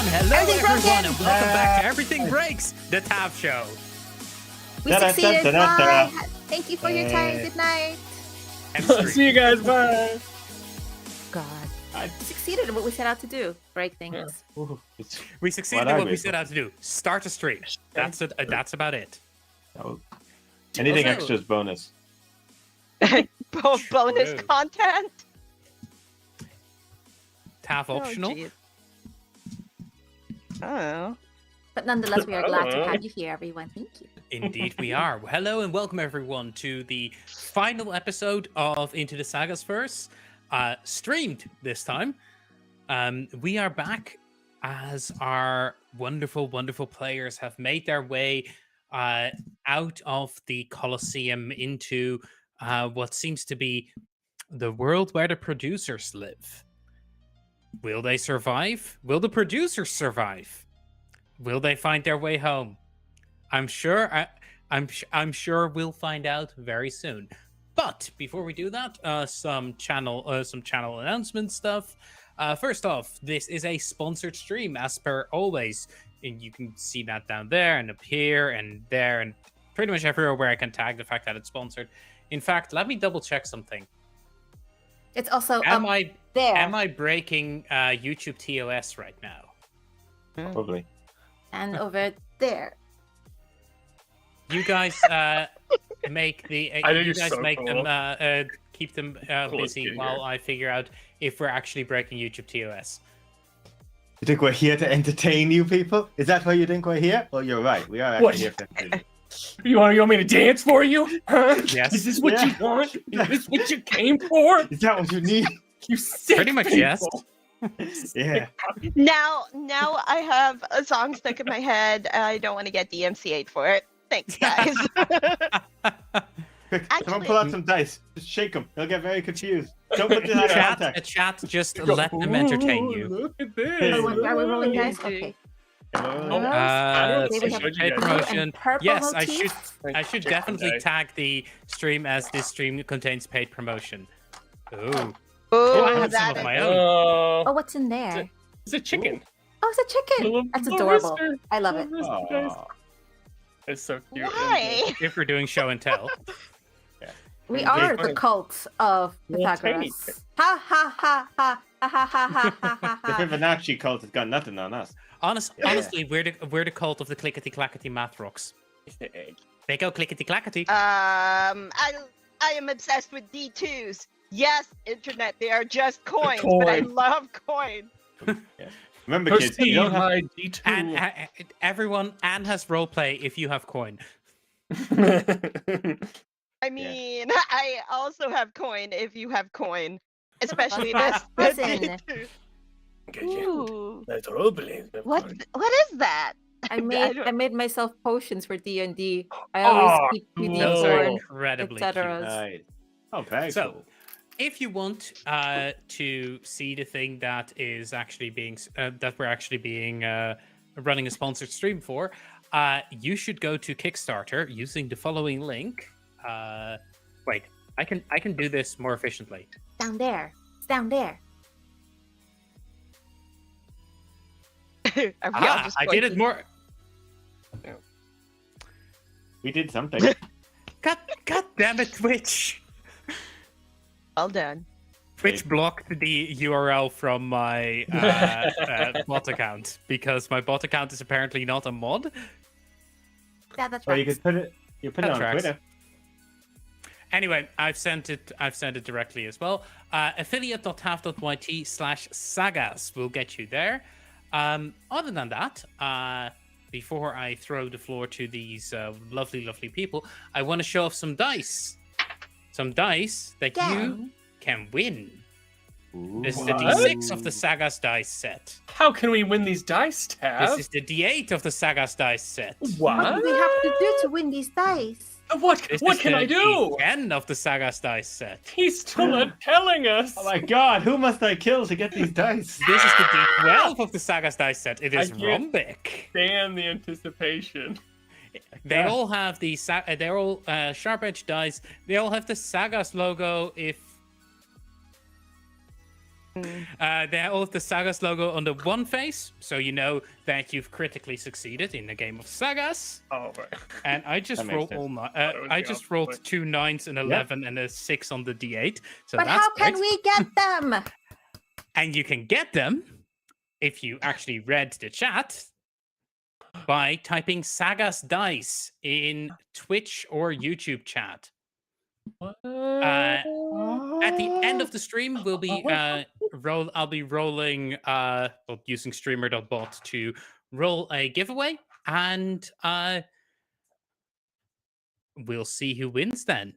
Hello, Everything everyone, broken. and welcome back to Everything Breaks, the TAV show. We succeeded. Bye. Thank you for your time. Good night. See you guys. Bye. God. We succeeded in what we set out to do. Break things. We succeeded in what we set out to do. Start a stream. That's it. That's about it. Anything extra is bonus. Bonus content. TAV optional. Oh. But nonetheless, we are glad to have you here, everyone. Thank you. Indeed, we are. Hello and welcome everyone to the final episode of Into the SAGASverse, streamed this time. We are back as our wonderful, wonderful players have made their way out of the Colosseum into what seems to be the world where the producers live. Will they survive? Will the producers survive? Will they find their way home? I'm sure. I'm sure we'll find out very soon. But before we do that, some channel announcement stuff. First off, this is a sponsored stream, as per always, and you can see that down there and up here and there and pretty much everywhere where I can tag the fact that it's sponsored. In fact, let me double check something. It's also Am I breaking YouTube TOS right now? Probably. And over there. You guys make the. You guys make them keep them busy while I figure out if we're actually breaking YouTube TOS. You think we're here to entertain you people? Is that why you think we're here? Well, you're right. We are actually here to entertain you. You want me to dance for you? Huh? Yes. Is this what you want? Is this what you came for? Is that what you need? You sick Pretty much, people. yes. Yeah. Now I have a song stuck in my head. I don't want to get DMCA'd for it. Thanks, guys. Quick, someone Actually- pull out some dice. Just shake them. He'll get very confused. Don't put this out of The context. chat just let them entertain you. Look at this. Are we rolling dice? Okay. I showed you Paid guys. promotion. Purple Yes, I motif? should definitely tag the stream as this stream contains paid promotion. Ooh. Oh, I have some that of is- my own. Oh, what's in there? It's a chicken. Oh, it's a chicken. That's adorable. I love it. Aw. It's so cute. Why? If we're doing show and tell. We are the cult of Pythagoras. Ha ha ha ha ha ha ha ha ha The ha. Fibonacci cult has got nothing on us. Honestly, we're the cult of the clickety clackety math rocks. They go clickety clackety. I am obsessed with D2s. Yes, internet, they are just coins, but I love coins. Remember, kids, you don't have... my D2. And everyone, Anne has roleplay if you have coin. I mean, I also have coin if you have coin. Especially this. Listen. Ooh. That's roleplay. What is that? I made myself potions for D&D. I always keep PD Those are corn, incredibly cute. etc. Nice. Oh, very So, cool. if you want to see the thing that is actually being that we're actually being running a sponsored stream for, you should go to Kickstarter using the following link. Wait, I can do this more efficiently. Down there. It's down there. I did it more. We did something. God damn it, Twitch! Well done. Twitch blocked the URL from my bot account because my bot account is apparently not a mod. Yeah, that's Or right. you could put it. You put it That on tracks. Twitter. Anyway, I've sent it directly as well. Affiliate.half.yt/sagas will get you there. Other than that, before I throw the floor to these lovely, lovely people, I want to show off some dice. Some dice that you can win. Ooh. This is the D6 of the Sagas dice set. How can we win these dice, Tab? This is the D8 of the Sagas dice set. What What? do we have to do to win these dice? What This is can the I do? D10 of the Sagas dice set. He's still not telling us. Oh my god, who must I kill to get these dice? This is the D12 of the Sagas dice set. It is I can't- rhombic. Damn the anticipation. They all have the they're all sharp edge dice. They all have the Sagas logo. If They have all of the Sagas logo under one face, so you know that you've critically succeeded in a game of Sagas. Oh, right. And I just rolled all I just rolled 2 9s, an 11, and a 6 on the D8. So But that's how can great. we get them? And you can get them if you actually read the chat by typing Sagas Dice in Twitch or YouTube chat. At the end of the stream, we'll be I'll be rolling using streamer.bot to roll a giveaway, and we'll see who wins then.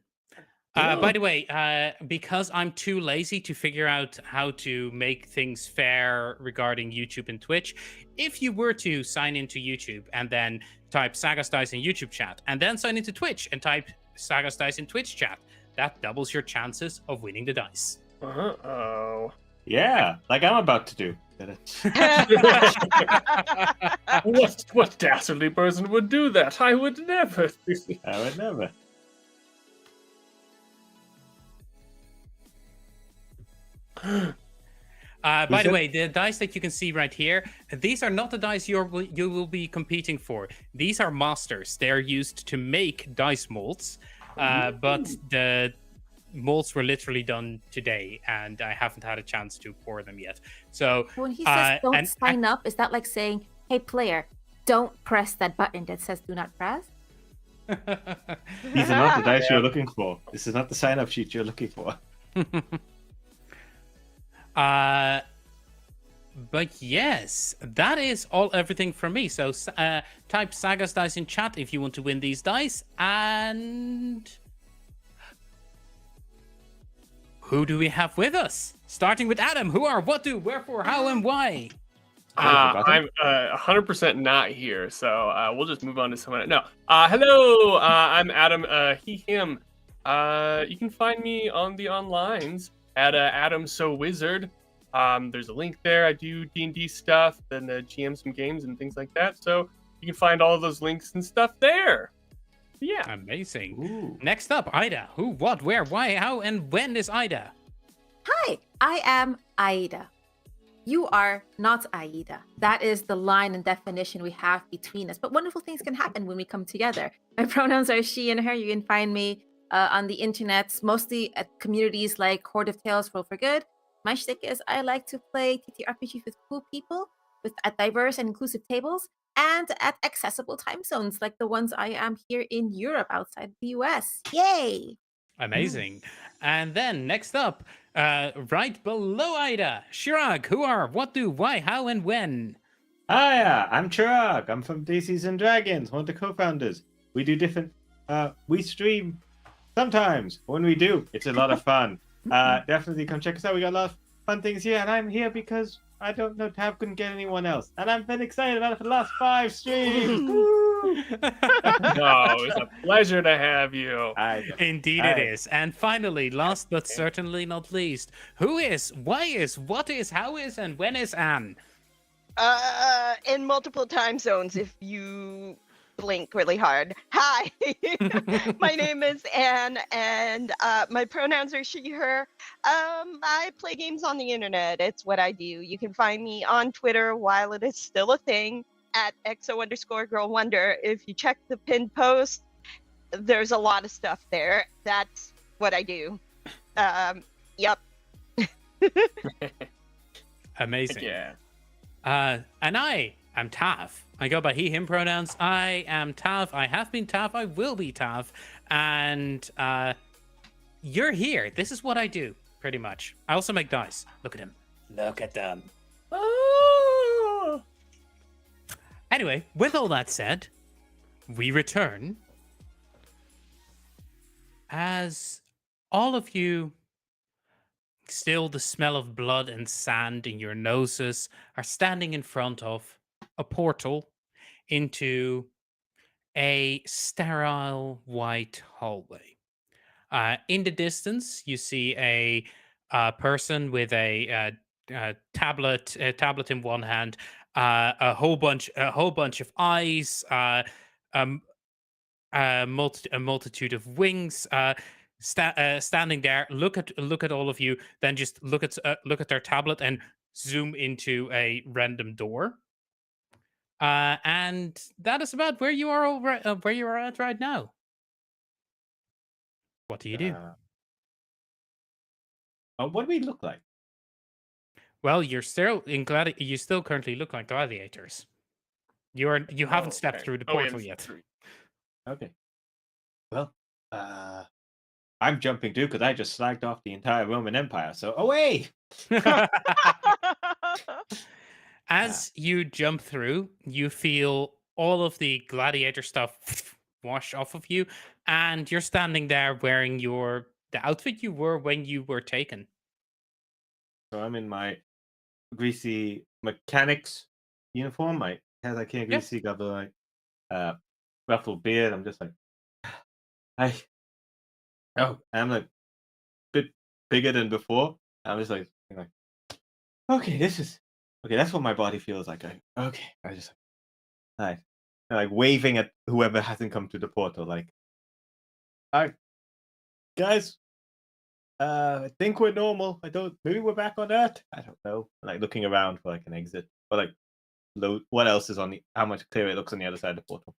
By the way, because I'm too lazy to figure out how to make things fair regarding YouTube and Twitch, if you were to sign into YouTube and then type Sagas Dice in YouTube chat, and then sign into Twitch and type Sagas Dice in Twitch chat, that doubles your chances of winning the dice. Uh-oh. Yeah, like I'm about to do. What dastardly person would do that? I would never. I would never. By the way, the dice that you can see right here, these are not the dice you will be competing for. These are masters. They're used to make dice molds, but the molds were literally done today, and I haven't had a chance to pour them yet. So When he says don't sign up, is that like saying, hey, player, don't press that button that says do not press? These are not the dice you're looking for. This is not the sign-up sheet you're looking for. But yes, that is everything from me. So type Sagas Dice in chat if you want to win these dice. And who do we have with us? Starting with Adam. Who are, what do, wherefore, how, and why? I'm 100% not here, so we'll just move on to someone. No. Hello, I'm Adam, he, him. You can find me on the onlines at Adam So Wizard. There's a link there. I do D&D stuff, then GM some games and things like that. So you can find all of those links and stuff there. Yeah. Amazing. Ooh. Next up, Ida. Who, what, where, why, how, and when is Ida? Hi, I am Aida. You are not Aida. That is the line and definition we have between us. But wonderful things can happen when we come together. My pronouns are she and her. You can find me on the internet, mostly at communities like Horde of Tales, Roll for Good. My shtick is I like to play TTRPG with cool people, at diverse and inclusive tables, and at accessible time zones like the ones I am here in Europe outside the US. Yay! Amazing. And then next up, right below Ida, Shirag. Who are, what do, why, how, and when? Hiya, I'm Chirag. I'm from DCs and Dragons, one of the co-founders. We do different. We stream sometimes. When we do, it's a lot of fun. Definitely come check us out. We got a lot of fun things here, and I'm here because I don't know, Tab couldn't get anyone else, and I've been excited about it for the last 5 streams. No, it's a pleasure to have you. Indeed it is. And finally, last but certainly not least, who is, why is, what is, how is, and when is Anne? In multiple time zones if you blink really hard. Hi, my name is Anne, and my pronouns are she, her. I play games on the internet. It's what I do. You can find me on Twitter while it is still a thing at @XO_girlwonder. If you check the pinned post, there's a lot of stuff there. That's what I do. Yep. Amazing. Yeah. And I am Tav. I go by he, him pronouns. I am Tav. I have been Tav. I will be Tav. And you're here. This is what I do, pretty much. I also make dice. Look at him. Look at them. Oh! Anyway, with all that said, we return as all of you, still the smell of blood and sand in your noses, are standing in front of a portal into a sterile white hallway. In the distance, you see a person with a tablet in one hand, a whole bunch of eyes, a multitude of wings. standing there, look at all of you, then just look at their tablet and zoom into a random door. And that is about where you are where you are at right now. What do you do? What do we look like? Well, you still currently look like gladiators. You haven't stepped through the portal yet. Okay. Well, I'm jumping too because I just slagged off the entire Roman Empire. So away! As you jump through, you feel all of the gladiator stuff wash off of you, and you're standing there wearing the outfit you wore when you were taken. So I'm in my greasy mechanics uniform. My hair's like kind of greasy, got the like ruffled beard. I'm just like, I'm like a bit bigger than before. I'm just like, okay, that's what my body feels like. I just like waving at whoever hasn't come to the portal. Like, all right, guys. I think we're normal. Maybe we're back on Earth. I don't know. Like looking around for like an exit, or like, what else is how much clearer it looks on the other side of the portal.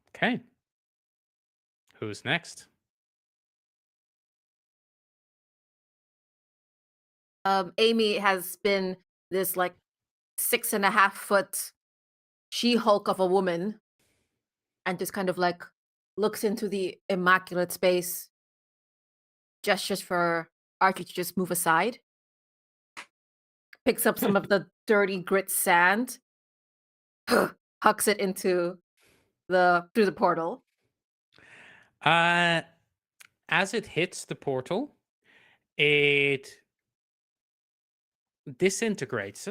Okay. Who's next? Amy has been this like 6.5-foot She-Hulk of a woman, and just kind of like looks into the immaculate space, gestures for Archie to just move aside, picks up some of the dirty grit sand, hucks it into through the portal. As it hits the portal, it disintegrates,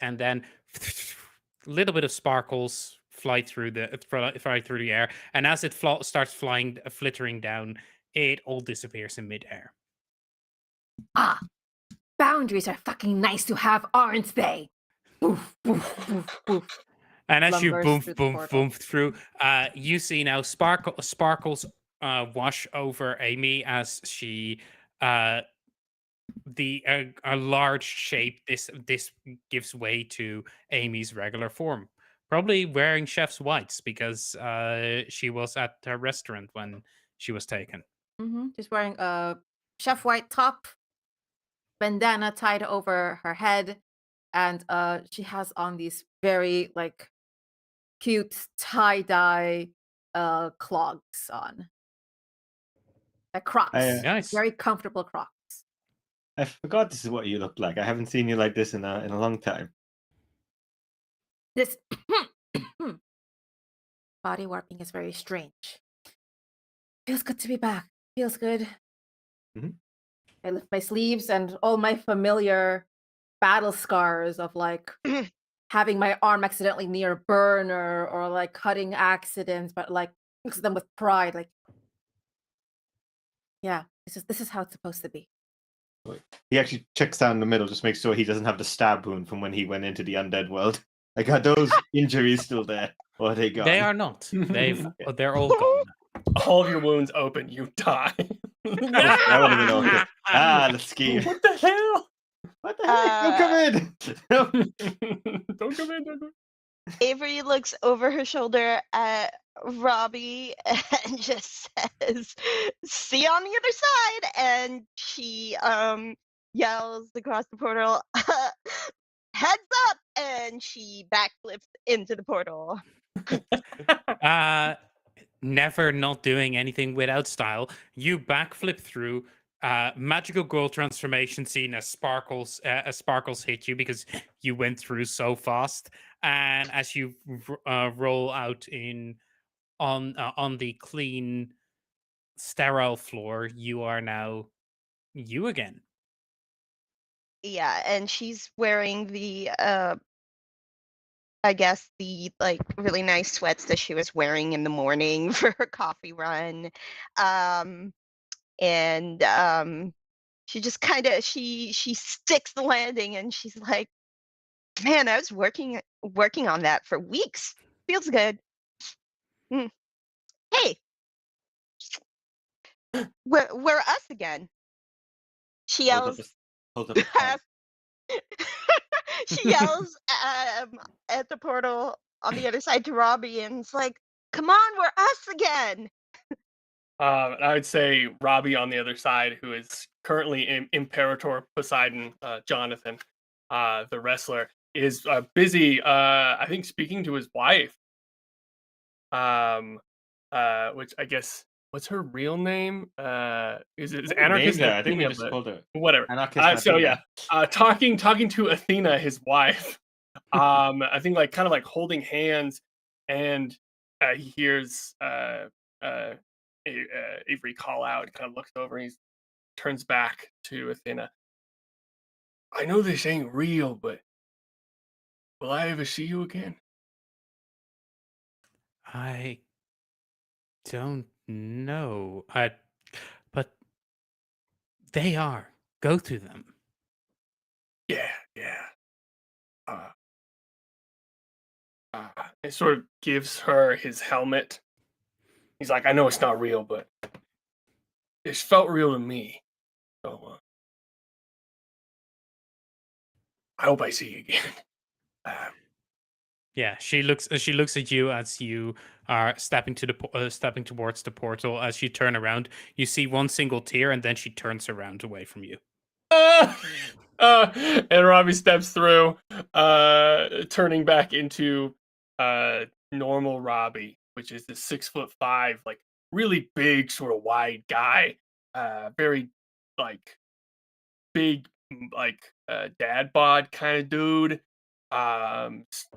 and then a little bit of sparkles fly through the air, and as it starts flittering down, it all disappears in midair. Boundaries are fucking nice to have, aren't they? Boof, boof, boof, boof. And as you Lumbers boom through, you see now sparkles wash over Amy as she a large shape. This gives way to Amy's regular form, probably wearing chef's whites because she was at a restaurant when she was taken. Just wearing a chef white top, bandana tied over her head, and she has on these very like cute tie-dye clogs on. Crocs. Nice. Very comfortable Crocs. I forgot this is what you look like. I haven't seen you like this in a long time. This body warping is very strange. Feels good to be back. Feels good. I lift my sleeves, and all my familiar battle scars of like having my arm accidentally near a burn or like cutting accidents, but like looks at them with pride. Like, yeah, this is how it's supposed to be. He actually checks down the middle, just makes sure he doesn't have the stab wound from when he went into the undead world. Like, are those injuries still there, or are they gone? They are not. They're all gone. All of your wounds open, you die. That would have been awkward. The scheme. What the hell? What the heck? Don't come in. Don't come in. Avery looks over her shoulder at Robbie and just says, "See you on the other side." And she yells across the portal, "Heads up!" And she backflips into the portal. Never not doing anything without style. You backflip through. Magical girl transformation scene as sparkles hit you because you went through so fast, and as you roll out on the clean, sterile floor, you are now you again. Yeah, and she's wearing the I guess the like really nice sweats that she was wearing in the morning for her coffee run. And she just kind of she sticks the landing, and she's like, "Man, I was working on that for weeks. Feels good." Hey, We're us again. She Hold up, yells. hold up. A sign. She yells at the portal on the other side to Robbie, and it's like, "Come on, we're us again." I would say Robbie on the other side, who is currently Imperator Poseidon, Jonathan, the wrestler, is busy. I think speaking to his wife. Which I guess what's her real name? Is Anarchist Named her. I think we Athena, just but called her whatever. Anarchist So yeah, Athena. talking to Athena, his wife. I think like kind of like holding hands, and he hears Avery call out. Kind of looks over, and he turns back to Athena. I know this ain't real, but will I ever see you again? I don't know. But they are. Go to them. Yeah, yeah. It sort of gives her his helmet. He's like, I know it's not real, but it felt real to me. So I hope I see you again. Yeah, she looks at you as you are stepping towards the portal. As you turn around, you see one single tear, and then she turns around away from you. And Robbie steps through, turning back into normal Robbie, which is this 6'5", like really big, sort of wide guy, very like big, like dad bod kind of dude.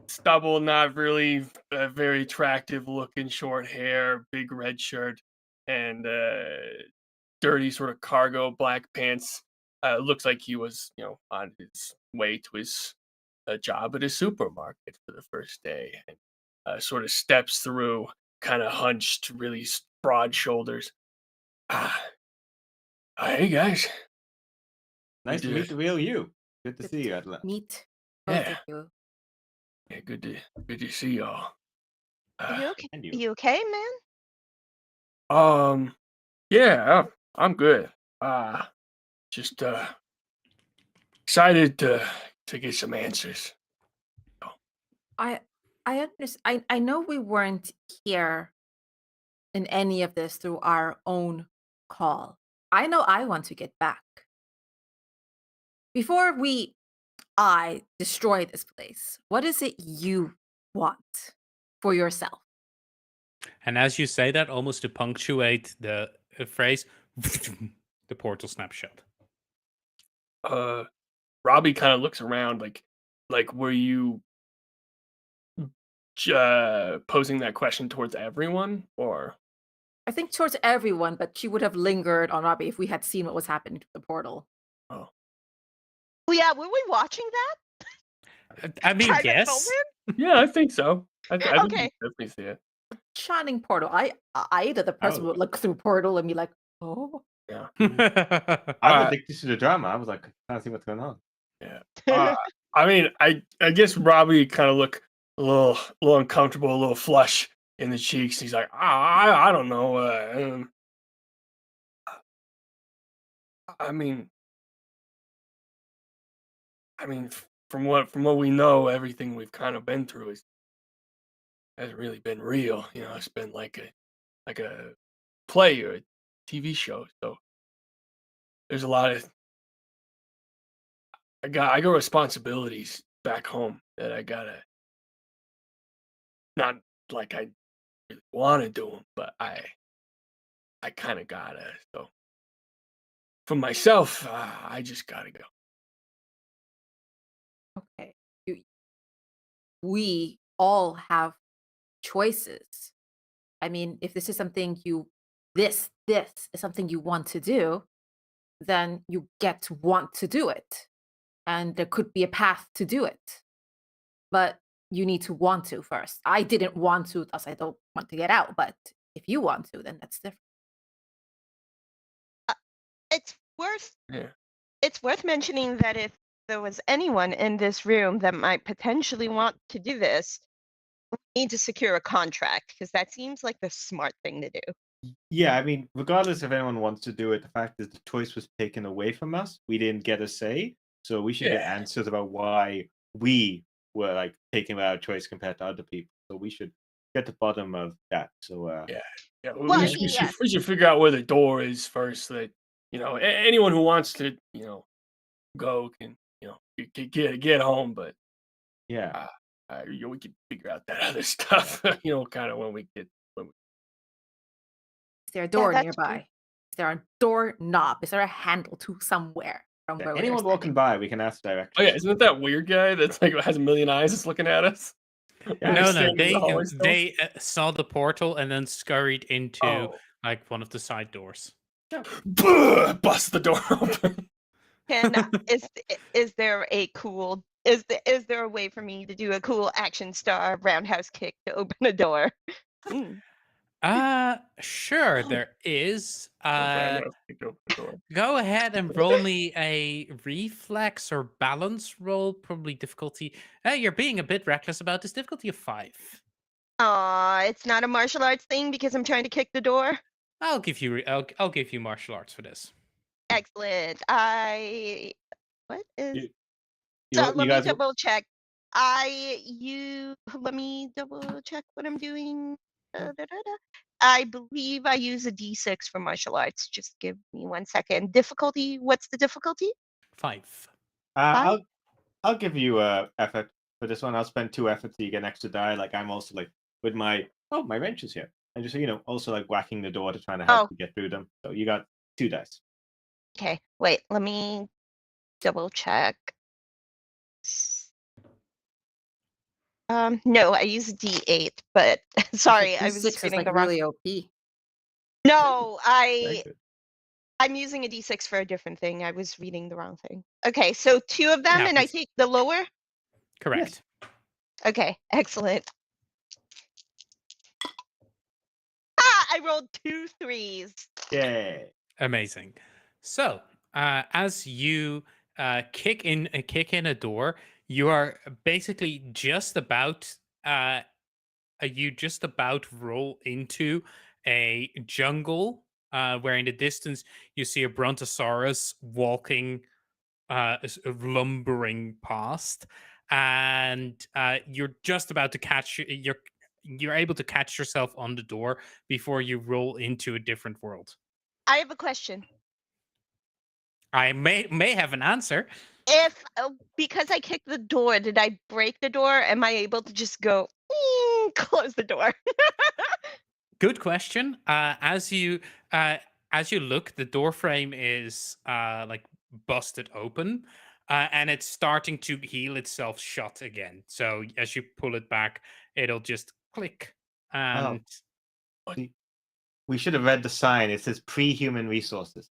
Stubble, not really very attractive looking, short hair, big red shirt, and dirty sort of cargo black pants. Looks like he was, on his way to his job at a supermarket for the first day, and sort of steps through, kind of hunched, really broad shoulders. Ah, hey guys. Nice to meet the real you. Good to see you, Adela. Meet both Yeah. of you. Yeah, good to see y'all. Are you okay? And Are you okay, man? Yeah, I'm good. Just excited to get some answers. I understand. I know we weren't here in any of this through our own call. I know I want to get back. Before I destroy this place, what is it you want for yourself? And as you say that, almost to punctuate the phrase, the portal snaps shut. Robbie kind of looks around, like were you posing that question towards everyone, or? I think towards everyone, but she would have lingered on Robbie if we had seen what was happening to the portal. Oh, Well, yeah, were we watching that? I mean, Private yes. yeah, I think so. I think Okay. you definitely see it. Shining portal. I the person would look through portal and be like, oh. Yeah. I'm addicted to the drama. I was like, I can't see what's going on. Yeah. I mean, I guess Robbie kind of look a little uncomfortable, a little flush in the cheeks. He's like, I don't know. I mean, from what we know, everything we've kind of been through hasn't really been real. It's been like a play or a TV show. So there's a lot of I got responsibilities back home that I gotta, not like I really want to do them, but I kind of gotta. So for myself, I just gotta go. Okay. We all have choices. I mean, if this is something this is something you want to do, then you get to want to do it. And there could be a path to do it. But you need to want to first. I didn't want to, thus I don't want to get out. But if you want to, then that's different. It's worth Yeah. it's worth mentioning that if there was anyone in this room that might potentially want to do this, we need to secure a contract, because that seems like the smart thing to do. Yeah, I mean, regardless if anyone wants to do it, the fact is the choice was taken away from us. We didn't get a say, so we should get Yeah. answers about why we were like taking away our choice compared to other people. So we should get to the bottom of that. So Yeah. Yeah. Well, We, I should, mean, yeah. we should figure out where the door is first, so that anyone who wants to go can get home. But yeah, we can figure out that other stuff. Kind of when we get when we. Is there a door that's true. nearby? Is there a door knob? Is there a handle to somewhere from yeah. where we're Anyone walking standing? by, we can ask Oh directions. yeah, isn't it that weird guy that's like has a million eyes that's looking at us? Yeah. No, no, Standing in the hallway still? they saw the portal and then scurried into Oh. like one of the side doors. Bust the door open. Can is there a cool is there a way for me to do a cool action star roundhouse kick to open a door? Mm. Sure, there is. Roundhouse kick open the door. Go ahead and roll me a reflex or balance roll, probably difficulty. You're being a bit reckless about this. Difficulty of 5. It's not a martial arts thing because I'm trying to kick the door. I'll give you martial arts for this. Excellent. What is You, so you let me guys, double check. Let me double check what I'm doing. I believe I use a D6 for martial arts. Just give me 1 second. Difficulty, what's the difficulty? 5. I'll give you effort for this one. I'll spend 2 effort so you get an extra die. Like I'm also like with my wrench is here, and just also like whacking the door to try to help you get through them. So you got 2 dice. Okay, wait, let me double check. No, I use a D8, but sorry, I was D6 is reading like the wrong. really OP. No, Very good. I'm using a D6 for a different thing. I was reading the wrong thing. Okay, so 2 of them, and I Happens. take the lower. Correct. Okay, excellent. I rolled 2 3s. Yay. Amazing. So, as you kick in a door, you are basically just about roll into a jungle where in the distance you see a brontosaurus walking lumbering past, and you're just about to catch you're able to catch yourself on the door before you roll into a different world. I have a question. I may have an answer. If because I kicked the door, did I break the door? Am I able to just go close the door? Good question. As you look, the door frame is like busted open, and it's starting to heal itself shut again. So as you pull it back, it'll just click. And We should have read the sign. It says pre-human resources.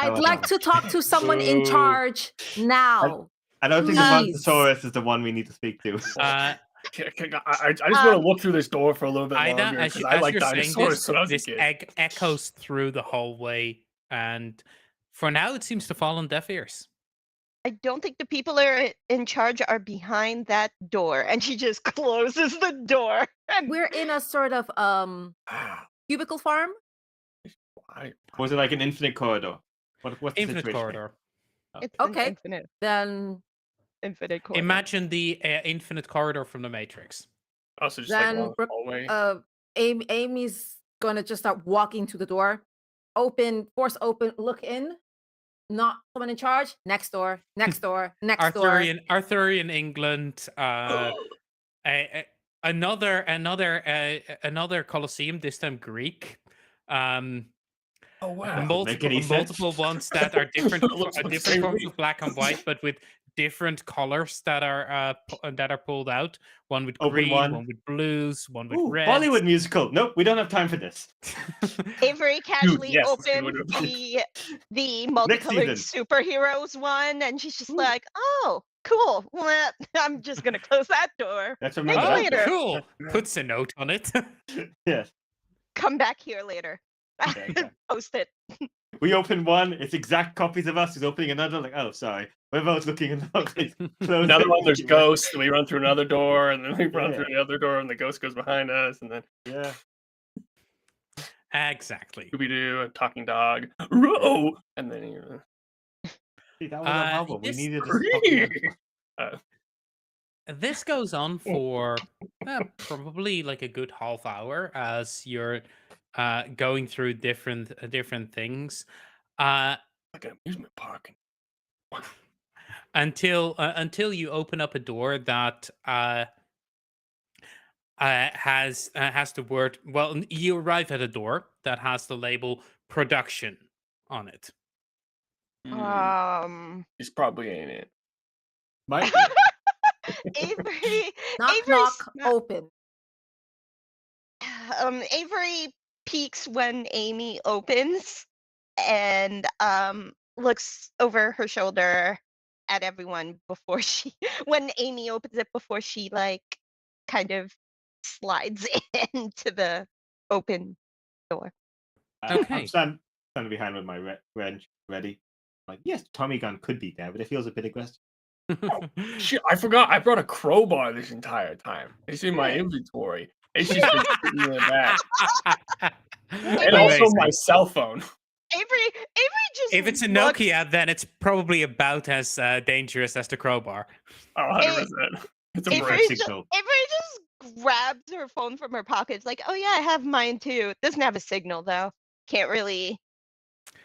I'd like to talk to someone in charge now. I don't think the Please. Brontosaurus is the one we need to speak to. I just want to look through this door for a little bit Ida, longer as because I like you're saying dinosaurs. this, when I was a this kid. echoes through the hallway, and for now, it seems to fall on deaf ears. I don't think the people are in charge are behind that door, and she just closes the door. And We're in a sort of cubicle farm. Was it like an infinite corridor? What's the Infinite situation? corridor. it's an Okay. infinite Then corridor. Imagine the infinite corridor from the Matrix. Also, just Then like along the hallway. Amy's gonna just start walking to the door. Force open, look in. Not someone in charge. Next door, next door, next door. Arthurian England. Another Colosseum. This time Greek. Oh wow! Multiple ones that are different, Looks like the different same forms week. of black and white, but with different colors that are pulled out. One with Open green, one. one with blues, one with Ooh, red. Bollywood musical. Nope, we don't have time for this. Avery casually yes, let's do opened it. the multicolored season. superheroes one, and she's just like, "Oh, cool. Well, I'm just gonna close that door. Let's Maybe remember that. later. Cool. Puts a note on it. Yes. Come back here later. Okay. Post it." We open one, it's exact copies of us. He's opening another, like, oh, sorry. We're both looking in the place. Another one, there's ghosts. We run through another door, and then we run Yeah. through the other door, and the ghost goes behind us, and then Yeah. Exactly. Scooby-Doo, a talking dog. Row! And then you're... See, that was our problem. We this- needed to talk together. This goes on for probably like a good half hour as you're going through different things. Like an amusement park. Until you open up a door that has the word. Well, you arrive at a door that has the label "production" on it. He's probably ain't it. Might Avery. Knock, Avery's knock, not- open. Avery peeks when Amy opens and looks over her shoulder at everyone before she when Amy opens it before she like kind of slides into the open door. Okay. I'm standing behind with my wrench ready. Like, yes, Tommy gun could be there, but it feels a bit aggressive. Shit, I forgot. I brought a crowbar this entire time. It's in my inventory. It's just been sitting in the back. And also my cell phone. Avery just If it's a looks- Nokia, then it's probably about as dangerous as the crowbar. Oh, 100%. It's a Avery break just, signal. Avery just grabs her phone from her pocket. It's like, oh yeah, I have mine too. Doesn't have a signal though. Can't really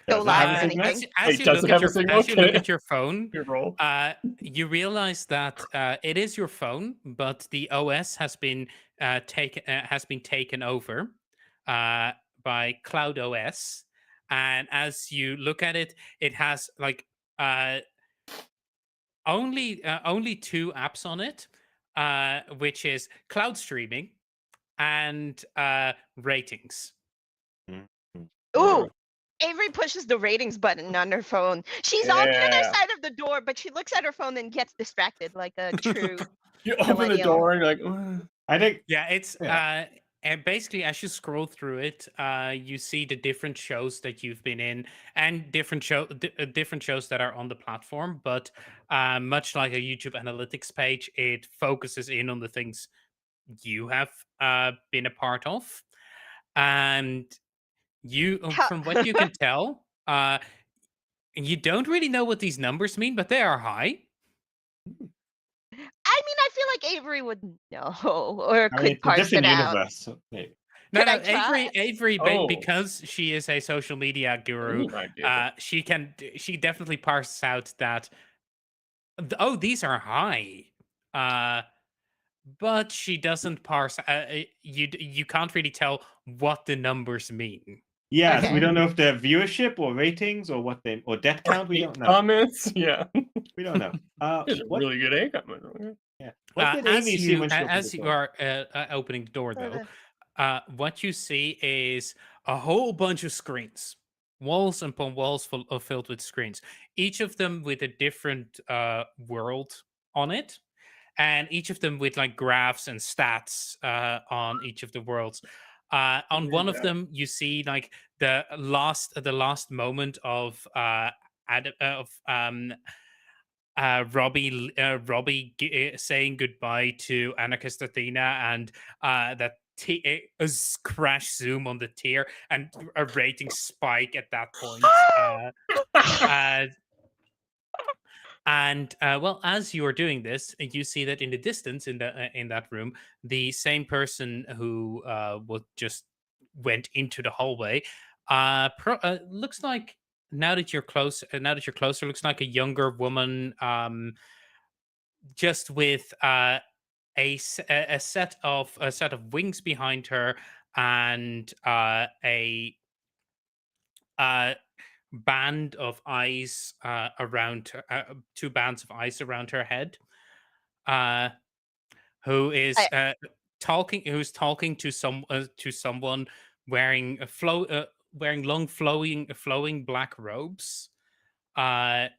go Does it have live a or signal? anything. As you does look it at have a signal? as you look at your phone, Good roll. you realize that it is your phone, but the OS has been taken over by Cloud OS, and as you look at it, it has like only two apps on it, which is cloud streaming and ratings. Ooh, Avery pushes the ratings button on her phone. She's on the other Yeah. side of the door, but she looks at her phone and gets distracted like a true. You open the millennial. door and you're like, "Ugh." I think Yeah, it's Yeah. and basically as you scroll through it, you see the different shows that you've been in and different shows that are on the platform. But much like a YouTube analytics page, it focuses in on the things you have been a part of, and from what you can tell, you don't really know what these numbers mean, but they are high. I mean, I feel like Avery would know or I could mean, it's a parse different it out. universe. So maybe. No, Could no, I try? Avery, Oh. because she is a social media guru, You might be able she definitely parses out that, oh, these are high, but she doesn't parse. You can't really tell what the numbers mean. Yeah, so Okay. we don't know if they're viewership or ratings or what they or death count. We don't know. Comments, yeah. We don't know. It's a What, really good A comment. what did As Amy see when she opened as the you door? are opening the door, though, what you see is a whole bunch of screens, walls upon walls filled with screens, each of them with a different world on it, and each of them with like graphs and stats on each of the worlds. On one of them, you see like the last moment of Robbie saying goodbye to Anarchist Athena, and that crash zoom on the tier and a rating spike at that point. Well, as you are doing this, you see that in the distance, in that room, the same person who just went into the hallway looks like, now that you're closer, looks like a younger woman, just with a set of wings behind her and a band of eyes around her, two bands of eyes around her head, who's talking to someone wearing wearing long flowing black robes. The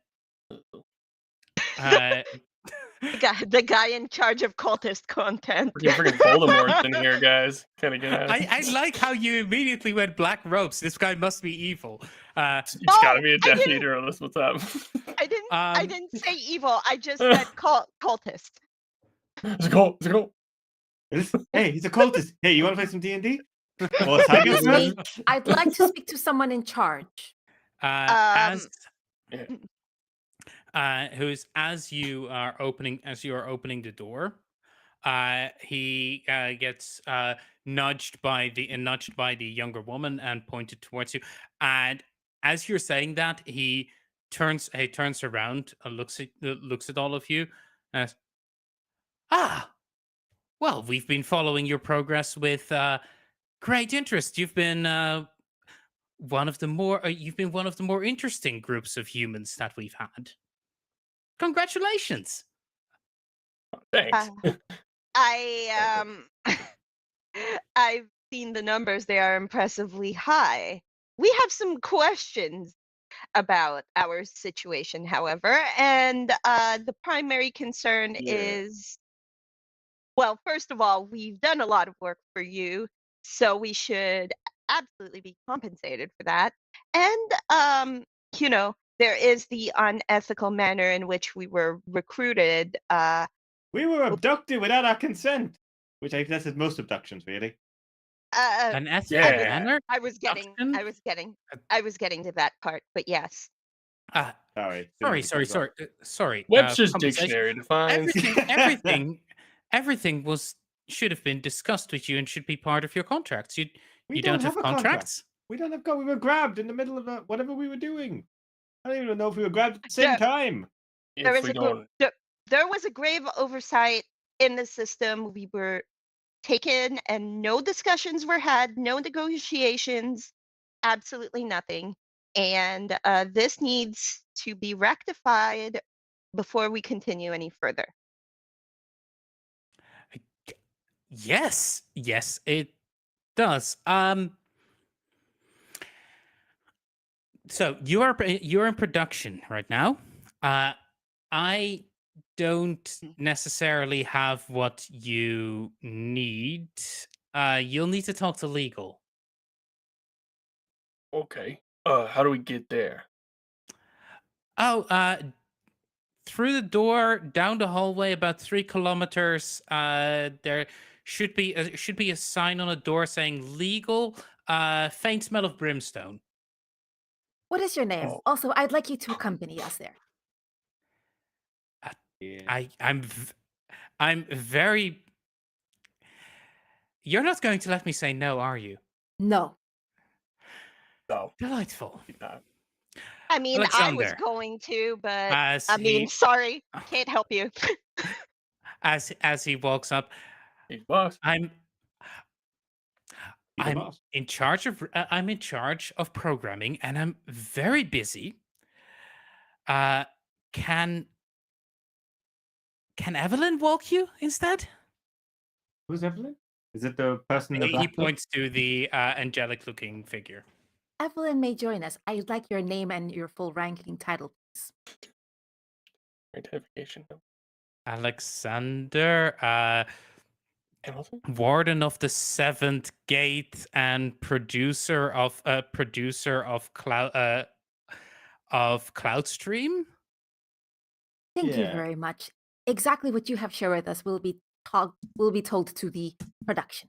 guy in charge of cultist content. Freaking Voldemort's in here, guys. Kind of get I like how you immediately went black robes. This guy must be evil. It's gotta be a Death Eater on this. What's up? I didn't say evil. I just said cultist. It's a cult. It's a cult. Hey, he's a cultist. Hey, you want to play some D&D? Or Sagas Excuse me. I'd like to speak to someone in charge. As Yeah. as you are opening the door, he gets nudged by the younger woman and pointed towards you. And as you're saying that, he turns around and looks at all of you. And says, well, we've been following your progress with great interest. You've been one of the more interesting groups of humans that we've had. Congratulations. Thanks. I I've seen the numbers. They are impressively high. We have some questions about our situation, however, and the primary concern Yeah. is, well, first of all, we've done a lot of work for you, so we should absolutely be compensated for that. And there is the unethical manner in which we were recruited. We were abducted without our consent, which I guess is most abductions, really. An ethical Yeah. manner? I was getting to that part, but yes. Sorry. Sorry. Webster's conversation- dictionary defines. Everything should have been discussed with you and should be part of your contracts. You don't have a contract. contracts? We don't have we were grabbed in the middle of whatever we were doing. I don't even know if we were grabbed at the same Yeah. time. There If was we a don't, there was a grave oversight in the system. We were taken and no discussions were had, no negotiations, absolutely nothing. And this needs to be rectified before we continue any further. Yes, it does. So you're in production right now. I don't necessarily have what you need. You'll need to talk to legal. okay. How do we get there? Oh, through the door, down the hallway, about 3 kilometers. There should be a sign on a door saying "legal." Faint smell of brimstone. What is your name? Oh. Also, I'd like you to accompany us there. Yeah. I'm very. You're not going to let me say no, are you? No. No. Delightful. I mean, I was Alexander. going to, but As I mean, he sorry, can't help you. as he walks up, He's boss. I'm Be the I'm boss. in charge of programming, and I'm very busy. Can Evelyn walk you instead? Who's Evelyn? Is it the person in the He black cloak? points to the angelic-looking figure. Evelyn may join us. I'd like your name and your full ranking title, please. Identification. Alexander, Hamilton? warden of the 7th gate and producer of Cloudstream. Thank you Yeah. very much. Exactly what you have shared with us will be told to the production.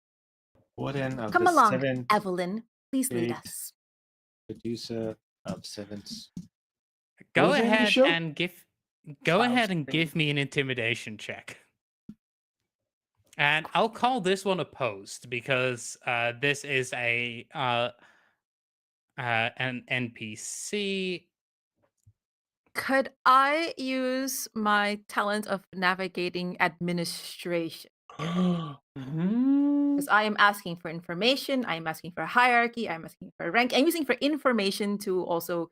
Warden of Come the along, 7th Evelyn. Please lead gate. us. Producer of 7th. Go What was the name of the ahead show? and Cloudstream. give me an intimidation check. And I'll call this one opposed because this is an NPC. Could I use my talent of navigating administration? Because I am asking for information, I'm asking for a hierarchy, I'm asking for a rank, I'm using for information to also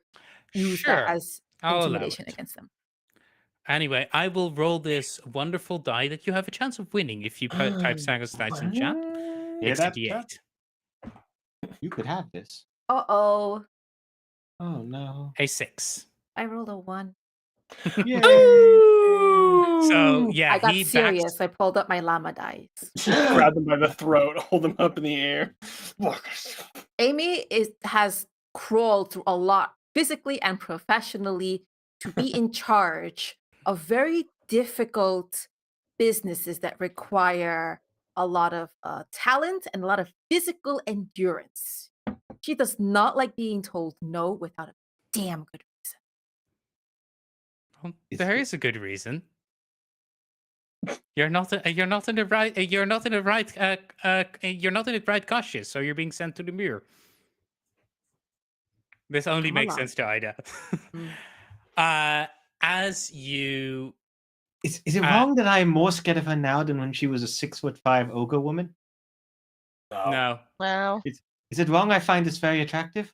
use Sure, that as I'll allow intimidation it. against them. Anyway, I will roll this wonderful die that you have a chance of winning if you type Sagas Dice in chat. Yeah, It's a that, D8. you could have this. Uh-oh. Oh no. A 6. I rolled a 1. Yay! So yeah, I got he serious. backs. I pulled up my llama dice. Grab them by the throat, hold them up in the air. Amy has crawled through a lot physically and professionally to be in charge of very difficult businesses that require a lot of talent and a lot of physical endurance. She does not like being told no without a damn good reason. Well, Is there it- is a good reason. You're not in the right you're not in the right you're not in the right cautious, so you're being sent to the mirror. This only Come makes along. sense to Ida. Mm. As you Is it Uh, wrong that I'm more scared of her now than when she was a 6'5" ogre woman? no. Well, Is it wrong I find this very attractive?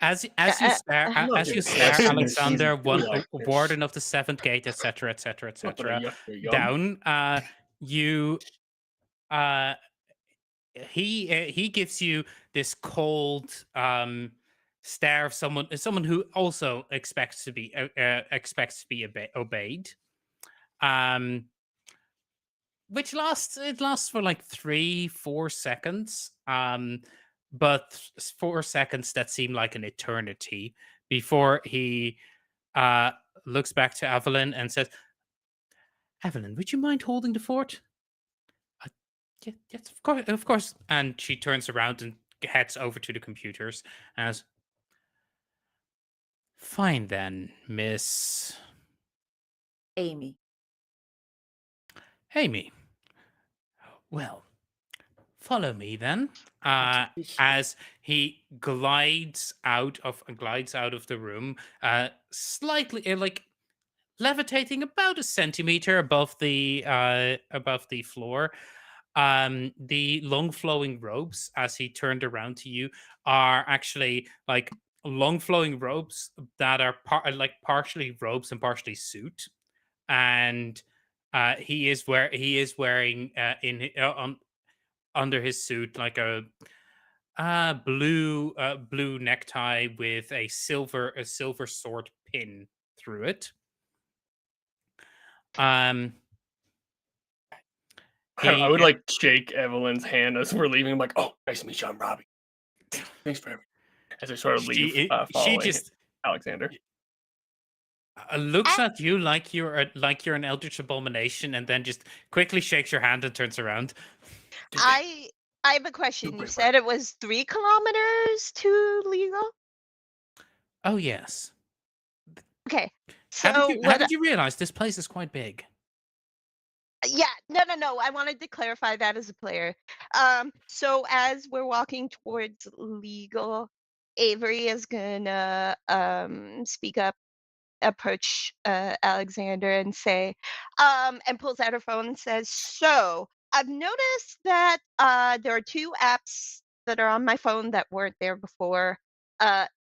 As you stare, I'm not as you gonna stare, guess that Alexander, she's one like this. warden of the seventh gate, etc., etc., Not gonna etc., yuck your yum. down. You, he gives you this cold stare of someone who also expects to be obeyed. Which lasts for like 3-4 seconds. But 4 seconds that seem like an eternity before he uh looks back to Evelyn and says, Evelyn, would you mind holding the fort? "Uh, yes, of course. And she turns around and heads over to the computers as, fine then, Miss Amy. Amy. Well, follow me then. Much appreciated. As he glides out of the room, slightly like levitating about a centimeter above the floor. The long flowing robes, as he turned around to you, are actually like long flowing robes that are partially robes and partially suit, and he is wearing on under his suit like a blue necktie with a silver sword pin through it. Um, I would he like shake Evelyn's hand as we're leaving. I'm like, oh, nice to meet you. I'm Robbie. Thanks for everything. As I sort of leave, she following just Alexander. looks I, at you like you're an eldritch abomination, and then just quickly shakes your hand and turns around. I I have a question. You said it was 3 kilometers to legal? Oh yes. Okay. How did So how did you realize this place is quite big? yeah, no. I wanted to clarify that as a player. So as we're walking towards legal, Avery is gonna speak up, approach Alexander and say, and pulls out her phone and says, "So I've noticed that there are 2 apps that are on my phone that weren't there before.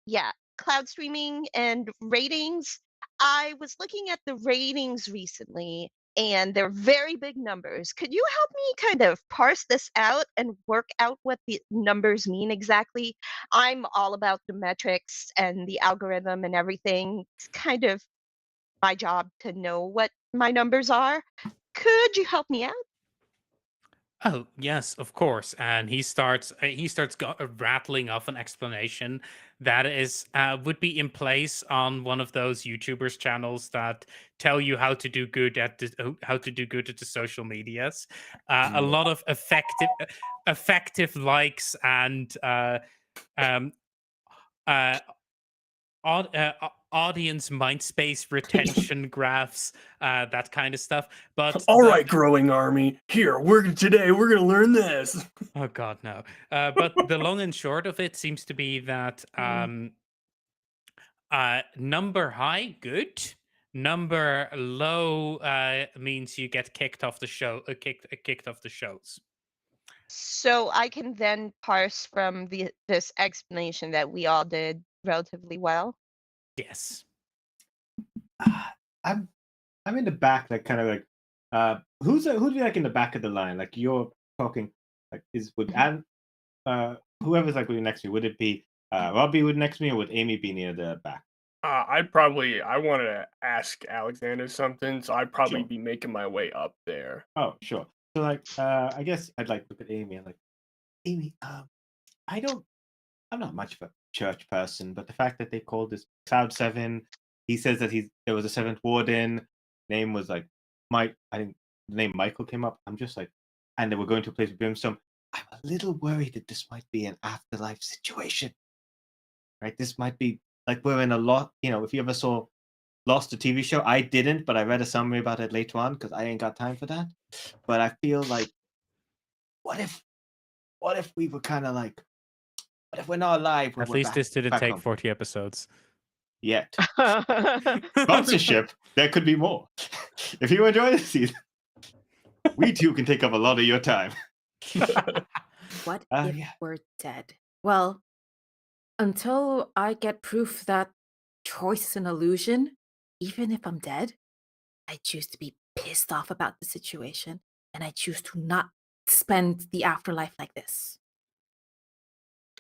Yeah, cloud streaming and ratings. I was looking at the ratings recently." And they're very big numbers. Could you help me kind of parse this out and work out what the numbers mean exactly? I'm all about the metrics and the algorithm and everything. It's kind of my job to know what my numbers are. Could you help me out? Oh yes, of course. And he starts rattling off an explanation that is would be in place on one of those YouTubers channels that tell you how to do good at the social medias. A lot of effective likes and um, uh, audience mind space retention graphs, that kind of stuff. But All right, growing army. Here, we're gonna learn this. oh god, no. But the long and short of it seems to be that number high, good. Number low means you get kicked off the show. Kicked off the shows. So I can then parse from this explanation that we all did relatively well. Yes. I'm in the back, like kind of like who do you like in the back of the line? Like you're talking, like would Anne whoever's like with you next to me, would it be Robbie would next to me, or would Amy be near the back? I wanted to ask Alexander something, so I'd probably Sure. be making my way up there. Oh, sure. So like I guess I'd like to look at Amy and like, Amy, I'm not much of a church person, but the fact that they called this Cloud 7, he says that there was a 7th warden, name was like Mike, I think the name Michael came up. I'm just like, and then we're going to a place with brimstone. I'm a little worried that this might be an afterlife situation, right? This might be like we're in a lot. If you ever saw Lost, the TV show, I didn't, but I read a summary about it later on because I ain't got time for that. But I feel like, what if we were kind of like, what if we're not alive? At least this didn't take 40 episodes. Yet. Sponsorship, there could be more. If you enjoy this season, we too can take up a lot of your time. What if we're dead? Well, until I get proof that choice is an illusion, even if I'm dead, I choose to be pissed off about the situation, and I choose to not spend the afterlife like this.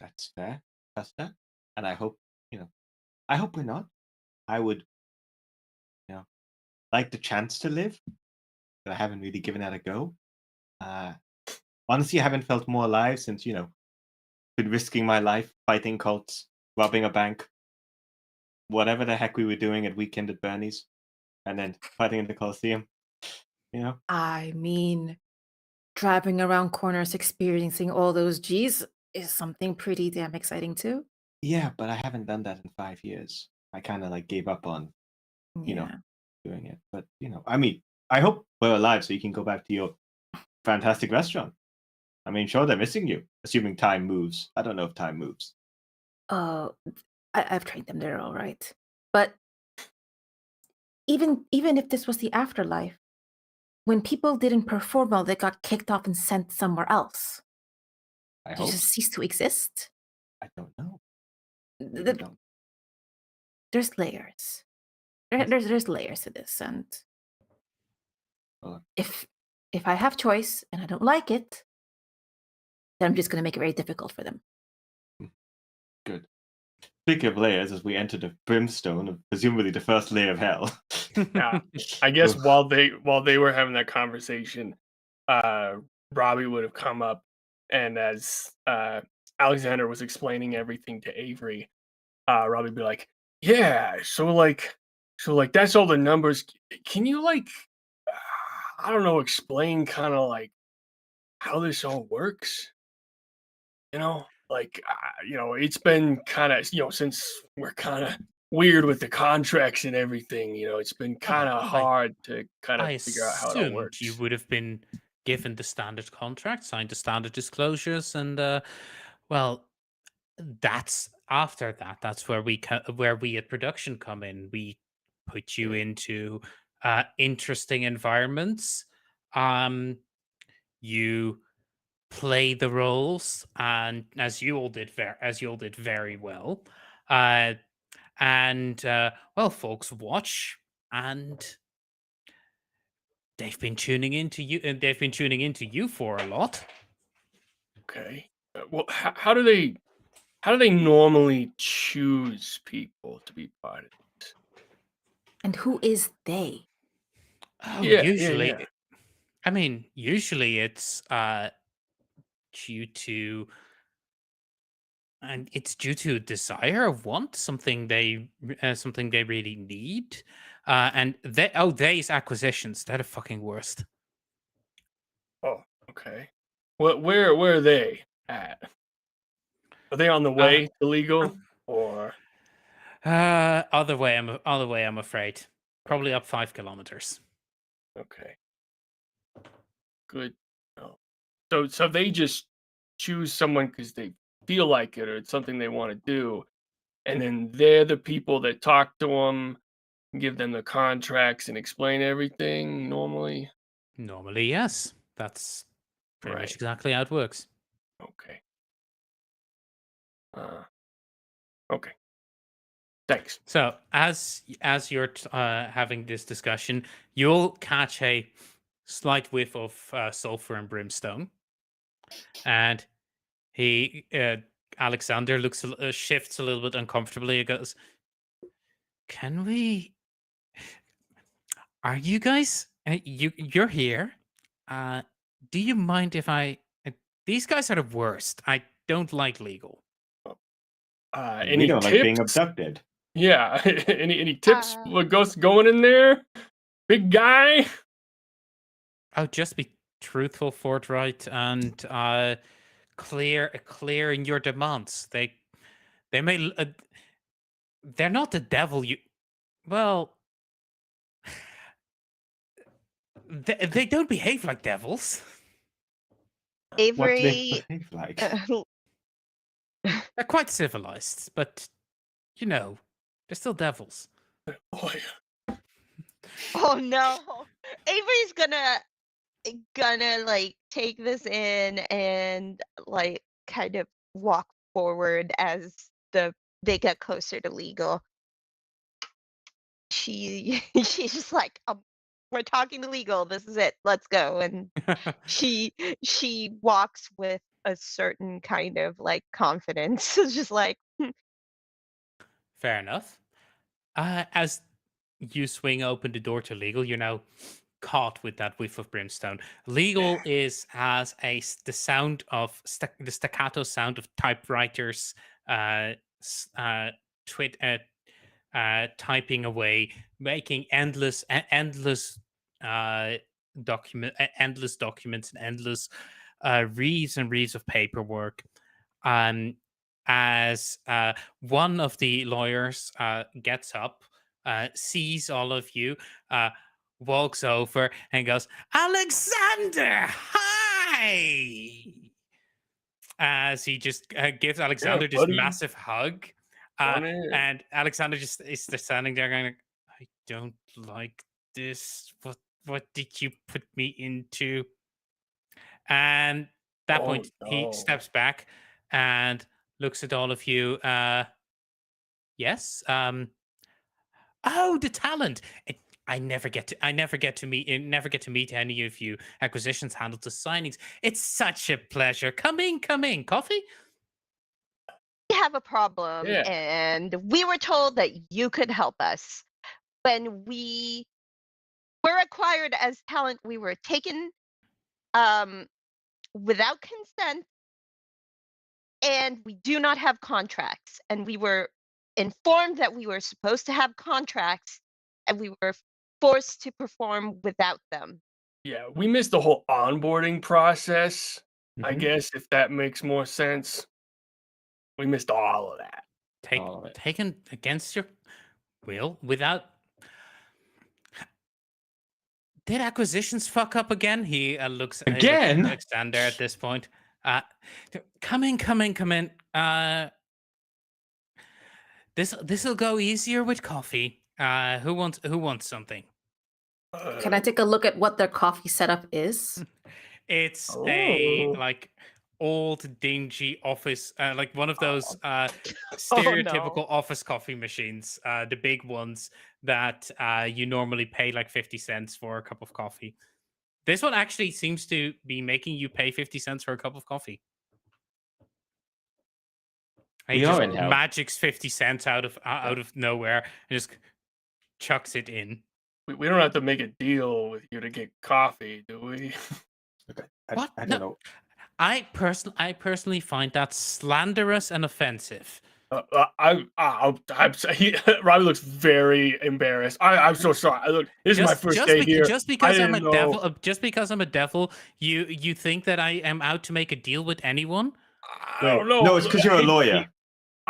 That's fair. And I hope, I hope we're not. I would, like the chance to live, but I haven't really given that a go. Honestly, I haven't felt more alive since, been risking my life, fighting cults, robbing a bank, whatever the heck we were doing at Weekend at Bernie's, and then fighting in the Coliseum. I mean, driving around corners, experiencing all those G's is something pretty damn exciting too. Yeah, but I haven't done that in 5 years. I kind of like gave up on, doing it. But I mean, I hope we're alive so you can go back to your fantastic restaurant. I mean, sure, they're missing you, assuming time moves. I don't know if time moves. I've trained them. They're all right. But even if this was the afterlife, when people didn't perform well, they got kicked off and sent somewhere else. I They hope. just cease to exist. I don't know. There's layers. There's layers to this, and if I have choice and I don't like it, then I'm just going to make it very difficult for them. Good. Speaking of layers, as we enter the brimstone, presumably the first layer of hell. Yeah, I guess while they were having that conversation, Robbie would have come up, and as Alexander was explaining everything to Avery, Robbie would be like, "Yeah, so that's all the numbers. Can you I don't know, explain kind of like how this all works? It's been kind of since we're kind of weird with the contracts and everything, it's been kind of hard to kind of figure out how it all works." You would have been given the standard contract, signed the standard disclosures, and well, that's after that. That's where we at production come in. We put you into interesting environments. You play the roles, and as you all did very well. Well, folks watch, and they've been tuning into you, and they've been tuning into you for a lot. Okay. Well, how do they normally choose people to be part of this? And who is they? Oh, Yeah, usually, yeah. I mean, usually it's due to. And it's due to desire of want, something they really need, and they's acquisitions. They're the fucking worst. Oh, okay. Where are they at? Are they on the way to legal, or other way? I'm afraid. Probably up 5 kilometers. okay? Good. No. So they just choose someone because they feel like it or it's something they want to do, and then they're the people that talk to them, give them the contracts, and explain everything. Normally, yes. That's pretty much exactly how it works. Okay. Okay. Thanks. So as you're having this discussion, you'll catch a slight whiff of sulfur and brimstone, and Alexander shifts a little bit uncomfortably. He goes, "Can we? Are you guys? You're here. Do you mind if I? These guys are the worst. I don't like legal. Any we don't tips? like being abducted. Yeah. any tips? What goes going in there? Big guy? Oh, just be truthful, forthright, and clear in your demands. They may they're not the devil. Well, they don't behave like devils. What do they Avery, behave like? They're quite civilized, but they're still devils. Boy. oh no, Avery's gonna like take this in and like kind of walk forward as they get closer to legal. She's just like, we're talking to legal. This is it. Let's go. And she walks with a certain kind of like confidence. It's just like, Fair enough. As you swing open the door to legal, you're now caught with that whiff of brimstone. Legal has the sound of the staccato sound of typewriters typing away, making endless endless documents and endless reams and reams of paperwork. As one of the lawyers gets up, sees all of you, walks over and goes, "Alexander, hi!" As he just gives Alexander this buddy. massive hug. And Alexander just is standing there going, "I don't like this. What did you put me into?" And at that point, he steps back and looks at all of you. Yes. Oh, the talent. I never get to meet any of you. Acquisitions handled the signings. It's such a pleasure. Come in. Coffee? we have a problem, Yeah. and we were told that you could help us. When we were acquired as talent, we were taken without consent, and we do not have contracts. And we were informed that we were supposed to have contracts, and we were forced to perform without them. Yeah, we missed the whole onboarding process. I Mhm. guess if that makes more sense. We missed all of that. All of it. Taken against your will without. Did acquisitions fuck up again? He looks Again? at Alexander at this point. Come in. This'll go easier with coffee. Who wants something? Can I take a look at what their coffee setup is? It's a Oh. like old dingy office, like one of those no. stereotypical office coffee machines, the big ones that you normally pay like 50 cents for a cup of coffee. This one actually seems to be making you pay 50 cents for a cup of coffee. He We just are in hell. magics 50 cents out of nowhere and just chucks it in. We don't have to make a deal with you to get coffee, do we? Okay. What? I No. don't know. I personally find that slanderous and offensive. Robbie looks very embarrassed. I'm so sorry. Look, this is my first day here. Just because I'm a didn't know. devil, you think that I am out to make a deal with anyone? I don't know. No, it's because you're a lawyer.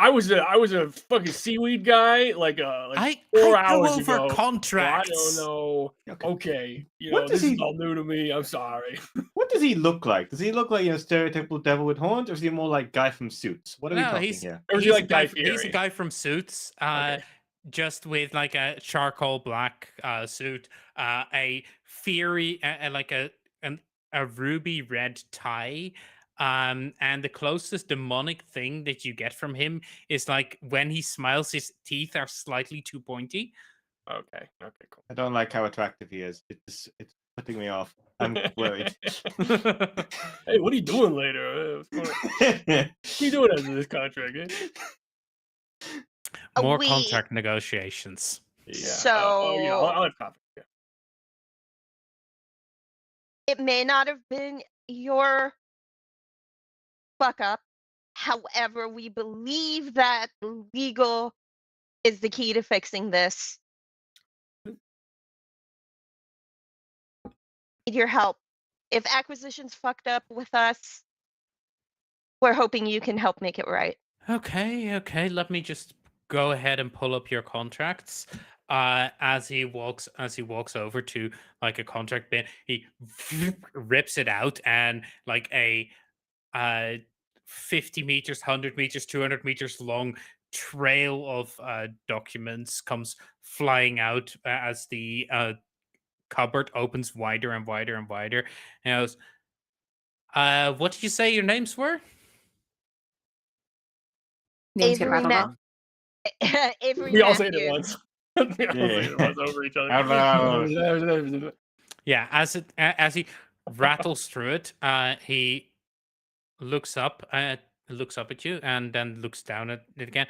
I was a fucking seaweed guy like 4 I hours go over ago. contracts. So I don't know. Okay, What does this is he- all new to me. I'm sorry. What does he look like? Does he look like a stereotypical devil with horns, or is he more like guy from Suits? What are we talking here? Or is he He's like a guy, Guy he's a Fieri? guy from Suits, Okay. just with like a charcoal black suit, a fiery, like a ruby red tie. And the closest demonic thing that you get from him is like when he smiles, his teeth are slightly too pointy. Okay, cool. I don't like how attractive he is. It's putting me off. I'm worried. Hey, what are you doing later? What are you doing after this contract? More We- contract negotiations. Yeah. So- yeah, I'll have coffee. Yeah. It may not have been your fuck up. However, we believe that legal is the key to fixing this. Need your help. if acquisitions fucked up with us, we're hoping you can help make it right. Okay. Let me just go ahead and pull up your contracts. As he walks over to like a contract bin, he rips it out, and like a 50 meters, 100 meters, 200 meters long trail of documents comes flying out as the cupboard opens wider and wider and wider. And he goes, what did you say your names were? Names get Avery rattled off. Avery We all say it at Matthews. once. We all say it at once over each other. Yeah, as he rattles through it, he looks up at you and then looks down at it again.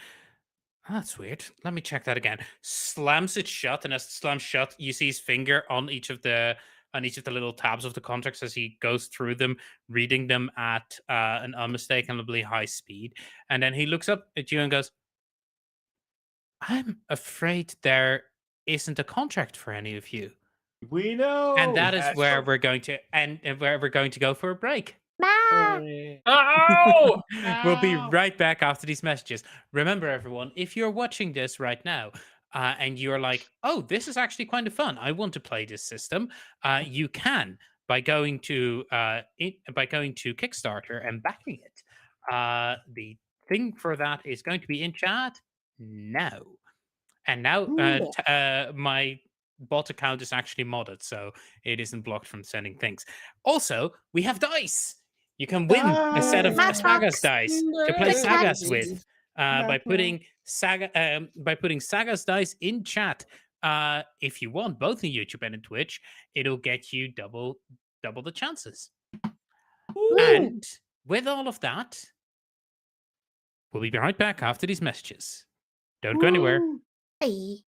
Oh, that's weird. Let me check that again. Slams it shut, and as it slams shut, you see his finger on each of the little tabs of the contracts as he goes through them, reading them at an unmistakably high speed. And then he looks up at you and goes, "I'm afraid there isn't a contract for any of you." We know. And that is that's where right. we're going to end, and where we're going to go for a break. Ow! We'll be right back after these messages. Remember, everyone, if you're watching this right now and you're like, "Oh, this is actually kind of fun. I want to play this system," you can by going to Kickstarter and backing it. The thing for that is going to be in chat now. And now my bot account is actually modded, so it isn't blocked from sending things. Also, we have dice. You can win a set of Matchbox. Sagas dice to play Nice. Sagas with by putting Sagas dice in chat. If you want, both on YouTube and on Twitch, it'll get you double the chances. And with all of that, we'll be right back after these messages. Don't go anywhere. Hey.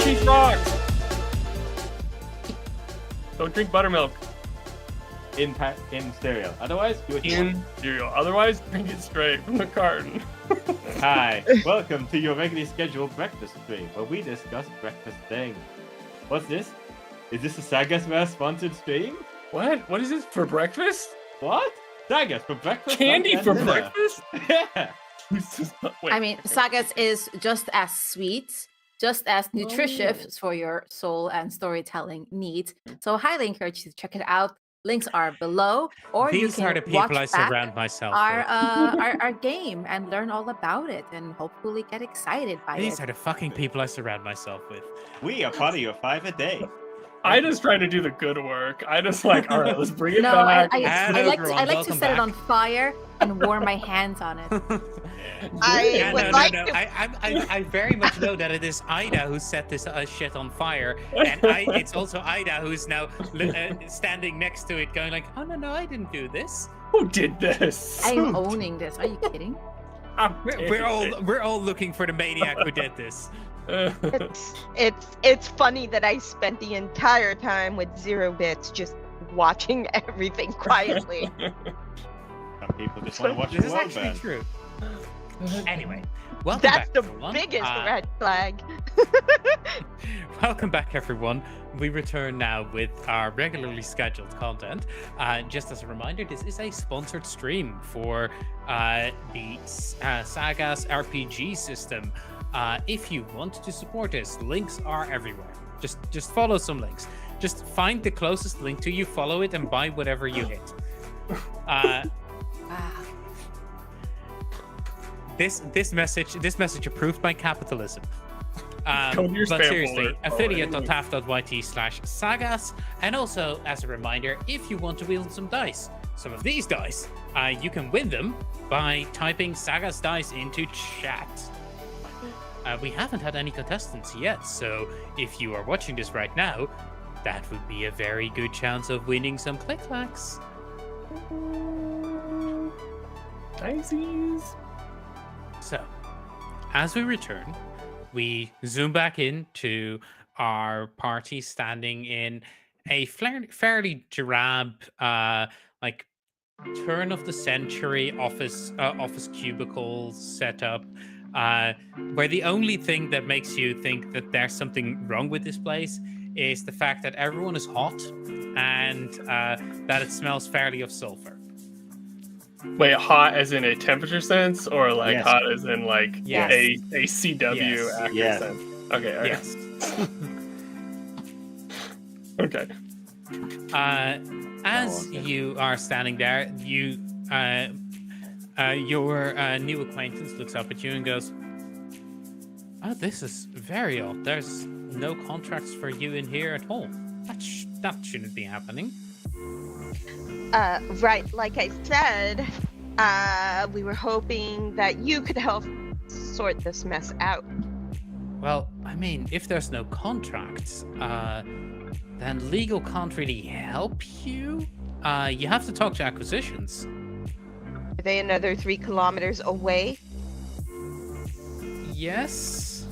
eat rocks. Don't drink buttermilk In cereal. Otherwise, you would in cereal. Otherwise, drink it straight from the carton. Hi, welcome to your regularly scheduled breakfast stream, where we discuss breakfast things. What's this? Is this a SAGASverse sponsored stream? What? What is this for breakfast? What? SAGAS for breakfast? Candy lunch, for and dinner. breakfast? Yeah. Wait, I mean, Sagas is just as sweet, just as nutritious for your soul and storytelling needs. So highly encourage you to check it out. Links are below, or These you are can the people watch I back surround myself our, with. our game and learn all about it and hopefully get excited by These it. are the fucking people I surround myself with. We are part of your 5 a day. I just try to do the good work. I just like, all right, let's bring it No, back. Hello, I like everyone. to Welcome set it back. on fire and warm my hands on it. I would like to. I very much know that it is Ida who set this shit on fire, and it's also Ida who's now standing next to it, going like, "Oh no, I didn't do this." Who did this? I'm owning this. Are you kidding? We're all looking for the maniac who did this. It's funny that I spent the entire time with 0 bits just watching everything quietly. Some people just want to watch This the is world actually burn. true. Anyway, welcome That's back, the everyone. biggest red flag. Welcome back, everyone. We return now with our regularly scheduled content. Just as a reminder, this is a sponsored stream for the SAGAS RPG system. If you want to support us, links are everywhere. Just follow some links. Just find the closest link to you, follow it, and buy whatever you hit. Wow. This message approved by capitalism. Go to your But spam seriously, folder. affiliate.taf.yt/sagas. And also, as a reminder, if you want to wield some dice, some of these dice, you can win them by typing Sagas dice into chat. We haven't had any contestants yet, so if you are watching this right now, that would be a very good chance of winning some click-clacks. Dicey's. So, as we return, we zoom back into our party standing in a fairly drab, like turn of the century office cubicle setup, where the only thing that makes you think that there's something wrong with this place is the fact that everyone is hot and that it smells fairly of sulfur. Wait, hot as in a temperature sense, or like Yes. hot as in like Yes. a CW Yes. actor Yes. sense? Okay, all right. Yes. Okay. As okay. you are standing there, your new acquaintance looks up at you and goes, "Oh, this is very odd. There's no contracts for you in here at all. That shouldn't be happening." Right, like I said, we were hoping that you could help sort this mess out. Well, I mean, if there's no contracts, then legal can't really help you. You have to talk to acquisitions. Are they another 3 kilometers away? Yes.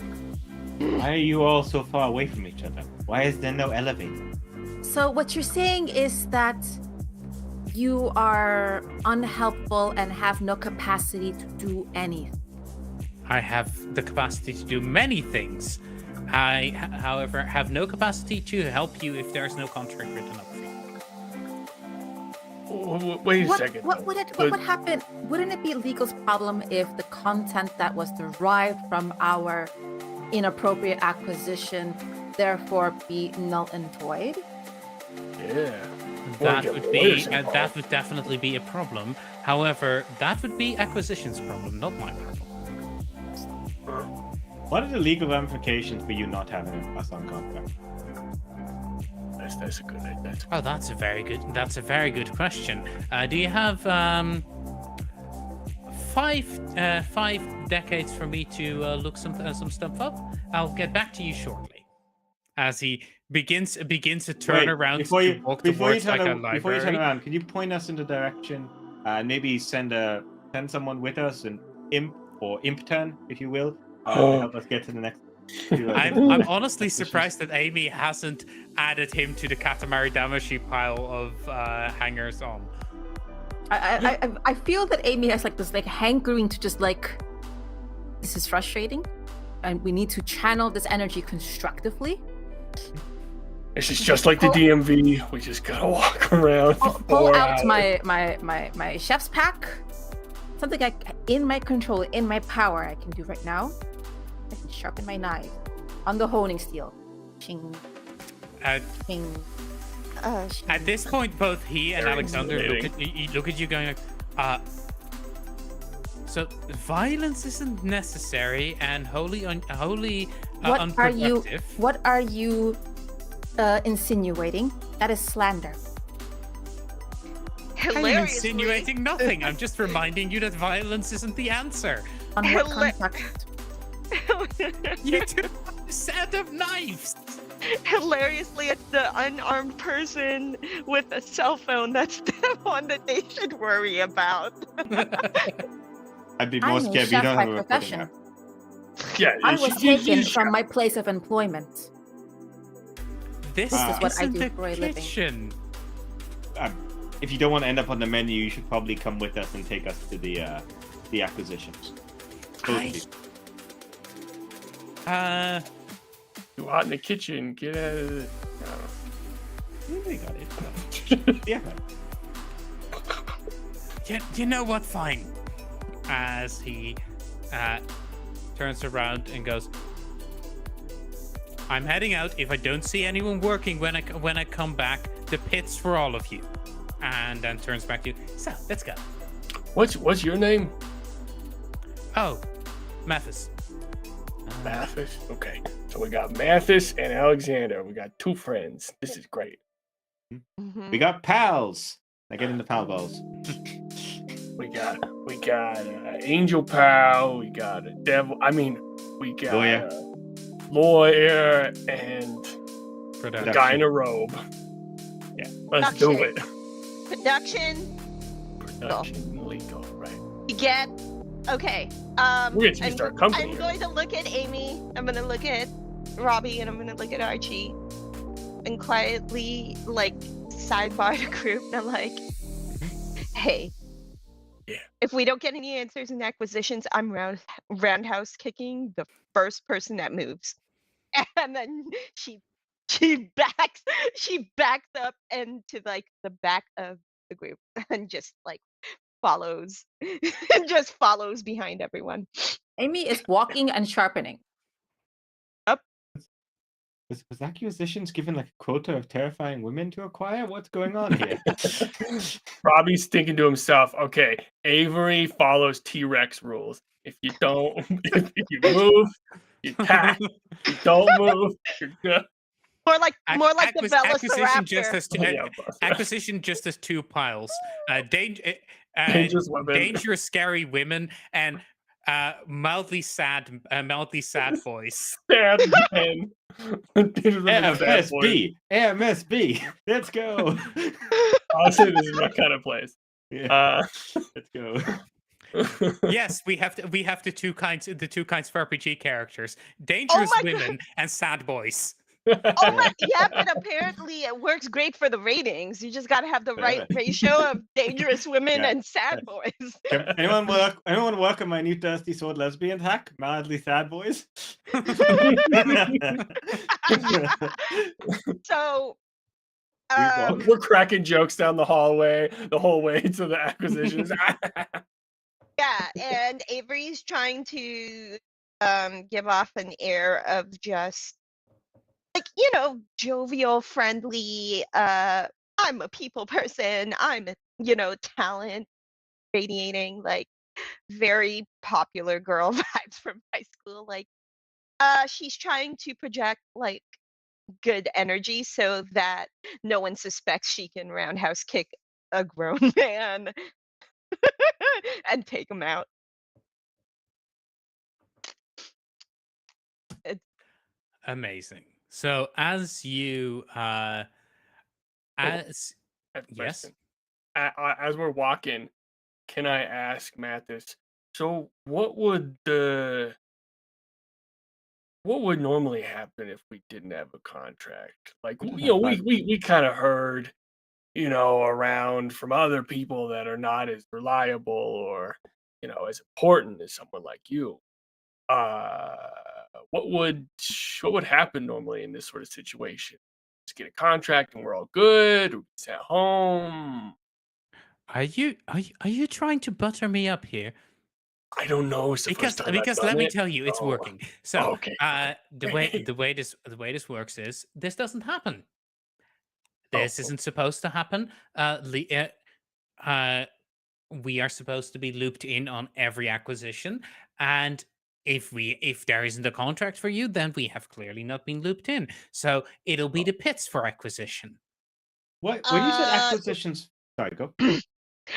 Why are you all so far away from each other? Why is there no elevator? So what you're saying is that you are unhelpful and have no capacity to do anything. I have the capacity to do many things. I, however, have no capacity to help you if there's no contract written up for you. Wait a second. What would happen? Wouldn't it be legal's problem if the content that was derived from our inappropriate acquisition therefore be null and void? Yeah. That get would lawyers be involved. that would definitely be a problem. However, that would be acquisition's problem, not my problem. What are the legal ramifications for you not having us on contract? That's a good idea. Oh, that's a very good question. Do you have 5 decades for me to look some stuff up? I'll get back to you shortly. As he begins to turn Wait, around before to you, walk before you towards turn like a a- before you turn library. around, can you point us in the direction? Maybe send someone with us, an imp or impturn, if you will, to help us get to the next I'm honestly surprised that Amy hasn't added him to the Katamari Damacy pile of hangers on. I feel that Amy has like this like hankering to just like, this is frustrating, and we need to channel this energy constructively. This is just like the DMV. We just gotta walk around. Pull out my chef's pack. Something in my control, in my power, I can do right now. I can sharpen my knife on the honing steel. Ching. Ching. At this point, both he and Alexander look at you going like, so violence isn't necessary and wholly unproductive. What are you insinuating? That is slander. I'm insinuating nothing. I'm just reminding you that violence isn't the answer. On what context? You two have a set of knives. Hilariously, it's the unarmed person with a cell phone that's the one that they should worry about. I'd be more scared if you don't have a profession. app. Yeah, I was taken from my place of employment. This is what I isn't do a for a living. kitchen. If you don't want to end up on the menu, you should probably come with us and take us to the acquisitions. You hot in the kitchen. Get out of the. They got it. Yeah. You know what? Fine. As he turns around and goes, I'm heading out. If I don't see anyone working when I come back, the pit's for all of you. And then turns back to you. So let's go. What's your name? Oh, Mathis. Mathis. Okay. So we got Mathis and Alexander. We got two friends. This is great. Mhm. We got pals. I get in the pal balls. We got an angel pal. We got a devil. I mean, we got a lawyer and a guy in a robe. Yeah. Let's do it. Production. Legal, right? You get. Okay. We're gonna use our company. I'm going to look at Amy. I'm going to look at Robbie, and I'm going to look at Archie, and quietly like sidebar the group. And I'm like, hey. Yeah. If we don't get any answers in acquisitions, I'm roundhouse kicking the first person that moves. And then she backs up into like the back of the group and just like follows behind everyone. Amy is walking and sharpening. Was acquisitions given like a quota of terrifying women to acquire? What's going on here? Robbie's thinking to himself, okay, Avery follows T-Rex rules. If you you move, you attack. If you don't move, you're good. More like the Velociraptor. Acquisition just has two piles. Dangerous women. Dangerous, scary women, and mildly sad boys. Sad men. AMSB. Let's go. Honestly, this is my kind of place. Yeah. Let's go. Yes, we have the two kinds for RPG characters: dangerous women and sad boys. Oh my, yeah, but apparently it works great for the ratings. You just got to have the right ratio of dangerous women and sad boys. Anyone welcome my new Thirsty Sword lesbian hack? Mildly sad boys. So we're cracking jokes down the hallway the whole way to the acquisitions. Yeah, and Avery's trying to give off an air of just like, jovial, friendly, I'm a people person, I'm a talent radiating, like very popular girl vibes from high school. Like she's trying to project like good energy so that no one suspects she can roundhouse kick a grown man and take him out. Amazing. So as you as we're walking, can I ask Mathis, so what would the what would normally happen if we didn't have a contract? Like, We don't you have know, we time. we we kind of heard, around from other people that are not as reliable or, as important as someone like you. Uh, what would what would happen normally in this sort of situation? Just get a contract and we're all good. We sit at home. Are you trying to butter me up here? I don't know. It's the first time I've Because done let me it. tell you, it's Oh, working. So, okay. the way this works is this doesn't happen. Oh, This isn't supposed to happen. Uh, we are supposed to be looped in on every acquisition, and if there isn't a contract for you, then we have clearly not been looped in. So it'll be oh. the pits for acquisition. What when you said Uh, acquisitions? Sorry, go. no,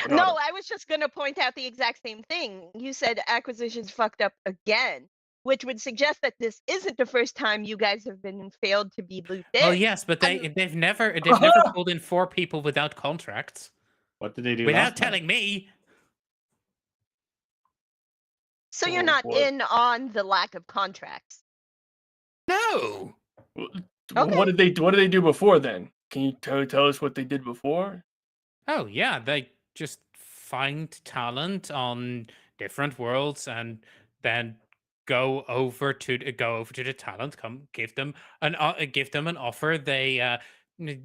No. I was just gonna point out the exact same thing. You said acquisitions fucked up again, which would suggest that this isn't the first time you guys have been failed to be looped Well, in. yes, but And they've never pulled in 4 people without contracts What did they do without last time? telling me. so you're Oh, not boy. in on the lack of contracts. No. Okay. What did they do before then? Can you tell us what they did before? Oh yeah, they just find talent on different worlds and then go over to the talent, come give them an offer they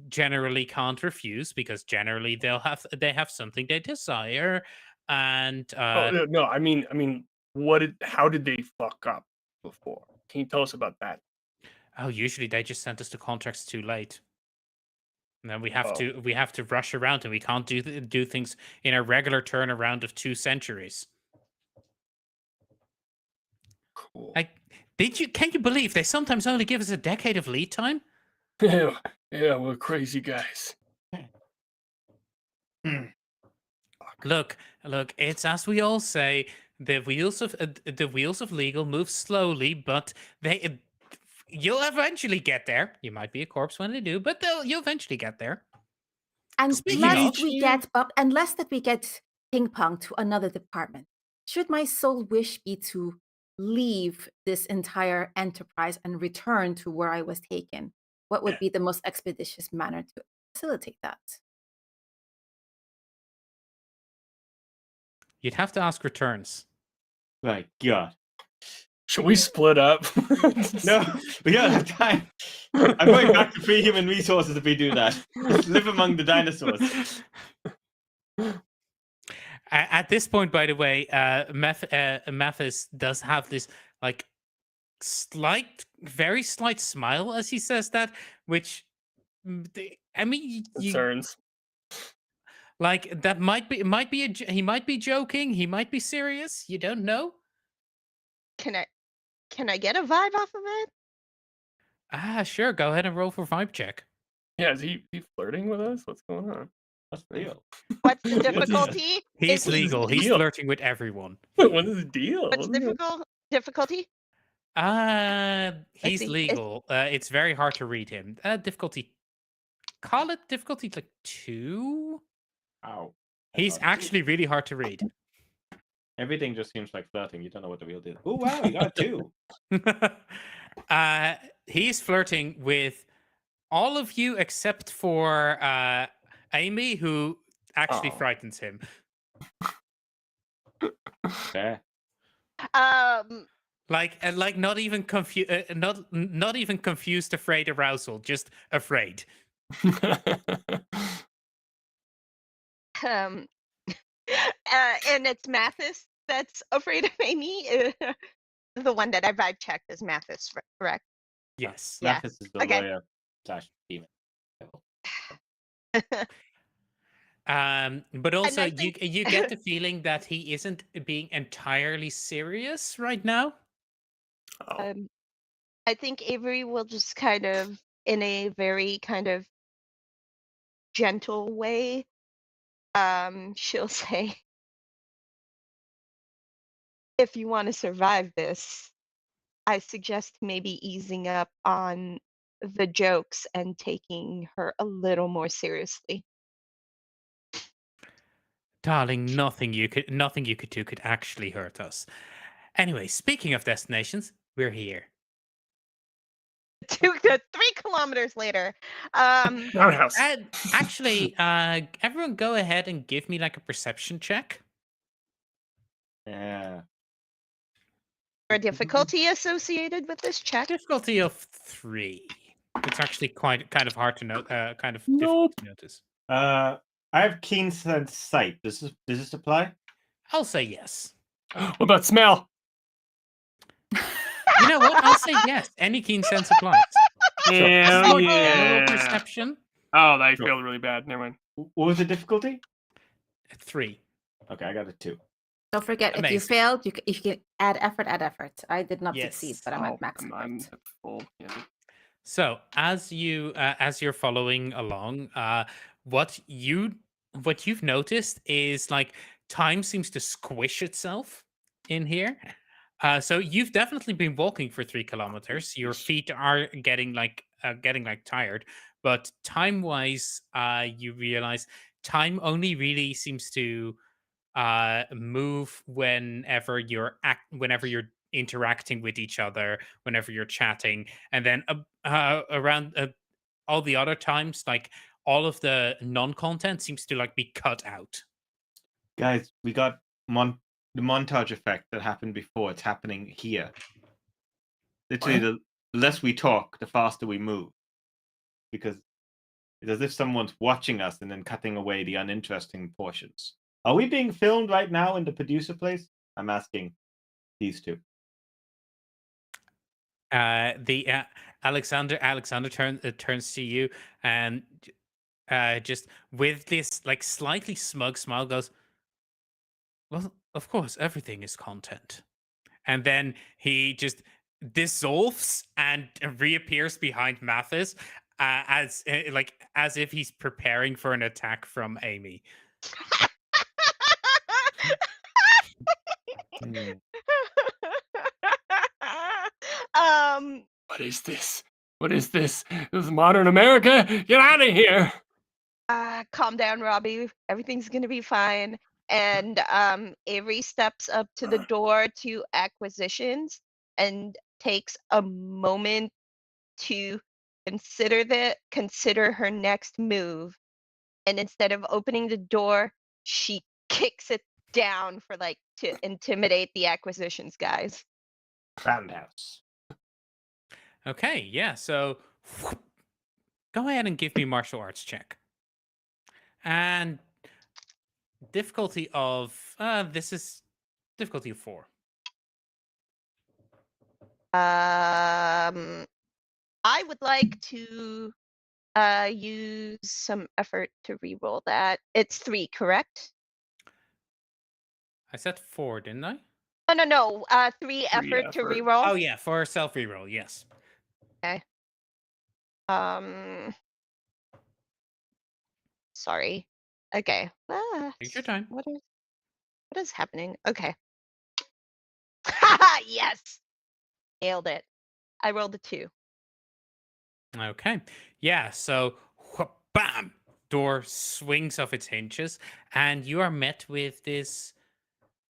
generally can't refuse because generally they have something they desire and Oh, no, I mean, how did they fuck up before? Can you tell us about that? usually they just sent us the contracts too late. And then Oh, we have to rush around and we can't do things in a regular turnaround of 2 centuries. cool. Like, can you believe they sometimes only give us a decade of lead time? Yeah, yeah, we're crazy guys. Look, it's as we all say, the wheels of legal move slowly, but you'll eventually get there. You might be a corpse when they do, but you'll eventually get there. And Speaking lest of, we get Bob, and lest that we get ping pong to another department. Should my sole wish be to leave this entire enterprise and return to where I was taken, what would Yeah. be the most expeditious manner to facilitate that? you'd have to ask returns. My God. Should we split up? No, we don't have time. I'm going back to free human resources if we do that. Live among the dinosaurs. At this point, by the way, Mathis does have this like very slight smile as he says that, which I mean, Concerns. like that he might be joking, he might be serious. You don't know. Can I get a vibe off of it? Sure. Go ahead and roll for vibe check. Yeah, is he flirting with us? What's going on? What's the deal? What's the difficulty? He's Is legal. He's deal? flirting with everyone. What is the deal? What's difficulty? He's see. legal. It's very hard to read him. Difficulty. Call it difficulty like 2. Ow. He's actually really hard to read. Everything just seems like flirting. You don't know what the real deal. Oh wow, you got a 2. He's flirting with all of you except for Amy, who actually Oh. frightens him. Fair. Like not even not even confused, afraid, arousal, just afraid. And it's Mathis that's afraid of Amy. The one that I vibe checked is Mathis, correct? Yes. Yeah. Mathis is the Okay. lawyer / demon. But also I think- you get the feeling that he isn't being entirely serious right now. Oh. I think Avery will just kind of, in a very kind of gentle way, she'll say, if you want to survive this, I suggest maybe easing up on the jokes and taking her a little more seriously. Darling, nothing you could do could actually hurt us. Anyway, speaking of destinations, we're here. 3 kilometers later. Roundhouse. And actually, everyone go ahead and give me like a perception check. Yeah. Or difficulty associated with this check. Difficulty of 3. It's actually kind of hard to note. Kind of Nope. difficult to notice. I have keen sense sight. Does this apply? I'll say yes. What about smell? You know what? I'll say yes. Any keen sense applies. Hell General yeah. perception, Oh, that Sure. failed really bad. Never mind. What was the difficulty? 3. Okay, I got a 2. Don't forget, if you Amazing. failed, if you can add effort, add effort. I did not succeed, Yes. but I'm Oh, at max I'm effort. at full. Yeah. So as you're following along, what you've noticed is like time seems to squish itself in here. So you've definitely been walking for 3 kilometers. Your feet are getting like tired, but time wise, you realize time only really seems to move whenever you're interacting with each other, whenever you're chatting, and then around all the other times, like all of the non-content seems to like be cut out. Guys, we got the montage effect that happened before. It's happening here. Literally, the less we talk, the faster we move. Because it's as if someone's watching us and then cutting away the uninteresting portions. Are we being filmed right now in the producer place? I'm asking these two. Alexander turns to you and just with this like slightly smug smile goes, well, of course, everything is content. And then he just dissolves and reappears behind Mathis as if he's preparing for an attack from Amy. What is this? What is this? This is modern America? Get out of here! Calm down, Robbie. Everything's gonna be fine. And Avery steps up to the door to acquisitions and takes a moment to consider her next move. And instead of opening the door, she kicks it down for like to intimidate the acquisitions guys. Roundhouse. Okay, yeah. So go ahead and give me martial arts check. And difficulty of this is difficulty of 4. I would like to use some effort to re-roll that. It's 3, correct? I said 4, didn't I? No. 3 effort to effort. re-roll. Oh yeah, for self reroll, yes. Okay. Sorry. Okay. Take your time. What is happening? Okay. Yes. Nailed it. I rolled a 2. Okay. Yeah, so bam! Door swings off its hinges, and you are met with this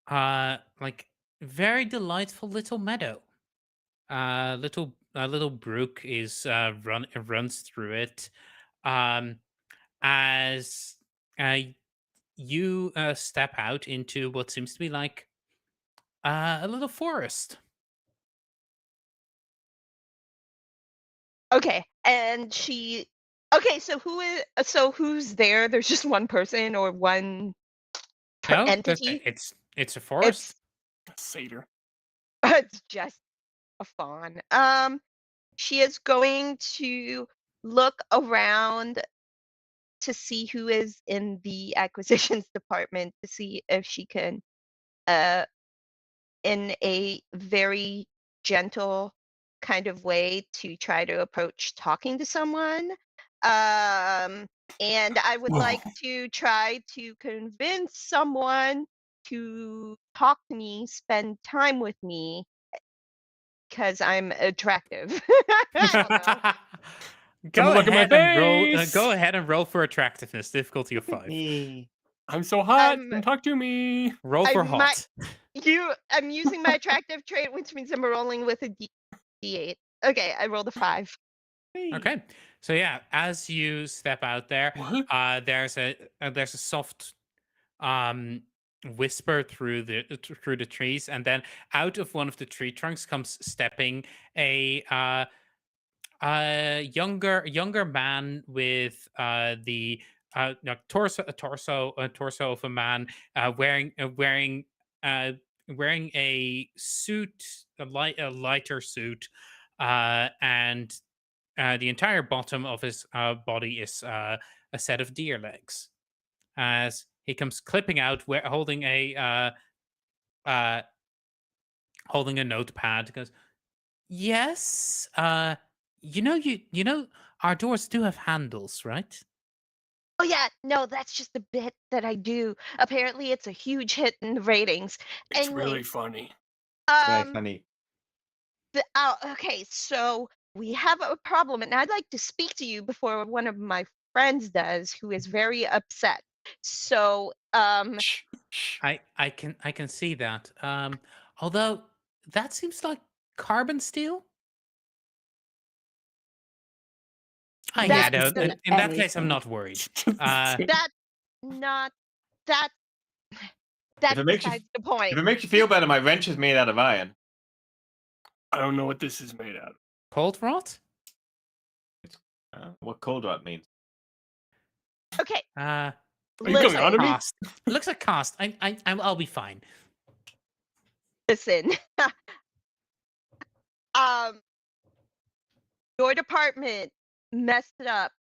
like very delightful little meadow. A little brook is runs through it. As you step out into what seems to be like a little forest. Okay. And she. Okay. So who's there? There's just one person or one No, entity. it's a forest. Satyr. It's just a fawn. She is going to look around to see who is in the acquisitions department to see if she can, in a very gentle kind of way, to try to approach talking to someone. And I would like to try to convince someone to talk to me, spend time with me, because I'm attractive. I Come look at my face! Go ahead and roll for attractiveness. Difficulty of 5. I'm so hot. I'm- Come talk to me. Roll for I hot. don't know. I'm using my attractive trait, which means I'm rolling with a D8. Okay, I rolled a 5. Okay. So yeah, as you step out there, What? there's a soft whisper through the trees, and then out of one of the tree trunks comes stepping a younger man with no, torso of a man wearing a suit, a lighter suit, and the entire bottom of his body is a set of deer legs. As he comes clipping out, uh, holding a notepad, goes, "Yes, you know, our doors do have handles, right?" Oh yeah, no, that's just a bit that I do. Apparently, it's a huge hit in the ratings. It's really Anyways, funny. Very um, funny. okay, so we have a problem, and I'd like to speak to you before one of my friends does, who is very upset. So, Shh, shh. I can see that. Although that seems like carbon steel. Yeah, that no. Than In that case, I'm anything. not worried. that not that If that's it makes you besides the point. if it makes you feel better, my wrench is made out of iron. I don't know what this is made out of. Cold rot. What cold rot means? Okay, Are you coming listen, on to me? Cast. It looks like cast. I'll be fine. listen. um, your department messed it up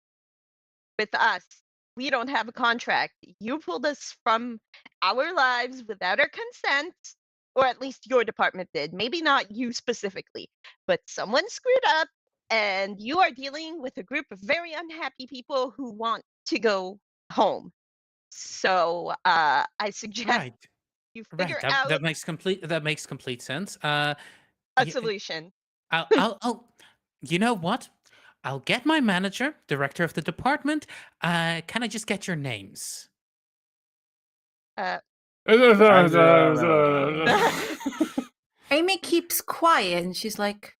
with us. We don't have a contract. You pulled us from our lives without our consent, or at least your department did. Maybe not you specifically, but someone screwed up, and you are dealing with a group of very unhappy people who want to go home. So I suggest Right. you Right. figure That, out that makes complete sense. a y- solution. you know what? I'll get my manager, director of the department. Can I just get your names? Uh, Amy keeps quiet and she's like,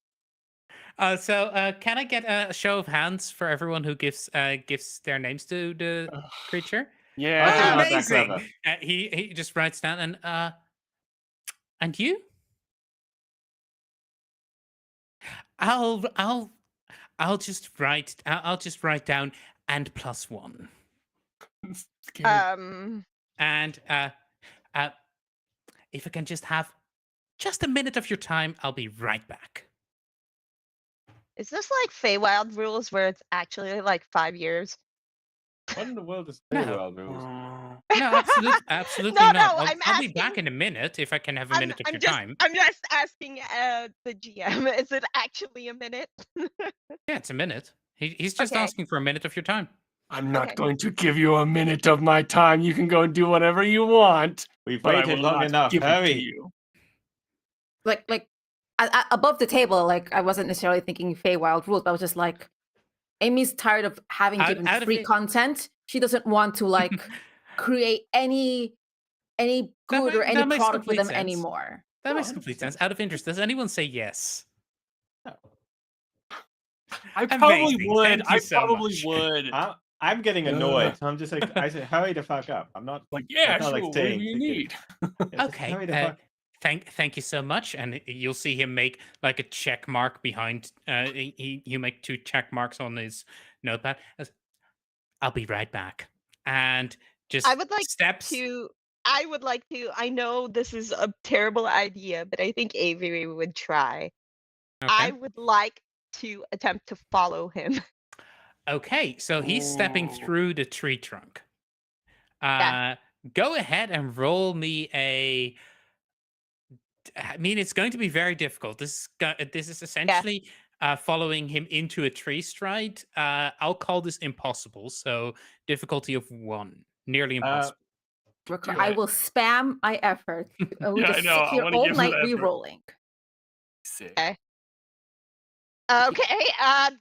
Can I get a show of hands for everyone who gives their names to the creature? Yeah. Okay, Oh, not that amazing! clever. He just writes down and you? I'll I'll I'll just write down and +1. And if I can just have just a minute of your time, I'll be right back. is this like Feywild rules where it's actually like 5 years? What in the world is No. Feywild rules? No, absolutely No, not. no, I'm I'll be asking. back in a minute if I can have a minute of your time. I'm just asking the GM. Is it actually a minute? Yeah, it's a minute. He's just Okay. asking for a minute of your time. I'm not Okay. going to give you a minute of my time. You can go and do whatever you want. We've But I waited will long not enough. give it to Hurry. you. like above the table. Like I wasn't necessarily thinking Feywild rules, but I was just like, Amy's tired of having given Out of free it- content. She doesn't want to like create any good or any makes product for complete them sense. anymore. That No, makes complete sense. Out of interest, does anyone say yes? I probably Amazing. would. Thank you I so probably much. would. I'm getting annoyed, so I'm just like, I said, hurry the fuck up. I'm not Like, yeah, That's not sure. like What do saying you to get- need? just Okay. hurry the fuck. Thank you so much, and you'll see him make like a check mark behind. You make 2 check marks on his notepad. I'll be right back, and just I would like steps. I know this is a terrible idea, but I think Avery would try. I Okay. would like to attempt to follow him. Okay. So he's stepping Ooh. through the tree trunk. Yeah. Go ahead and roll me a. I mean, it's going to be very difficult. This is essentially following him into a tree stride. I'll call this impossible. So difficulty of 1, nearly impossible. Do I it. will spam my effort. We Yeah, I just know, sit I here wanna all give it night effort. re-rolling. Sick. Okay. Okay,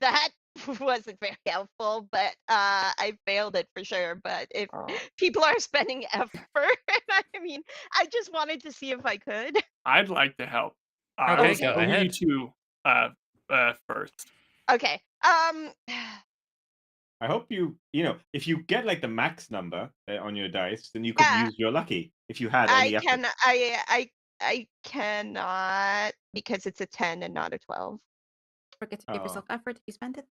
that wasn't very helpful, but I failed it for sure. But if people are spending effort, I mean, I just wanted to see if I could. I'd like to help. Okay, Let's go go you ahead. 2 first. Okay, Um, I hope if you get like the max number on your dice, then you could yeah, use your lucky if you had I any effort. can I cannot because it's a 10 and not a 12. Forget to give Oh. yourself effort if you spend it.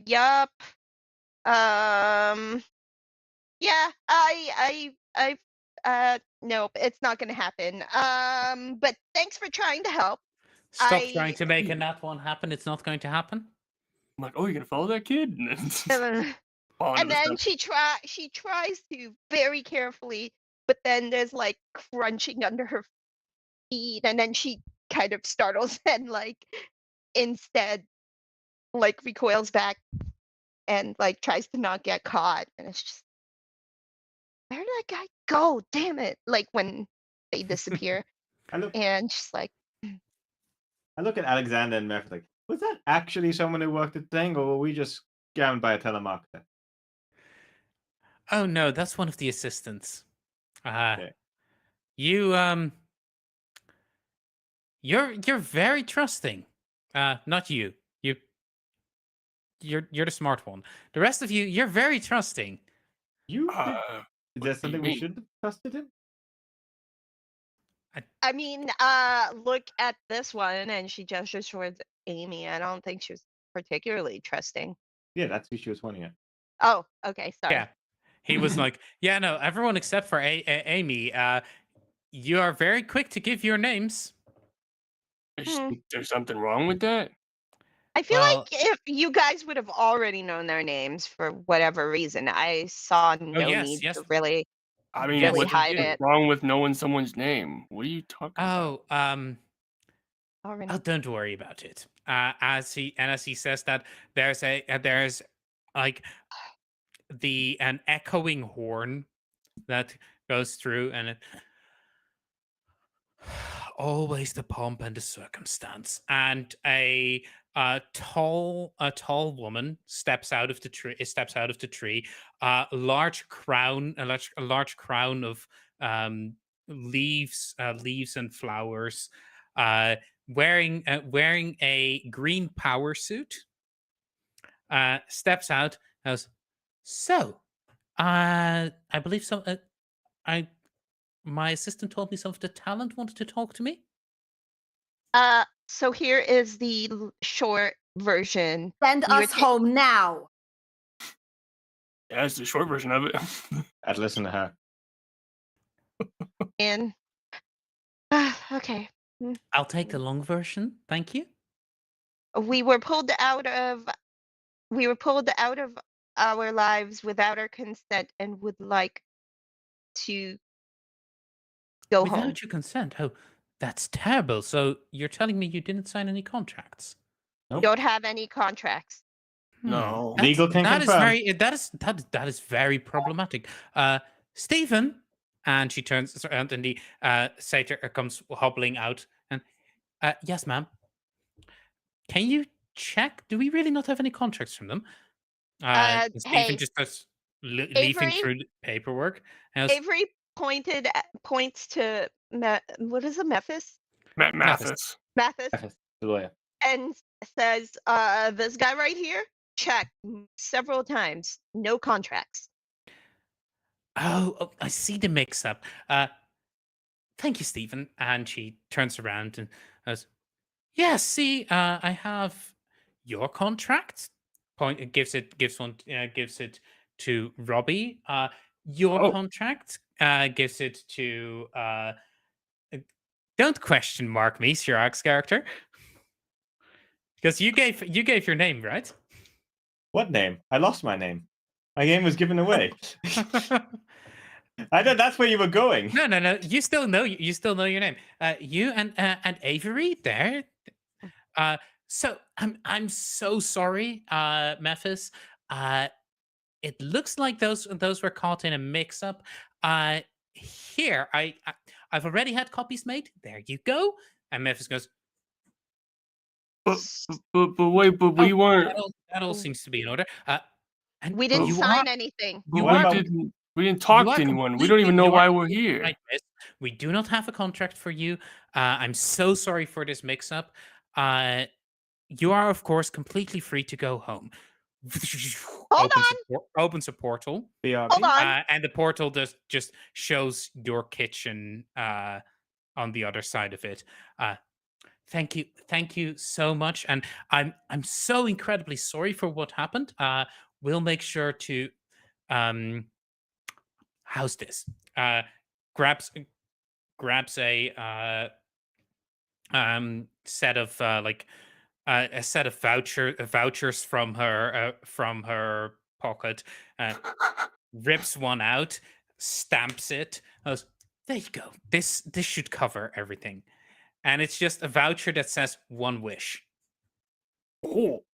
Yup. Yeah, nope, it's not gonna happen. But thanks for trying to help. Stop trying to make a nat one happen. It's not going to happen. I'm like, oh, you're gonna follow that kid? And then she tries to very carefully, but then there's like crunching under her feet, and then she kind of startles and like instead like recoils back and like tries to not get caught, and it's just where did that guy go? Damn it! Like when they disappear, I look and she's like, at Alexander and Meph like, was that actually someone who worked at the thing, or were we just scammed by a telemarketer? Oh no, that's one of the assistants. Okay. You you're very trusting. Not you. You're the smart one. The rest of you, you're very trusting. You did, is what there do you something we mean? should have trusted him? I mean, look at this one, and she gestures towards Amy. I don't think she was particularly trusting. Yeah, that's who she was pointing at. Oh, okay, sorry. Yeah. He was like, yeah, no, everyone except for Amy. You are very quick to give your names. Is Hmm. there something wrong with that? I feel Well- like if you guys would have already known their names for whatever reason, I saw no yes, need yes. to really. I mean, Yes, what's you hide do. it. wrong with knowing someone's name? What are you talking about? Oh, Already. oh, don't worry about it. As he says that, there's like an echoing horn that goes through, and it always the pomp and the circumstance, and a tall woman steps out of the tree. Large crown, a large crown of leaves and flowers. Wearing a green power suit. Steps out. Goes, so, I believe so. My assistant told me some of the talent wanted to talk to me. So here is the short version. Send You were us home now. Yeah, that's the short version of it. I'd listen to her. In. Okay. I'll take the long version. Thank you. We were pulled out of our lives without our consent and would like to go Without home. your consent. Oh, that's terrible. So you're telling me you didn't sign any contracts? We don't have any contracts. No. Legal can that is confirm. very that is very problematic. Stephen, and she turns around, and the satyr comes hobbling out. And yes, ma'am. Can you check? Do we really not have any contracts from them? Stephen Hey, just starts leafing Avery? through the paperwork. And goes, Avery points to what is it, Memphis? Mathis. Mathis, The lawyer. and says, "This guy right here, check several times, no contracts." oh, I see the mix-up. Thank you, Stephen. And she turns around and goes, "Yes, see, I have your contract." Gives it to Robbie. Your Oh. contract gives it to. Don't question Mark me, Chirag's character, because you gave your name, right? What name? I lost my name. My name was given away. I thought that's where you were going. No. You still know your name. You and Avery there. So I'm so sorry, Memphis. It looks like those were caught in a mix-up. Here, I've already had copies made. There you go. And Memphis goes, But wait, but we weren't. that all seems to be in order. And We didn't you sign are- anything. You But are we didn't talk you to are anyone. We don't even completely- know you are why we're completely here. right, miss. We do not have a contract for you. I'm so sorry for this mix-up. you are, of course, completely free to go home. Hold Opens a portal, Hold BRB? on. and the portal just shows your kitchen on the other side of it. Thank you so much, and I'm so incredibly sorry for what happened. We'll make sure to um, how's this? Grabs grabs a set of a set of vouchers from her pocket, rips one out, stamps it. Goes, there you go. This should cover everything, and it's just a voucher that says one wish. Oh,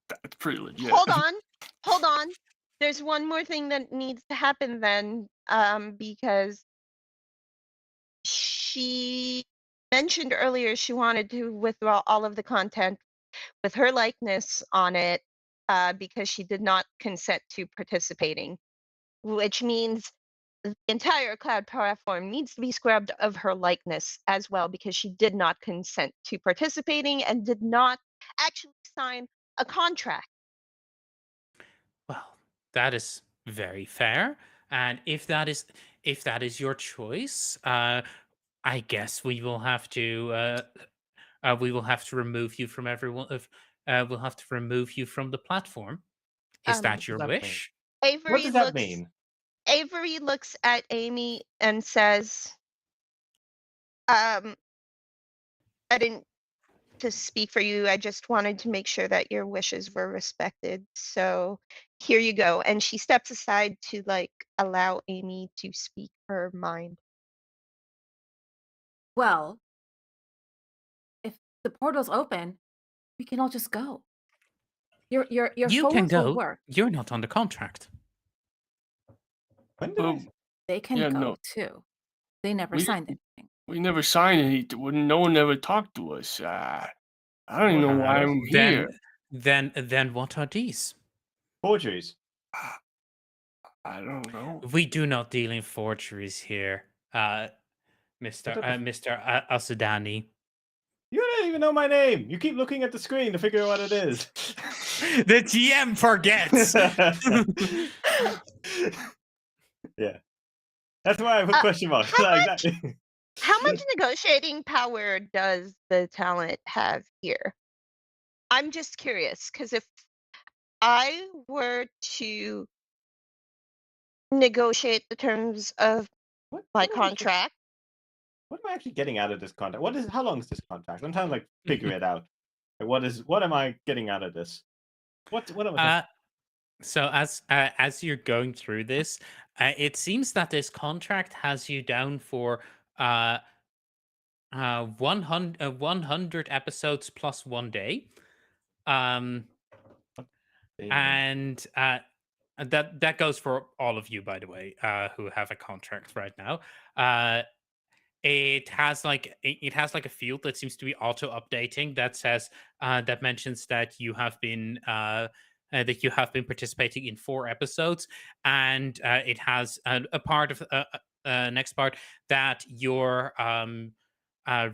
that's pretty legit. Hold on. Hold on. There's one more thing that needs to happen then, because she mentioned earlier she wanted to withdraw all of the content with her likeness on it, because she did not consent to participating, which means the entire cloud platform needs to be scrubbed of her likeness as well, because she did not consent to participating and did not actually sign a contract. Well, that is very fair. And if that is your choice, I guess we will have to remove you from everyone. We'll have to remove you from the platform. Is Um, that your that mean? wish? What Avery does that looks mean? Avery looks at Amy and says, I didn't to speak for you. I just wanted to make sure that your wishes were respected. So here you go. And she steps aside to like allow Amy to speak her mind. Well, if the portal's open, we can all just go. Your You can phones will go. work. You're not under contract. When did I... They can Yeah, go no. too. They never We signed anything. We never signed anything. No one ever talked to us. I don't even know why I'm here. Then what are these? Forgeries. I don't know. We do not deal in forgeries here, Mister What the- Mister Asudani. You don't even know my name. You keep looking at the screen to figure out what it is. The GM forgets. Yeah. That's why I put question marks. how Exactly. How much negotiating power does the talent have here? I'm just curious because if I were to negotiate the terms of What, my what am I getting- contract, what am I actually getting out of this contract? How long is this contract? I'm trying to like figure it out. Like, what am I getting out of this? What am I So as you're going through this, it seems that this contract has you down for 100 episodes plus 1 day. saying? And that goes for all of you, by the way, who have a contract right now. It has like a field that seems to be auto updating that says that mentions that you have been participating in 4 episodes, and it has a part of next part that your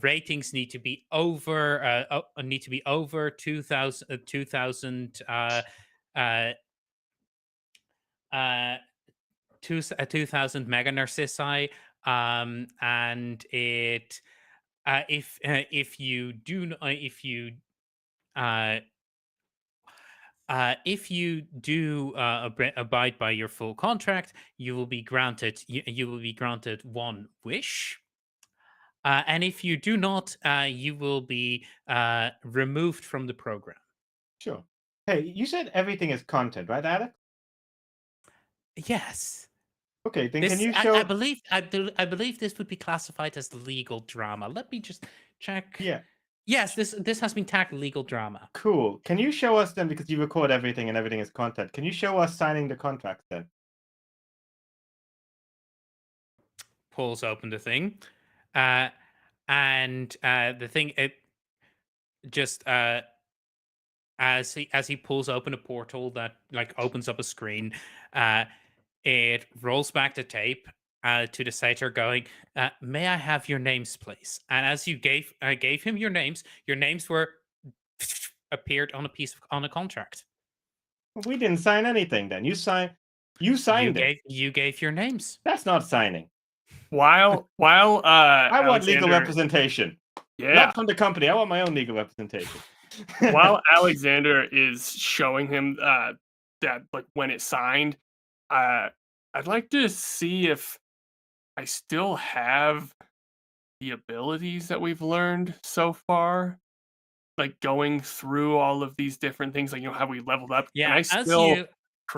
ratings need to be over 2000 2000 mega narcissi, and it if you do if you do abide by your full contract, you will be granted 1 wish. And if you do not, you will be removed from the program. Sure. Hey, you said everything is content, right, Alex? Yes. Okay, then This, can you I show? believe this would be classified as legal drama. Let me just check. Yeah, Yes, this has been tagged legal drama. cool. Can you show us then, because you record everything and everything is content? Can you show us signing the contract then? Pulls open the thing, and the thing it just as he pulls open a portal that like opens up a screen, it rolls back the tape to the satyr, going, "May I have your names, please?" And as you gave him your names were appeared on a contract. We didn't sign anything then. You signed it. You gave your names. That's not signing. While I want legal Alexander, representation. yeah, Not from the company. I want my own legal representation. while Alexander is showing him that like when it's signed, I'd like to see if I still have the abilities that we've learned so far. Like going through all of these different things, like how we leveled up. Yeah, Can I still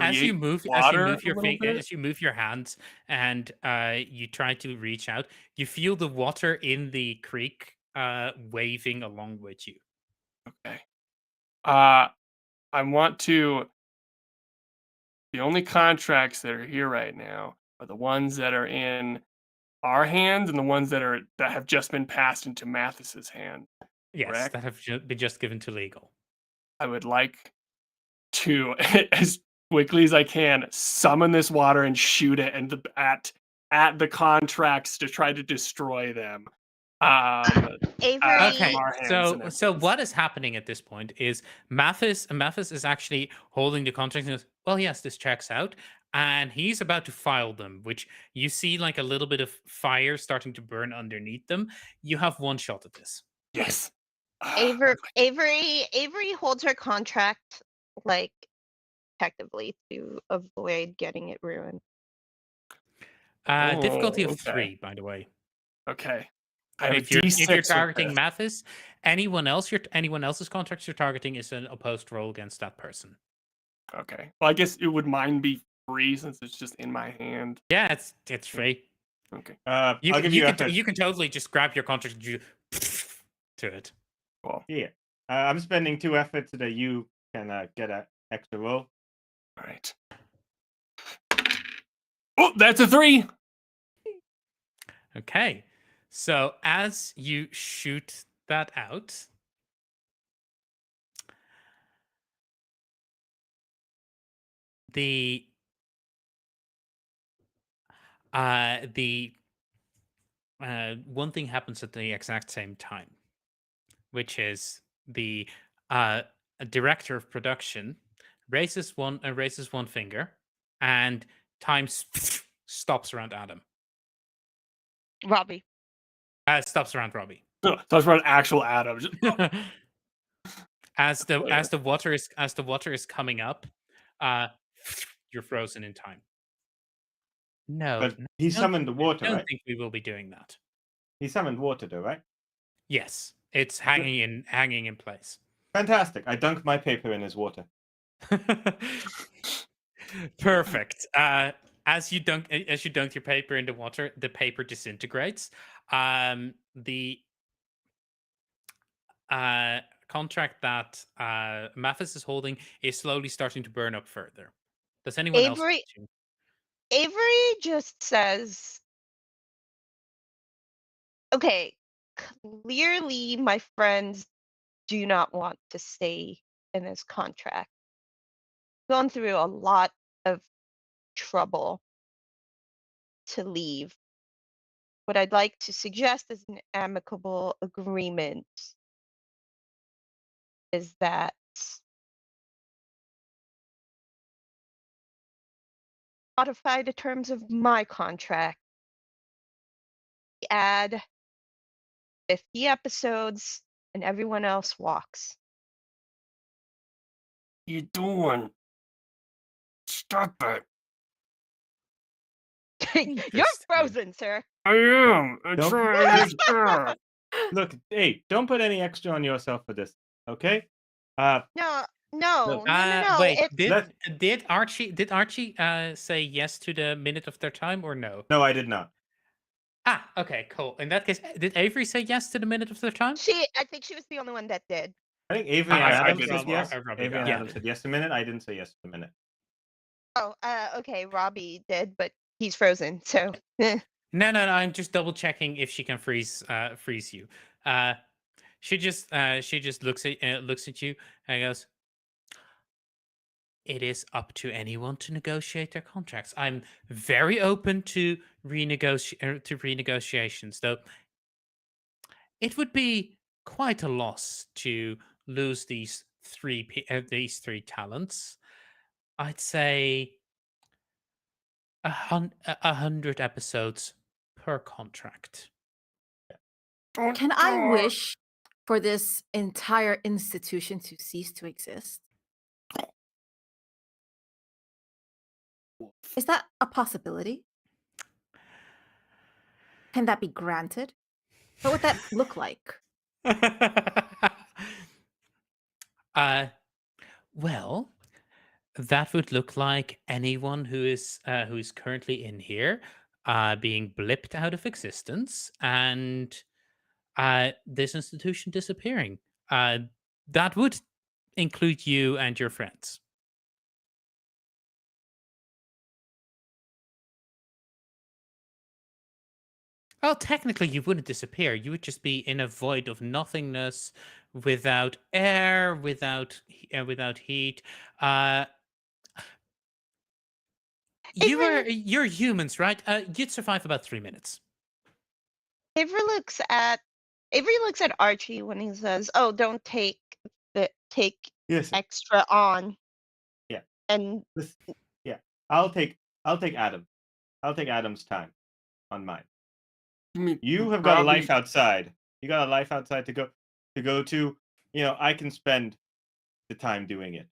as you create move water a little bit? as you move your hands and you try to reach out, you feel the water in the creek waving along with you. Okay. I want to. The only contracts that are here right now are the ones that are in our hands and the ones that have just been passed into Mathis's hand. Yes, Correct. that have been just given to legal. I would like to, as quickly as I can, summon this water and shoot it at the contracts to try to destroy them. Avery. Okay, our hands so what is happening at this point is Mathis is actually holding the contract and goes, well, yes, this checks out, and he's about to file them, which you see like a little bit of fire starting to burn underneath them. You have one shot at this. Yes. Avery holds her contract like effectively to avoid getting it ruined. Difficulty of okay. 3, by the way. Okay. If you're targeting Mathis, anyone else's contracts you're targeting is an opposed roll against that person. Okay. Well, I guess it would mine be free since it's just in my hand. Yeah, it's free. Okay. You can totally just grab your contract and you to it. Cool. Yeah. I'm spending 2 efforts so that you can get an extra roll. All right. Oh, that's a 3. Okay. So as you shoot that out, the one thing happens at the exact same time, which is the director of production raises one finger, and time stops around Adam. Robbie. Stops around Robbie. Talks about actual Adam. As the water is coming up, you're frozen in time. No, But he summoned the water, I don't right? think we will be doing that. He summoned water, though, right? Yes, it's hanging in place. Fantastic. I dunk my paper in his water. Perfect. As you dunk your paper into water, the paper disintegrates. The contract that Mathis is holding is slowly starting to burn up further. Does anyone else? Avery just says, okay, clearly my friends do not want to stay in this contract. Gone through a lot of trouble to leave. What I'd like to suggest as an amicable agreement is that modify the terms of my contract. Add 50 episodes and everyone else walks. You doing? Stop it. You're frozen, sir. I am. I'm Don't- trying to Look, hey, don't put any extra on yourself for this, okay? No. Wait, It's did Archie say yes to the minute of their time or no? No, I did not. Ah, okay, cool. In that case, did Avery say yes to the minute of their time? I think she was the only one that did. I think Avery and I Adam did said as well. yes. Robbie, Avery and yeah. Adam said yes to the minute. I didn't say yes to the minute. Oh, okay, Robbie did, but he's frozen, so No. I'm just double checking if she can freeze you. She just looks at you and goes, "It is up to anyone to negotiate their contracts. I'm very open to renegotiations, though. It would be quite a loss to lose these these three talents, I'd say 100 episodes per contract. Can I wish for this entire institution to cease to exist? Is that a possibility? Can that be granted? What would that look like? Well, that would look like anyone who is currently in here being blipped out of existence, and this institution disappearing. That would include you and your friends. Well, technically, you wouldn't disappear. You would just be in a void of nothingness, without air, without heat. You're humans, right? You'd survive about 3 minutes. Avery looks at Archie when he says, "Oh, don't take Yes. extra on." Yeah. And Yeah. I'll take Adam. I'll take Adam's time on mine. You have got a life outside. You got a life outside to go to. I can spend the time doing it.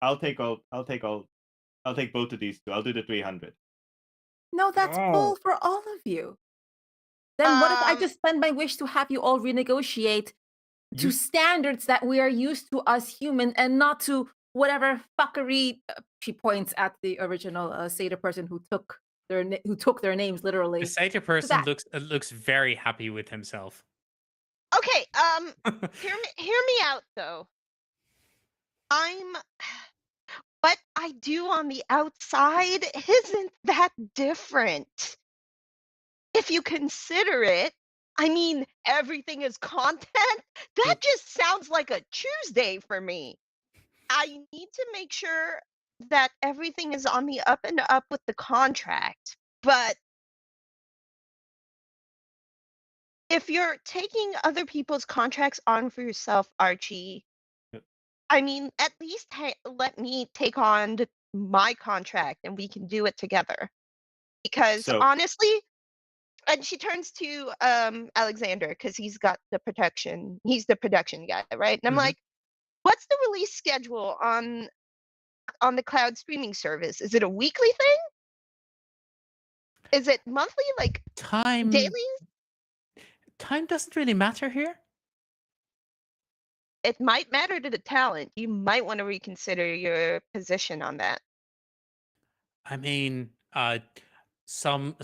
I'll take both of these two. I'll do the 300. No, that's full for all of you. Then what if I just spend my wish to have you all renegotiate to standards that we are used to as human, and not to whatever fuckery? She points at the original Satyr person who took their names literally. The Satyr person looks very happy with himself. okay, hear me out though. What I do on the outside isn't that different. If you consider it, I mean, everything is content. That just sounds like a Tuesday for me. I need to make sure that everything is on the up and up with the contract. But if you're taking other people's contracts on for yourself, Archie, I mean, at least let me take on my contract and we can do it together. Because honestly, and she turns to Alexander, because he's got the protection. He's the production guy, right? And I'm like, what's the release schedule on the cloud streaming service? Is it a weekly thing? Is it monthly? Like daily? Time doesn't really matter here. It might matter to the talent. You might want to reconsider your position on that. I mean, some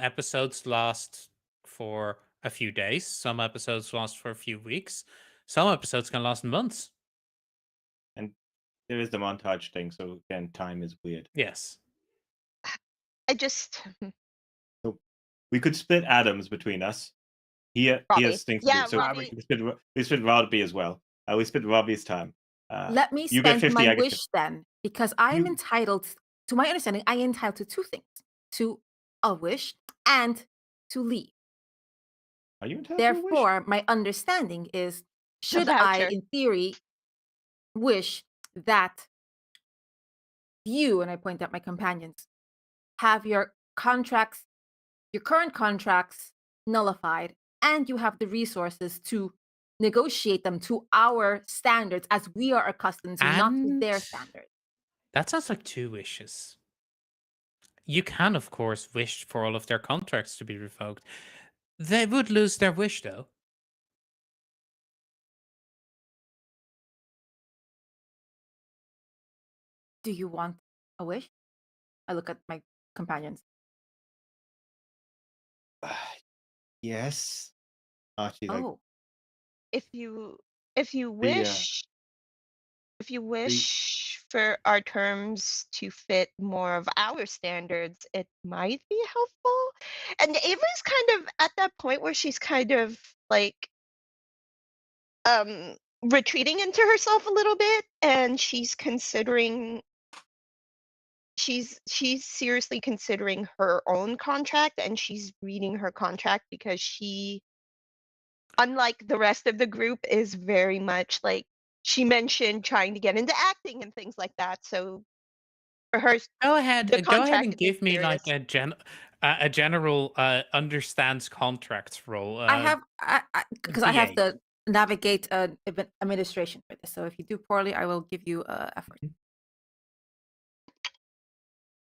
episodes last for a few days. Some episodes last for a few weeks. Some episodes can last months. And there is the montage thing, so again, time is weird. Yes. So we could split Adams between us. He has things to do. So we split Robbie as well. We split Robbie's time. Let me spend my wish then, because I am entitled, to my understanding, I am entitled to two things: to a wish and to leave. Are you entitled Therefore, to a wish? my understanding is, should I, in theory, wish that you, and I point at my companions, have your contracts, your current contracts nullified, and you have the resources to negotiate them to our standards as we are accustomed to, not to their standards. That sounds like two wishes. You can, of course, wish for all of their contracts to be revoked. They would lose their wish, though. Do you want a wish? I look at my companions. Yes. Archie, if you wish for our terms to fit more of our standards, it might be helpful. And Ava's kind of at that point where she's kind of like retreating into herself a little bit, and she's seriously considering her own contract, and she's reading her contract because she, unlike the rest of the group, is very much like, she mentioned trying to get into acting and things like that. So for her, Go ahead. the Go ahead contract and is give me serious. like a general understands contracts role. I have because I have D8. to navigate administration for this. So if you do poorly, I will give you effort.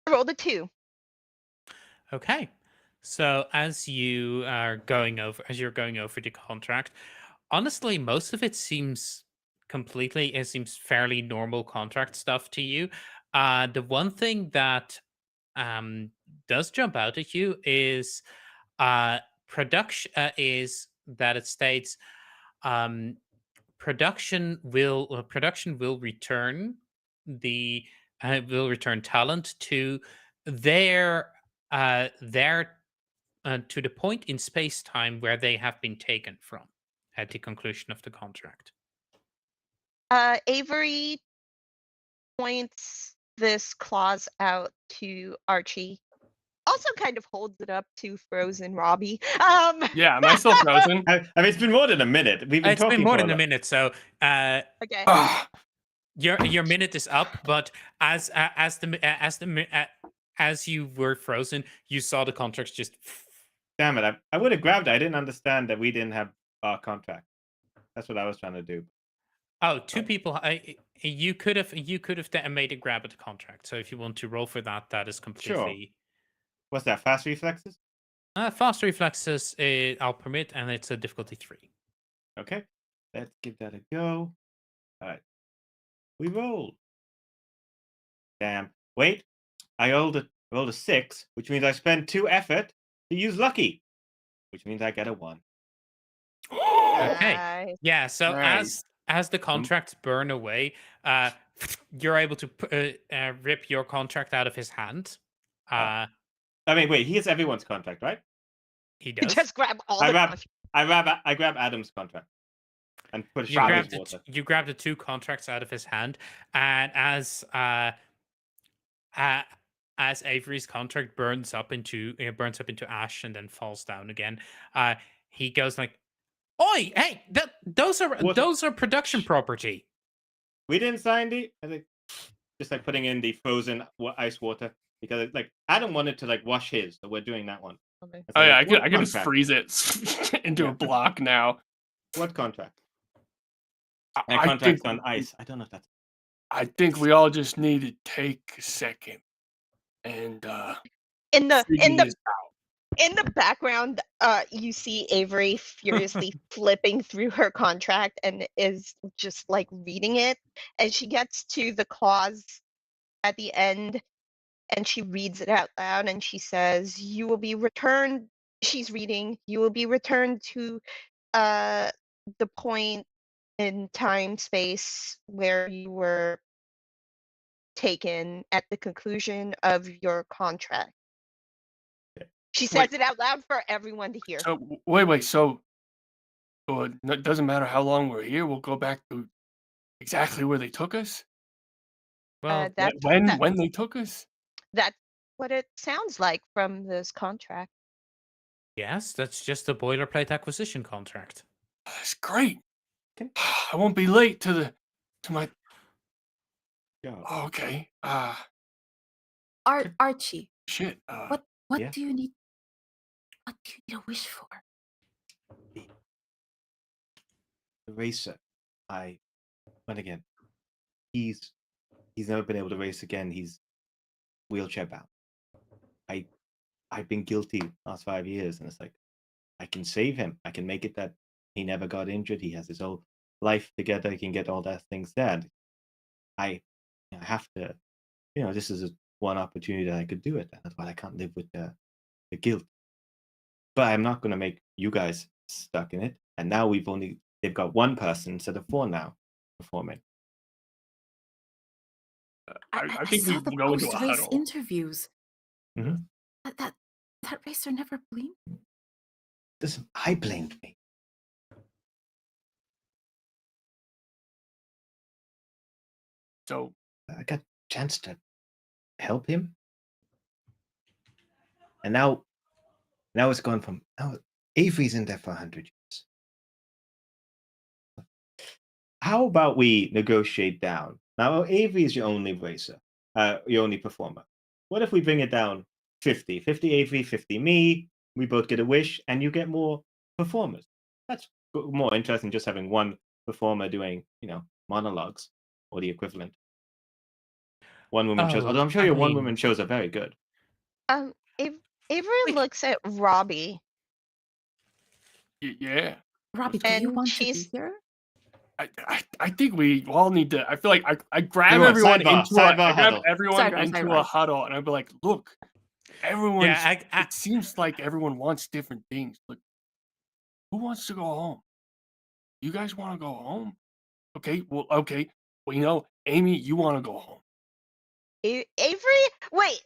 Rolled a 2. Okay. So as you're going over the contract, honestly, most of it seems fairly normal contract stuff to you. The one thing that does jump out at you is is that it states um, production will return the will return talent to their their to the point in space time where they have been taken from at the conclusion of the contract. Avery points this clause out to Archie. Also, kind of holds it up to Frozen Robbie. Yeah, am I still frozen? I mean, it's been more than a minute. We've been It's talking been more for than a minute, so Okay. Ah, your minute is up. But as you were frozen, you saw the contracts just. Damn it! I would have grabbed it. I didn't understand that we didn't have our contract. That's what I was trying to do. Oh, two people. You could have made a grab at the contract. So if you want to roll for that, that is completely. What's that? Fast reflexes? Fast reflexes. I'll permit, and it's a difficulty 3. Okay, let's give that a go. All right, we roll. Damn. Wait, I rolled a 6, which means I spend 2 effort to use lucky, which means I get a 1. Okay. Nice. Yeah. So Nice. as the contracts burn away, you're able to rip your contract out of his hand. I mean, wait, he has everyone's contract, right? He does. Just grab all I the grab, contracts. I grab Adam's contract and put a shot in his water. You grabbed the 2 contracts out of his hand, and as Avery's contract burns up into ash and then falls down again, he goes like, "Oi, hey, those are production property." We didn't sign the. I think just like putting in the frozen ice water because like Adam wanted to like wash his, so we're doing that one. Okay. oh yeah, What I could just contract? freeze it into Yeah. a block now. What contract? I, My I contract's think on ice. I don't know if that's. I think we all just need to take a second and In the figure this out. in the background, you see Avery furiously flipping through her contract and is just like reading it. And she gets to the clause at the end and she reads it out loud and she says, "You will be returned." She's reading, "You will be returned to the point in time space where you were taken at the conclusion of your contract." She says it out loud for everyone to hear. So wait, so it doesn't matter how long we're here. We'll go back to exactly where they took us. Well, That's When they took us. that's what it sounds like from this contract. yes, that's just a boilerplate acquisition contract. That's great. Can- I won't be late to my. Yeah. Oh, okay. Archie, Shit. what Yeah? do you need? What do you need a wish for? The racer. But again, he's never been able to race again. He's wheelchair bound. I've been guilty the last 5 years, and it's like I can save him. I can make it that he never got injured. He has his whole life together. He can get all that things done. I have to, this is one opportunity that I could do it. That's why I can't live with the guilt. But I'm not going to make you guys stuck in it. And now they've got 1 person instead of 4 now performing. I think saw we the go into a post-race huddle. interviews. Mhm. That racer never blinked. Listen, I blamed me. So I got a chance to help him. And now it's gone from Avery's in there for 100 years. how about we negotiate down? Now, Avery is your only racer, your only performer. What if we bring it down 50? 50 Avery, 50 me. We both get a wish, and you get more performers. That's more interesting just having one performer doing, monologues or the equivalent. One woman shows, although I'm sure your one woman shows are very good. Avery looks at Robbie. Yeah. Robbie, do you want to be here? I think we all need to. I feel like I grab Everyone, everyone sidebar into huddle. a huddle, and I'd be like, "Look, everyone. It seems like everyone wants different things. Look, who wants to go home? You guys want to go home? Okay. Well, Amy, you want to go home? Avery, wait.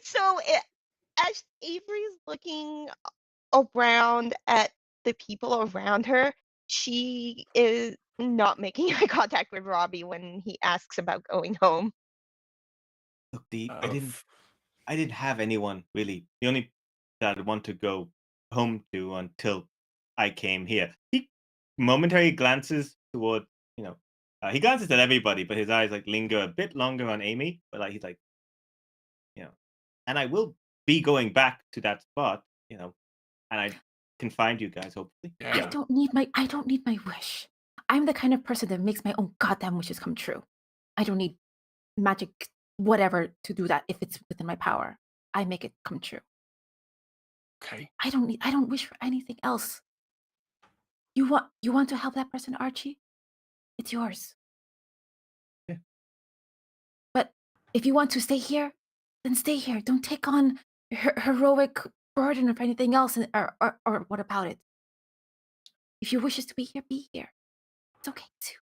So as Avery's looking around at the people around her, she is not making eye contact with Robbie when he asks about going home. Look, I didn't have anyone really. The only that I'd want to go home to until I came here. He momentarily glances toward, he glances at everybody, but his eyes linger a bit longer on Amy. But he's like, and I will be going back to that spot, and I can find you guys hopefully. I don't need my wish. I'm the kind of person that makes my own goddamn wishes come true. I don't need magic whatever to do that if it's within my power. I make it come true. Okay. I don't wish for anything else. You want to help that person, Archie? It's yours. Yeah. But if you want to stay here, then stay here. Don't take on heroic burden of anything else, or what about it? If your wish is to be here, be here. It's okay too.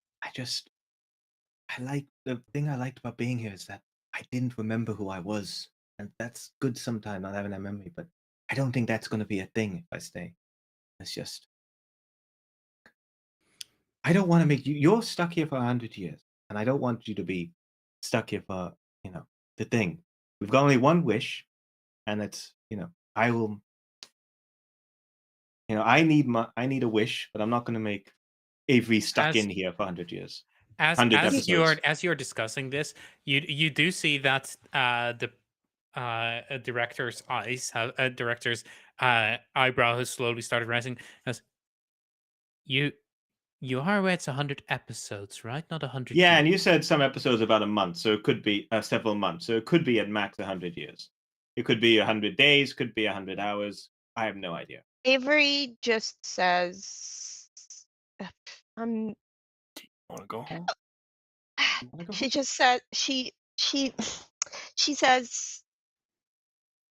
The thing I liked about being here is that I didn't remember who I was, and that's good sometimes not having that memory. But I don't think that's going to be a thing if I stay. It's just I don't want to make you. You're stuck here for 100 years, and I don't want you to be stuck here for the thing. We've got only one wish, and it's I will. I need a wish, but I'm not going to make Avery stuck in here for 100 years. As you're discussing this, you do see that the director's eyebrow has slowly started rising. You are aware it's 100 episodes, right? Not 100 Yeah, years. and you said some episodes about a month, so it could be several months. So it could be at max 100 years. It could be 100 days, could be 100 hours. I have no idea. Avery just says, want to go home? She just said she says,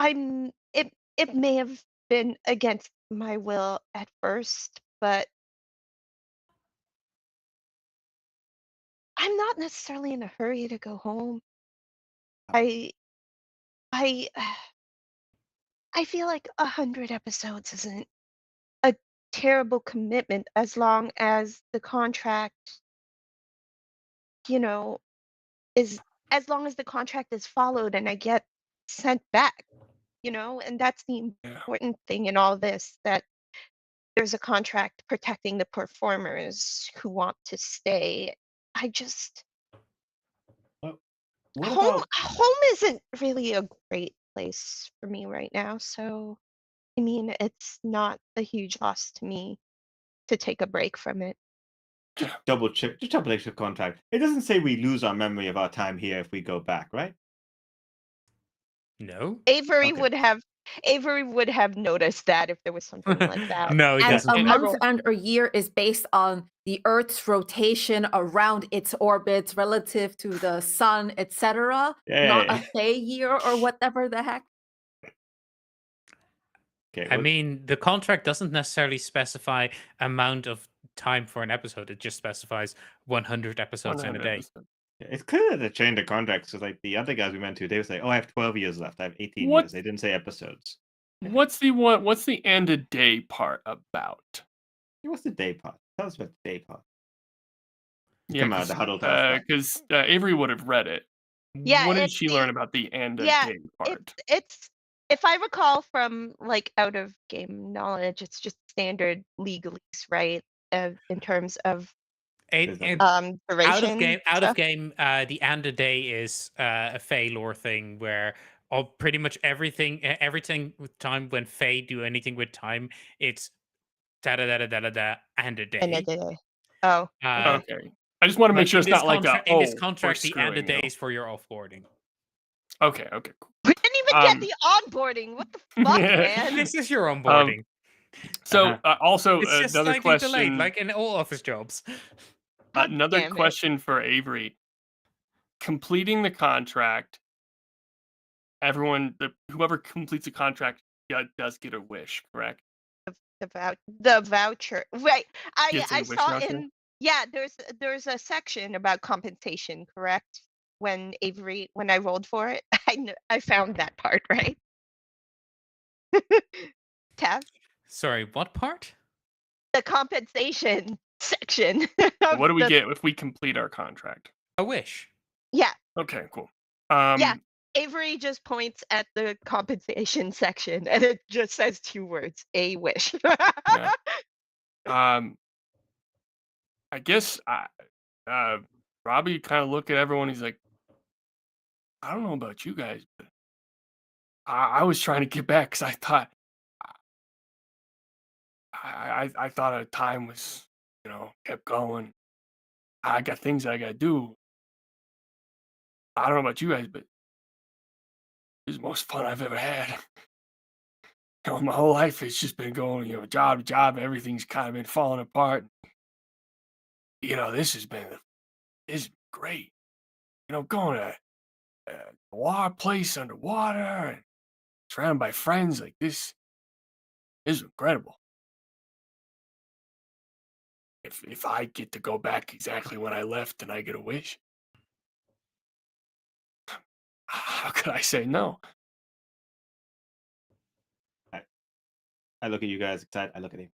it may have been against my will at first, but I'm not necessarily in a hurry to go home. I feel like 100 episodes isn't a terrible commitment as long as the contract, as long as the contract is followed and I get sent back, and that's the important thing in all this, that there's a contract protecting the performers who want to stay. I just home isn't really a great place for me right now, so I mean it's not a huge loss to me to take a break from it. Just double check the contract. It doesn't say we lose our memory of our time here if we go back, right? No. Avery would have noticed that if there was something like that. No, he doesn't. A month and a year is based on the Earth's rotation around its orbit relative to the sun, etc. Not a day year or whatever the heck. Okay, I mean, the contract doesn't necessarily specify amount of time for an episode. It just specifies 100 episodes in a day. It's clear that they changed the contracts because, the other guys we went to, they would say, "Oh, I have 12 years left. I have 18 years." They didn't say episodes. What's the end of day part about? What's the day part? Tell us about the day part. Yeah, come out of the huddle because Avery would have read it. Yeah, what did she learn about the end of day part? It's if I recall from out of game knowledge, it's just standard legalese, right? In terms of It, There's it, Duration out of stuff. game, the end of day is a Fae lore thing where pretty much everything with time when Fae do anything with time, it's da da da da da da da and a And a day. day. Oh, Uh, Okay. I just want to make like sure in it's this not like contract, we're the end of screwing, day is for your offboarding. Okay, cool. we didn't even get the onboarding. What the fuck, man? This is your onboarding. So also It's just another slightly delayed, question. like in all office jobs. God Another damn it. question for Avery. Completing the contract, whoever completes the contract does get a wish, correct? The voucher. Right. Gets a I wish saw voucher? yeah, there's a section about compensation, correct? When I rolled for it, I found that part, right? Tav? Sorry, what part? The compensation section. What do we get if we complete our contract? A wish. Yeah. Okay, cool. Yeah. Avery just points at the compensation section and it just says 2 words, a wish. Yeah. I guess Robbie kind of look at everyone. He's like, I don't know about you guys, but I was trying to get back because I thought I thought our time was, kept going. I got things I got to do. I don't know about you guys, but this is the most fun I've ever had. My whole life has just been going, job to job. Everything's kind of been falling apart. This is great. Going to a water place underwater and surrounded by friends like this is incredible. If I get to go back exactly when I left and I get a wish, how could I say no? I look at you guys excited. I look at him.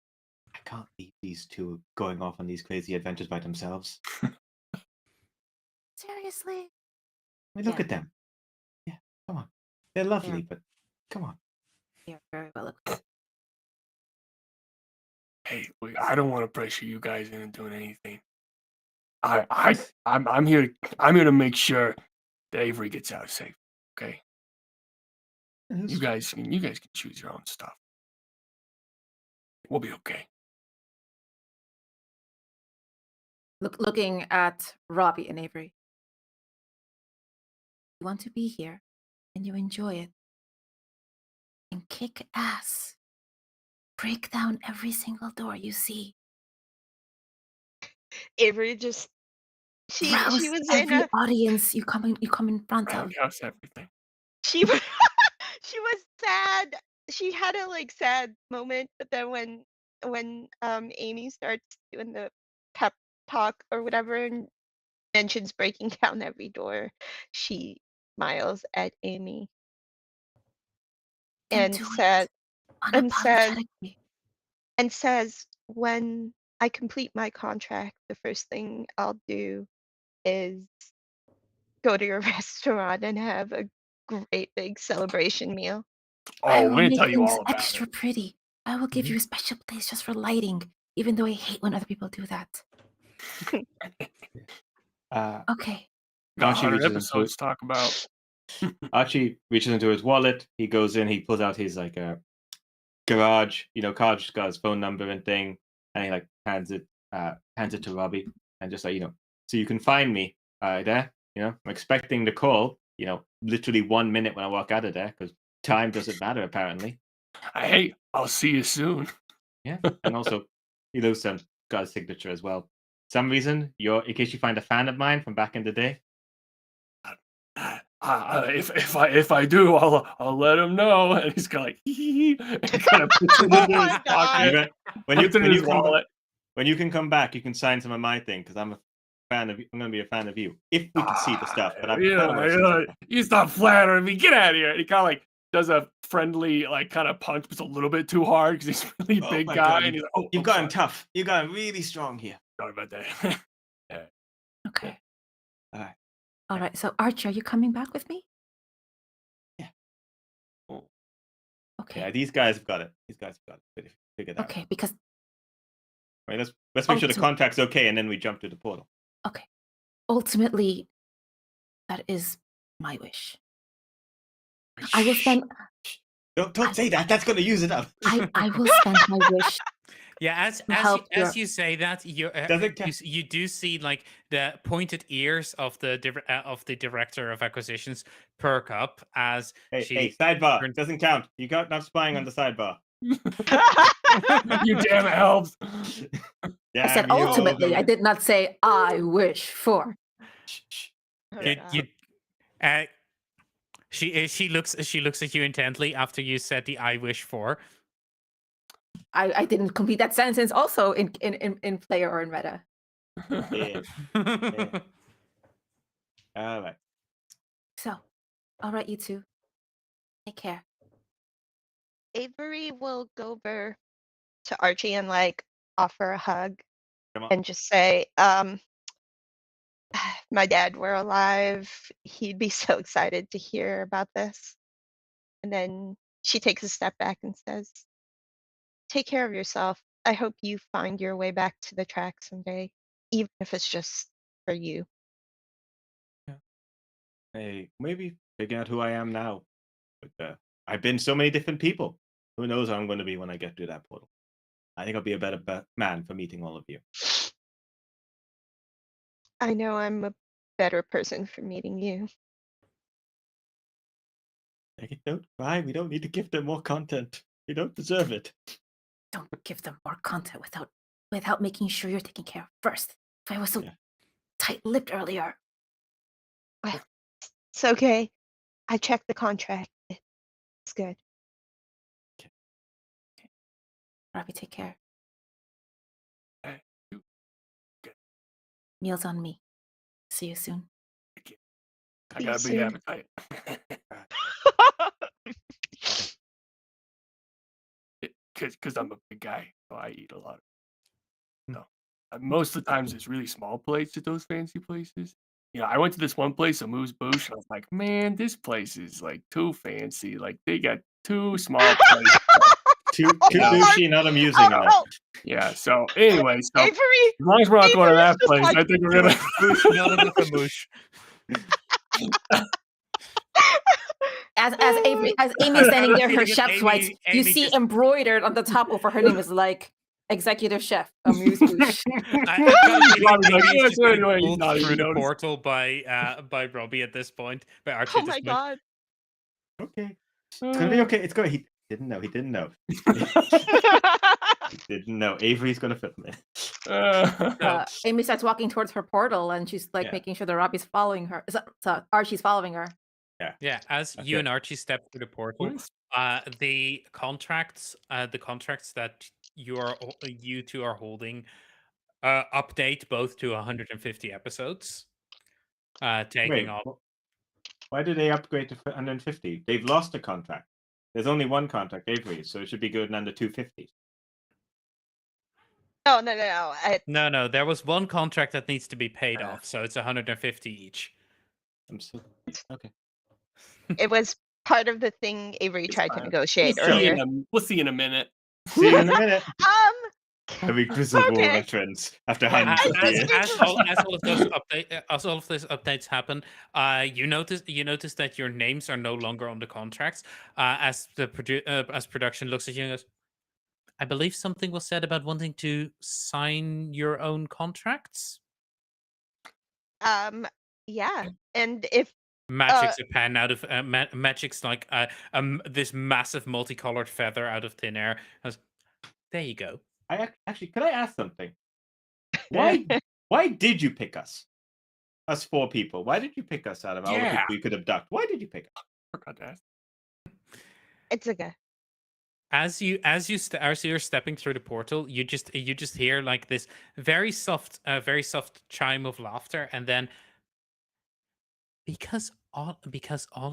I can't leave these two going off on these crazy adventures by themselves. Seriously? I mean, look Yeah. at them. Yeah, come on. They're lovely, Yeah. but come on. You're very well equipped. Hey, I don't want to pressure you guys into doing anything. I'm here to make sure that Avery gets out safe. Okay, you guys can choose your own stuff. We'll be okay. Looking at Robbie and Avery. You want to be here and you enjoy it. And kick ass. Break down every single door you see. Avery just she Rouse was in every a audience you come in front of. Roundhouse everything. she was she was sad. She had a sad moment, but then when Amy starts doing the pep talk or whatever and mentions breaking down every door, she smiles at Amy And and do says it and says unapologetically. and says when I complete my contract, the first thing I'll do is go to your restaurant and have a great big celebration meal. I Oh, will we're gonna make tell you things all about extra it. pretty. I will give you a special place just for lighting, even though I hate when other people do that. Okay. Got Archie 100 reaches into episodes to talk about. Archie reaches into his wallet. He goes in. He pulls out his garage. Car's got his phone number and thing, and he hands it to Robbie, and just so you can find me there. I'm expecting the call. Literally 1 minute when I walk out of there because time doesn't matter apparently. Hey, I'll see you soon. Yeah, and also he got his signature as well. Some reason in case you find a fan of mine from back in the day. If I do, I'll let him know. And he's kind of and kind of puts it into his pocket. When you come wallet. when you can come back, you can sign some of my thing because I'm a fan of. I'm going to be a fan of you if we can see the stuff. But you stop flattering me. Get out of here. And he kind of does a friendly kind of punch, but it's a little bit too hard because he's a really big guy. God, and he's like, you've got him tough. You got him really strong here. Sorry about that. Yeah. Okay. All right. So Archie, are you coming back with me? Yeah. Oh. Okay. Yeah, these guys have got it. Figure that out. Okay, because Right, let's make sure the Ultimate- contract's okay, and then we jump to the portal. Okay. Ultimately, that is my wish. I will spend. Don't say that. That's going to use it up. I will spend my wish. Yeah, help as you say that, you do see like the pointed ears of the director of acquisitions perk up as Hey, sidebar doesn't count. You got not spying on the sidebar. You damn elves. I said ultimately. I did not say I wish for. She looks at you intently after you said the I wish for. I didn't complete that sentence also in player or in meta. Yeah. All right. So, all right, you two. Take care. Avery will go over to Archie and like offer a hug Come on. and just say, my dad were alive. He'd be so excited to hear about this. And then she takes a step back and says, take care of yourself. I hope you find your way back to the track someday, even if it's just for you. Hey, maybe figuring out who I am now. But I've been so many different people. Who knows how I'm going to be when I get through that portal? I think I'll be a better man for meeting all of you. I know I'm a better person for meeting you. Don't cry. We don't need to give them more content. We don't deserve it. Don't give them more content without making sure you're taken care of first. If I was so tight-lipped earlier. It's okay. I checked the contract. It's good. Okay. Robbie, take care. You good. Meals on me. See you soon. I got a big appetite. Because I'm a big guy, so I eat a lot. No, most of the times it's really small plates at those fancy places. You know, I went to this one place, a Moose Boosh, and I was like, man, this place is like too fancy. Like they got too small plates. Too douchey, not amusing enough. Yeah. So anyway, so Avery, as long as we're not going to that Avery's just place, like- I think we're gonna. Not enough a mush. As Amy's standing there, her Amy- chef's whites, you Amy see just- embroidered on the top of her name is like executive chef. Amuse bouche. Robbie's like, yeah, She's so getting anyway, he's pulled not through even the noticed. portal by Robbie at this point. By Archie Oh at this my point. god. Okay. It's gonna be okay. It's going. He didn't know. He didn't know. He didn't know. Avery's gonna film it. Amy starts walking towards her portal and she's like making sure that Robbie's following her. So Archie's following her. Yeah, as you and Archie step through the portal, the contracts that you two are holding update both to 150 episodes. Taking Wait, off. why did they upgrade to 150? They've lost a contract. There's only one contract, Avery, so it should be good and under 250. No. No, there was one contract that needs to be paid off, so it's 150 each. Okay. It was part of the thing Avery tried to negotiate We'll earlier. see in a minute. See you in a minute. Having Crystal Ball okay. reference after As 150 years. all of those updates happen, you notice that your names are no longer on the contracts. As production looks at you and goes, I believe something was said about wanting to sign your own contracts. Yeah, and if Magic's a pen out of Magic's like this massive multicolored feather out of thin air. There you go. Actually, could I ask something? Why did you pick us? Us 4 people. Why did you pick us out of all the people you could abduct? Why did you pick us? Forgot to ask. it's okay. As you're stepping through the portal, you just hear like this very soft chime of laughter, and then because all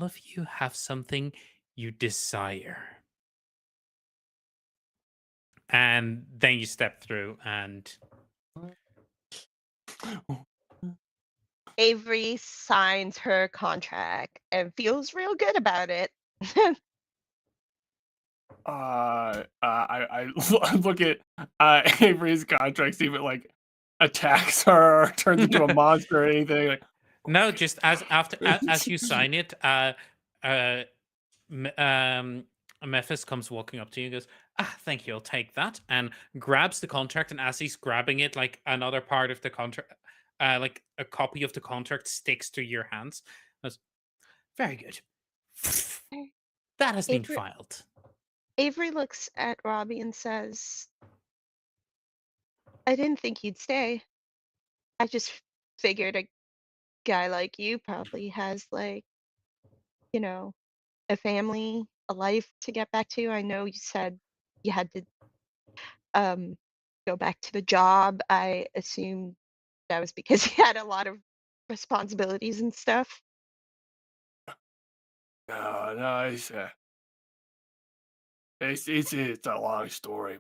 of you have something you desire, and then you step through, and Avery signs her contract and feels real good about it. I look at Avery's contract, see if it like attacks her or turns into a monster or anything. Like, No, just as you sign it, M- um, Memphis comes walking up to you and goes, "Ah, thank you. I'll take that," and grabs the contract. And as he's grabbing it, like another part of the contract, like a copy of the contract, sticks to your hands. Goes, very good. That has been Avery, filed. Avery looks at Robbie and says, I didn't think you'd stay. I just figured a guy like you probably has, like, you know, a family, a life to get back to. I know you said you had to um go back to the job. I assumed that was because you had a lot of responsibilities and stuff. no, it's a long story.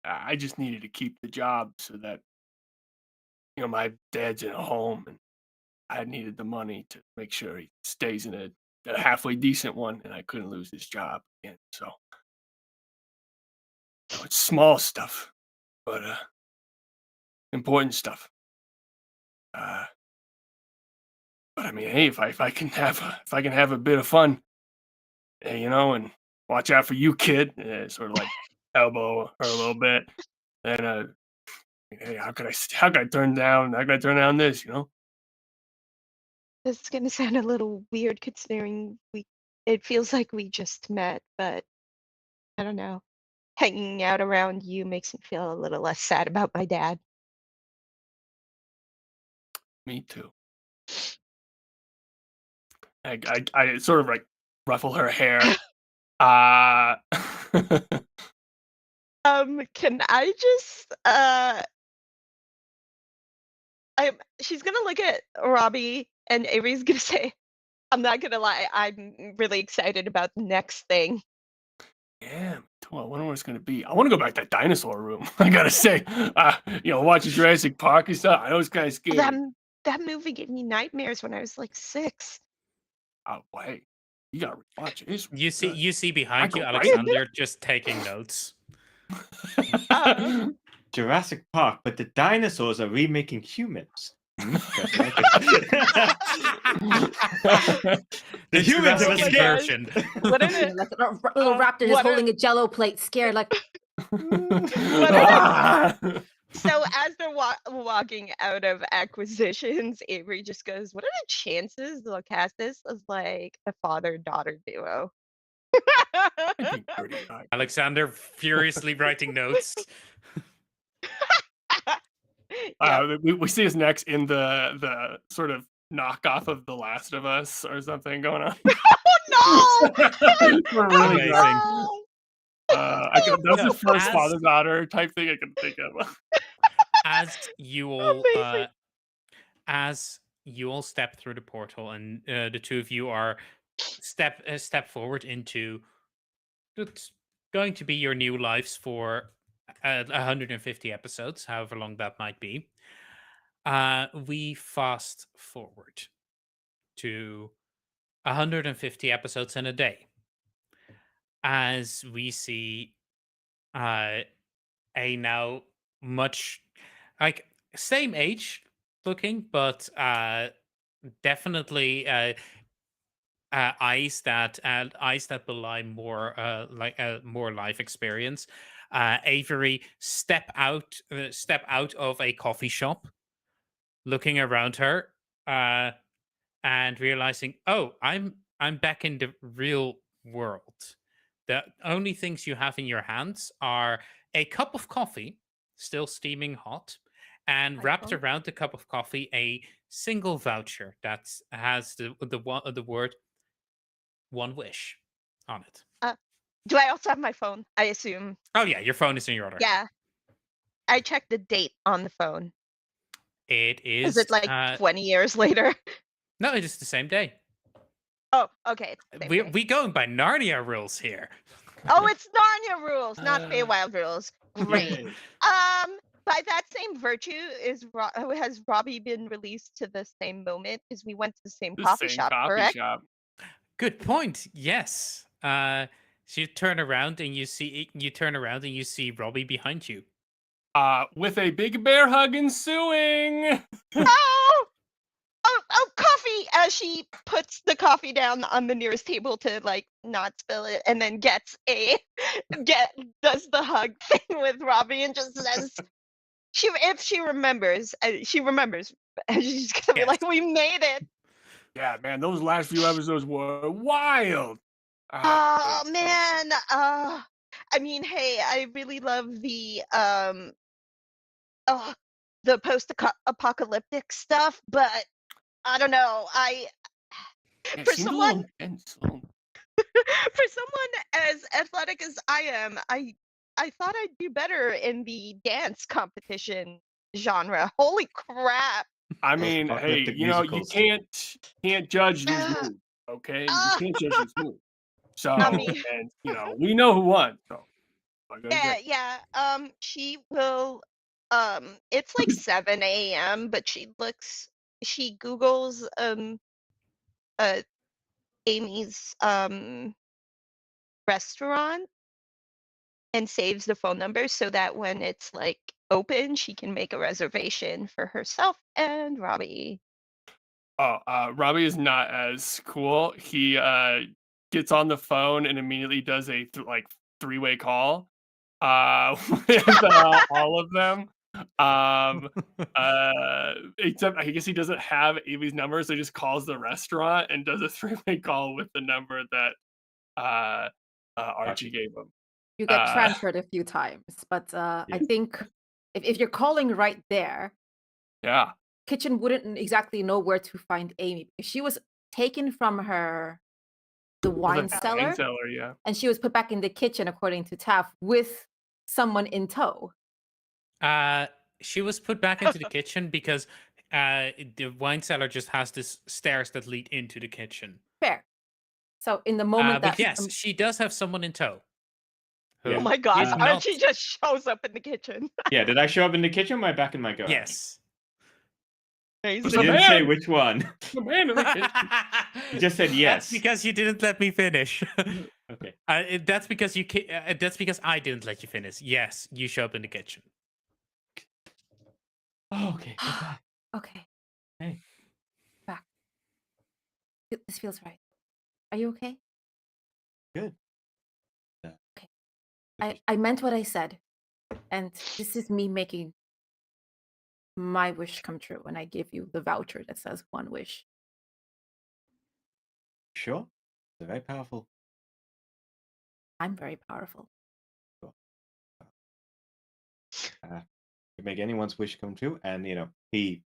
I just needed to keep the job so that my dad's in a home, and I needed the money to make sure he stays in a halfway decent one, and I couldn't lose his job again. So it's small stuff, but important stuff. Uh, but I mean, hey, if I can have a bit of fun, and watch out for you, kid, sort of like elbow her a little bit, then hey, how could I turn down this, This is gonna sound a little weird considering it feels like we just met, but I don't know. Hanging out around you makes me feel a little less sad about my dad. Me too. I sort of like ruffle her hair. Uh Can I just she's gonna look at Robbie and Avery's gonna say, I'm not gonna lie, I'm really excited about the next thing. yeah, I wonder what it's gonna be. I want to go back to that dinosaur room. I gotta say, watching Jurassic Park and stuff. I know it's kind of scary. That movie gave me nightmares when I was like 6. Oh, wait, you gotta watch it. It's You see behind you, go right- Alexander, just taking notes. Jurassic Park, but the dinosaurs are remaking humans. The The humans have Jurassic my gosh. version. What an Like a little raptor just what a- holding a Jello plate, scared like. So as they're walking out of acquisitions, Avery just goes, "What are the chances they'll cast this as like a father-daughter duo?" I think pretty high. Alexander furiously writing notes. Yeah. We see us next in the sort of knockoff of The Last of Us or something going on. Oh We're really Amazing. drunk. no! That's No, the first as- father-daughter type thing I can think of. As you all Amazing. step through the portal, and the two of you are step forward into what's going to be your new lives for 150 episodes, however long that might be. We fast forward to 150 episodes in a day, as we see a now much like same age looking, but definitely eyes that belie more more life experience. Avery step out of a coffee shop, looking around her, and realizing, oh, I'm back in the real world. The only things you have in your hands are a cup of coffee, still steaming hot, and wrapped Wonderful. around the cup of coffee a single voucher that has the word "one wish" on it. Do I also have my phone? I assume. Oh yeah, your phone is in your order. Yeah. I checked the date on the phone. It is. Is it like 20 years later? No, it is the same day. Oh, okay. It's the same day. We going by Narnia rules here. Oh, it's Narnia rules, not Uh, Feywild rules. Great. Yay. By that same virtue, has Robbie been released to the same moment? Because we went to the same The coffee same shop, coffee correct? shop. Good point. Yes. So you turn around and you see Robbie behind you. With a big bear hug ensuing. Oh, coffee! As she puts the coffee down on the nearest table to like not spill it, and then does the hug thing with Robbie and just says, if she remembers, she remembers. And she's gonna be like, "We made it." Yeah, man, those last few episodes were wild. Oh man. I mean, hey, I really love the post-apocalyptic stuff, but I don't know. Yeah, For seemed a someone little intense. for someone as athletic as I am, I thought I'd do better in the dance competition genre. Holy crap. I Those mean, hey, apocalyptic you musicals. can't judge these Ah, moves, okay? You ah, can't judge these moves. So, I mean, and we know who won. So, what can I say? yeah. She will. It's like 7 a.m., but she Googles uh Amy's restaurant and saves the phone number so that when it's like open, she can make a reservation for herself and Robbie. Oh, Robbie is not as cool. He gets on the phone and immediately does a three-way call with all of them. Except I guess he doesn't have Amy's number, so he just calls the restaurant and does a three-way call with the number that Archie gave him. You get Uh, transferred a few times, but I think if you're calling right there, yeah. kitchen wouldn't exactly know where to find Amy. She was taken from the wine cellar, Yeah. and she was put back in the kitchen, according to Taff, with someone in tow. She was put back into the kitchen because the wine cellar just has this stairs that lead into the kitchen. Fair. So in the moment But that yes, she does have someone in tow. Yeah. Oh my gosh, did not- Archie just shows up in the kitchen. Yeah, did I show up in the kitchen or am I back in my garage? Yes. You There's a didn't say man! which one. The man in the kitchen. You just said yes. That's because you didn't let me finish. Okay. That's because that's because I didn't let you finish. Yes, you show up in the kitchen. Oh, okay. Okay. okay. Hey. Back. This feels right. Are you okay? Good. I meant what I said. And this is me making my wish come true when I give you the voucher that says one wish. Sure. They're very powerful. I'm very powerful. You make anyone's wish come true, and I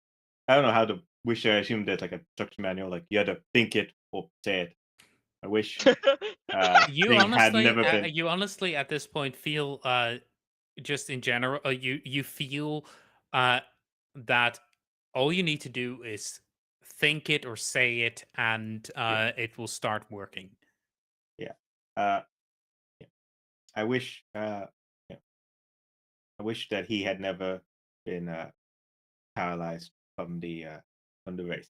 don't know how to wish. I assume there's like a instruction manual, like you had to think it or say it. I wish You thing had never been. you honestly at this point feel just in general you feel that all you need to do is think it or say it and it will start working. Yeah. Yeah. I wish. Yeah. I wish that he had never been paralyzed from the race.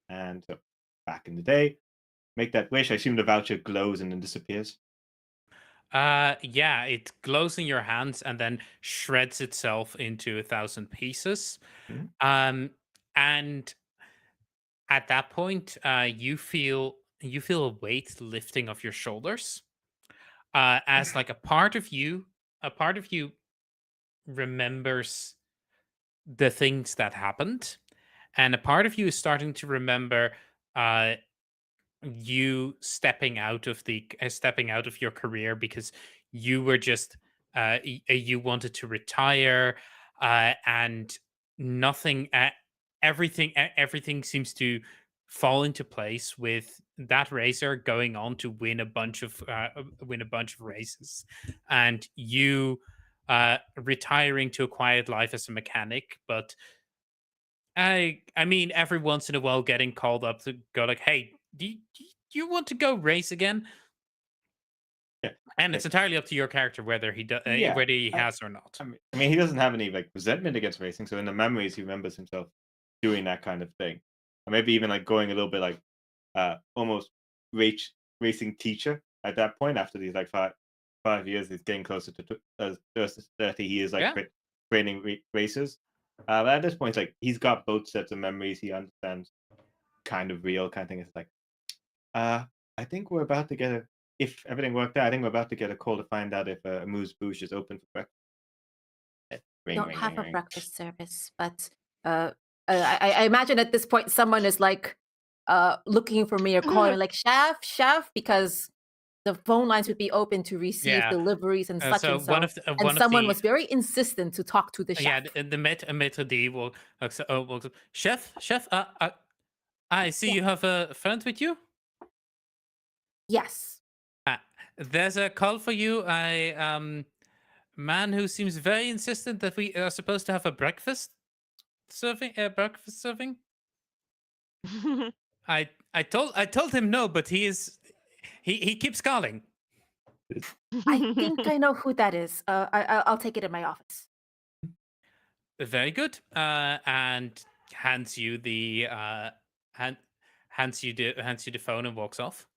And so, back in the day, make that wish. I assume the voucher glows and then disappears. Yeah, it glows in your hands and then shreds itself into 1,000 pieces. Mhm. And at that point, you feel a weight lifting off your shoulders. As like a part of you remembers the things that happened, and a part of you is starting to remember you stepping out of your career because you were just you wanted to retire, and nothing everything seems to fall into place with that racer going on to win a bunch of races, and you retiring to a quiet life as a mechanic. But I mean, every once in a while, getting called up to go like, "Hey, do you want to go race again?" Yeah. And it's entirely up to your character whether he does, Yeah, whether he I- has or not. I mean, he doesn't have any like resentment against racing, so in the memories, he remembers himself doing that kind of thing, or maybe even like going a little bit like almost racing teacher, at that point, after these like 5 years, he's getting closer to 30. He is like Yeah. training racers. But at this point, it's like he's got both sets of memories. He understands kind of real kind of thing. It's like, I think we're about to get if everything worked out, I think we're about to get a call to find out if Moose Bouche is open for breakfast. Ring, Don't ring, have ring, a ring. breakfast service, but I imagine at this point someone is like looking for me or calling me like chef, because the phone lines would be open to receive Yeah. deliveries and such So and so. one of the And someone was very insistent to talk to the chef. the Maître D will chef. I see you have a friend with you. Yes. There's a call for you. Man who seems very insistent that we are supposed to have a breakfast serving. I told him no, but he keeps calling. I think I know who that is. I'll take it in my office. Very good. And hands you the hands you the phone and walks off.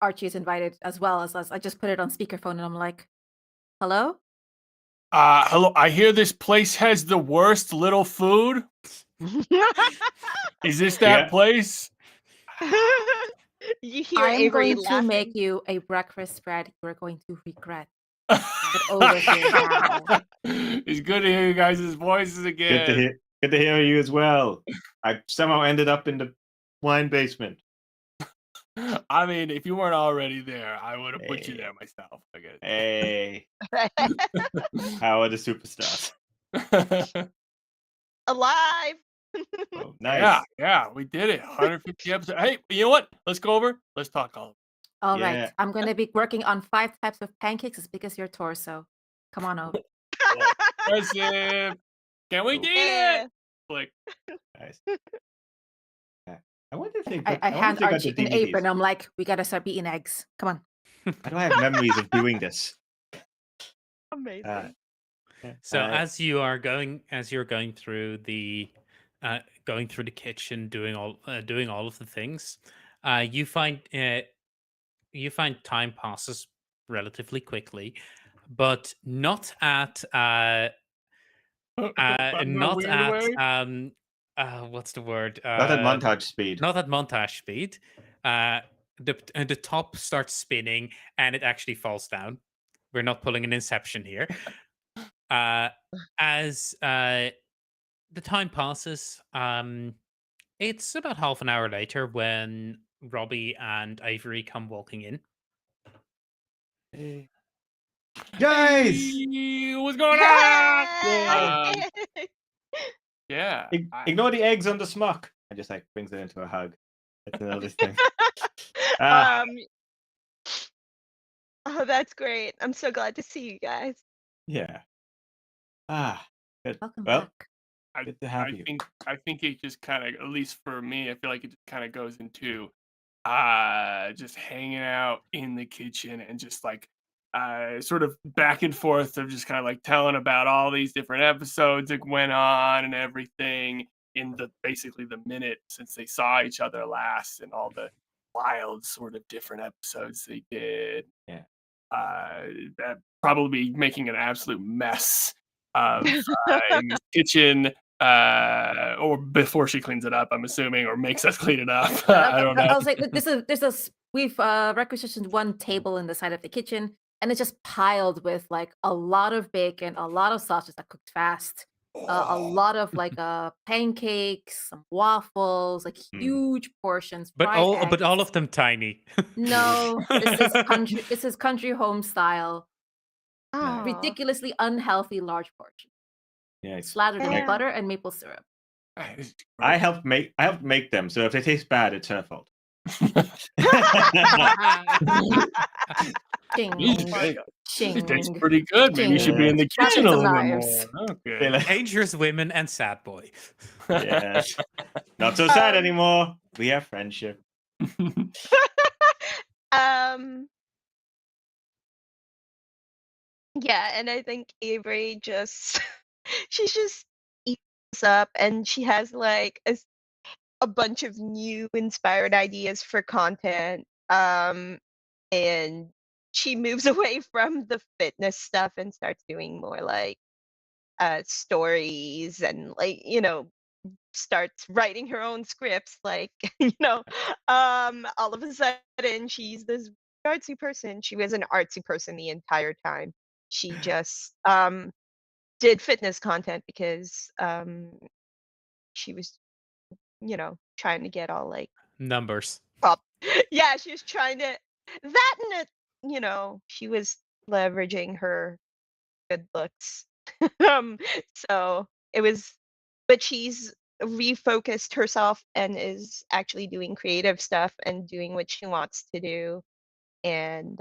Archie is invited as well as us. I just put it on speakerphone and I'm like, hello? Hello. I hear this place has the worst little food. Is this that Yeah. place? You hear I'm Avery going to laughing. make you a breakfast spread you're going to regret. Get over here now. It's good to hear you guys' voices again. Good to hear you as well. I somehow ended up in the wine basement. I mean, if you weren't already there, I would have put you Hey. there myself. I guess. Hey, how are the superstars? Alive. Oh, nice. Yeah, we did it. 150 episodes. Hey, you know what? Let's go over. Let's talk all. All Yeah. right. I'm going to be working on 5 types of pancakes as big as your torso. Come on over. Impressive. Can we do Yeah. it? Like, Nice. Yeah. I wonder if they. I hand got Archie the an DVDs. apron. I'm like, we got to start eating eggs. Come on. I don't have memories of doing this. Amazing. So as you're going through the kitchen, doing all of the things, you find time passes relatively quickly, but not at not at what's the word? Not at montage speed. Not at montage speed. The top starts spinning and it actually falls down. We're not pulling an Inception here. As the time passes, it's about half an hour later when Robbie and Avery come walking in. Hey. Guys, hey, what's going on? Yeah. Ignore the eggs on the smock. I just like brings it into a hug. That's another thing. Oh, that's great. I'm so glad to see you guys. Yeah. Good. Welcome Well, back. good to have you. I think it just kind of, at least for me, I feel like it just kind of goes into just hanging out in the kitchen and just like sort of back and forth of just kind of like telling about all these different episodes that went on and everything in basically the minute since they saw each other last and all the wild sort of different episodes they did. Yeah. Probably making an absolute mess of in the kitchen or before she cleans it up, I'm assuming, or makes us clean it up. I don't know. I was like, we've requisitioned one table in the side of the kitchen, and it's just piled with like a lot of bacon, a lot of sausages that cooked fast, a lot of like pancakes, some waffles, like huge portions. But all of them tiny. No, this is country home style. Oh. Ridiculously unhealthy large portion. Yeah. Slathered in Yeah. butter and maple syrup. I helped make them, so if they taste bad, it's her fault. Ching, It ching. tastes pretty good. Maybe you should be in the Dropping kitchen a some little knives. more. Okay. They're like, Dangerous women and sad boy. yes. Not so sad anymore. We have friendship. Yeah, and I think Avery she's just eats up, and she has like a bunch of new inspired ideas for content. And she moves away from the fitness stuff and starts doing more like stories and like starts writing her own scripts like all of a sudden she's this artsy person. She was an artsy person the entire time. She just did fitness content because she was trying to get all like Numbers. up. Yeah, she was trying to that and it, she was leveraging her good looks. um so it was, but she's refocused herself and is actually doing creative stuff and doing what she wants to do. And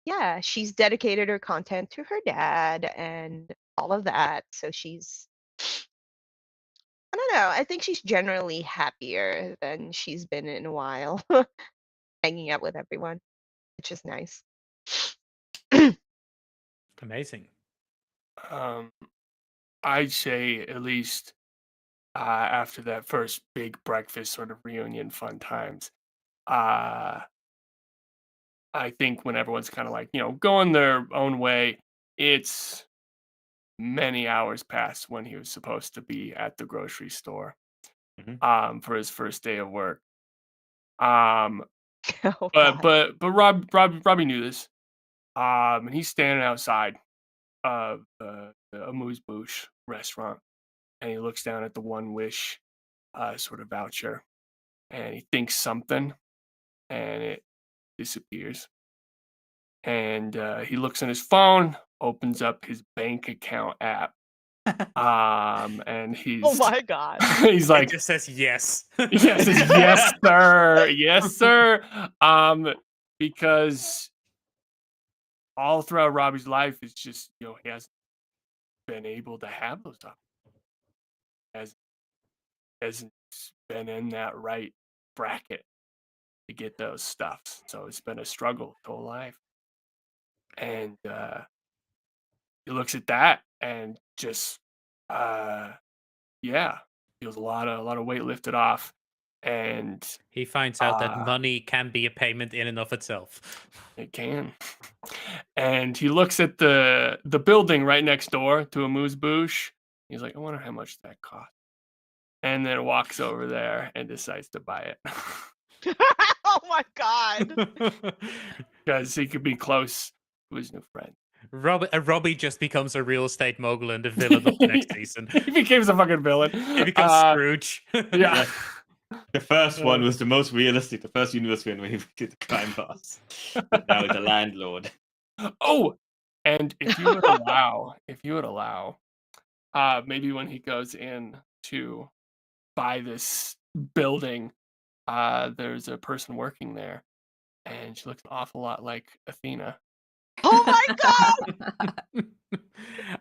yeah, she's dedicated her content to her dad and all of that. So she's, I don't know, I think she's generally happier than she's been in a while, hanging out with everyone, which is nice. Amazing. I'd say at least after that first big breakfast sort of reunion fun times, I think when everyone's kind of like, going their own way, it's many hours past when he was supposed to be at the grocery store for his first day of work. Oh, But God. Robbie knew this. And he's standing outside of the Amuse Bouche restaurant, and he looks down at the One Wish sort of voucher, and he thinks something, and it disappears. And he looks on his phone, opens up his bank account app, and Oh my God. he's It like, just says yes. yes, yes, sir, yes, sir. Because all throughout Robbie's life, it's just he hasn't been able to have those stuff. Hasn't been in that right bracket to get those stuffs. So it's been a struggle his whole life. And he looks at that and just feels a lot of weight lifted off. And He finds out that money can be a payment in and of itself. It can. And he looks at the building right next door to Amuse Bouche. He's like, I wonder how much that cost. And then walks over there and decides to buy it. Oh my God. Because he could be close to his new friend. Robbie just becomes a real estate mogul and the villain of the next season. He becomes a fucking villain. He becomes Scrooge. Yeah. The first one was the most realistic. The first universe one when he did the crime boss. Now he's a landlord. Oh, and if you would allow, maybe when he goes in to buy this building, there's a person working there, and she looks an awful lot like Athena. Oh my God.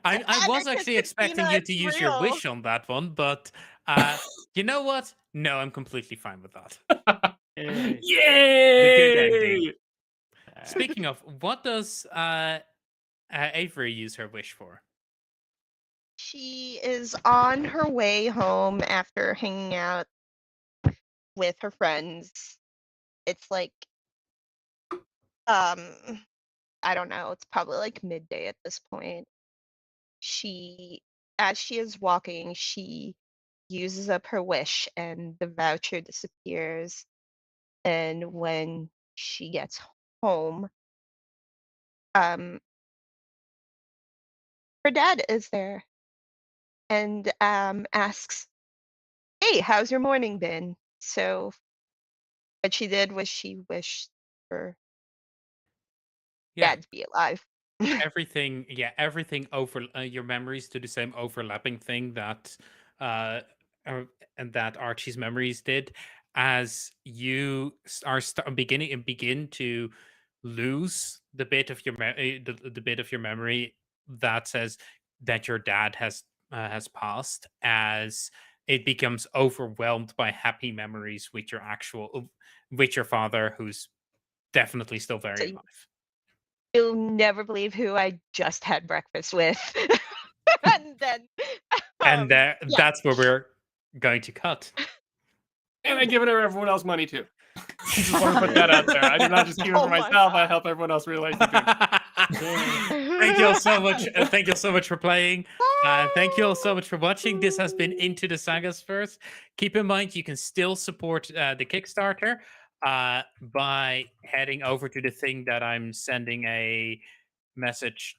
I was actually expecting you to use your wish on that one, but you know what? No, I'm completely fine with that. Yay! The good ending. Speaking of, what does Avery use her wish for? She is on her way home after hanging out with her friends. It's like, I don't know, it's probably like midday at this point. As she is walking, she uses up her wish and the voucher disappears. And when she gets home, her dad is there and asks, hey, how's your morning been? So what she did was she wished for dad to be alive. Everything over your memories do the same overlapping thing that and that Archie's memories did. As you begin to lose the bit of your the bit of your memory that says that your dad has passed, as it becomes overwhelmed by happy memories with your father, who's definitely still very alive. You'll never believe who I just had breakfast with. And then That's where we're going to cut. And I give it to everyone else money too. Just want to put that out there. I do not just keep it Oh for my myself. I help everyone else realize it too. Thank you all so much. Thank you all so much for playing. Thank you all so much for watching. This has been Into the SAGASverse. Keep in mind, you can still support the Kickstarter by heading over to the thing that I'm sending a message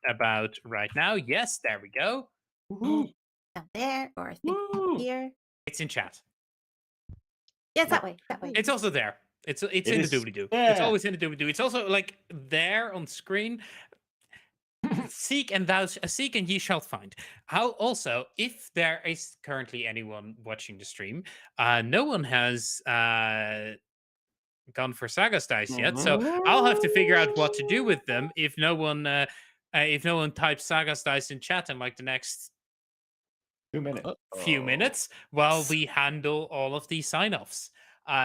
about right now. Yes, there we go. Down there, or I think Woo. here. It's in chat. Yes, that way. That way. It's also there. It's in the is doobly doo. It's there. always in the doobly doo. It's also like there on screen. Seek and ye shall find. How also, if there is currently anyone watching the stream, no one has gone for Sagas dice yet, so I'll have to figure out what to do with them if no one types Sagas dice in chat in like the next 2 minutes. few minutes while we handle all of these sign-offs.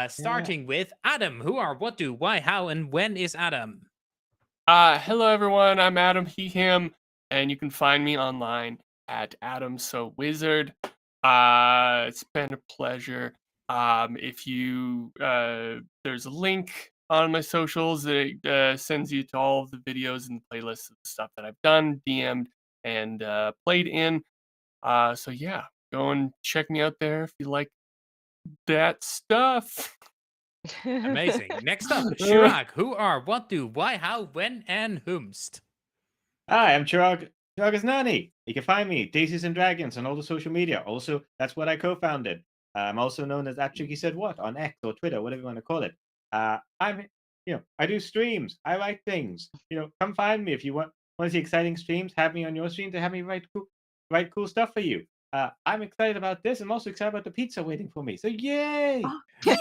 Starting with Adam. Who are, what do, why, how, and when is Adam? Hello everyone, I'm Adam, he, him, and you can find me online at AdamSoWizard. It's been a pleasure. If you there's a link on my socials that sends you to all of the videos and playlists of the stuff that I've done, DM'd, and played in. So yeah, go and check me out there if you like that stuff. Amazing. Next up, Chirag. Who are, what do, why, how, when, and whomst? Hi, I'm Chirag Nani. You can find me, Daisies and Dragons, on all the social media. Also, that's what I co-founded. I'm also known as @TrickySaidWhat on X or Twitter, whatever you want to call it. I do streams. I write things. Come find me if you want to see exciting streams. Have me on your stream to have me write cool stuff for you. I'm excited about this. I'm also excited about the pizza waiting for me. So yay! In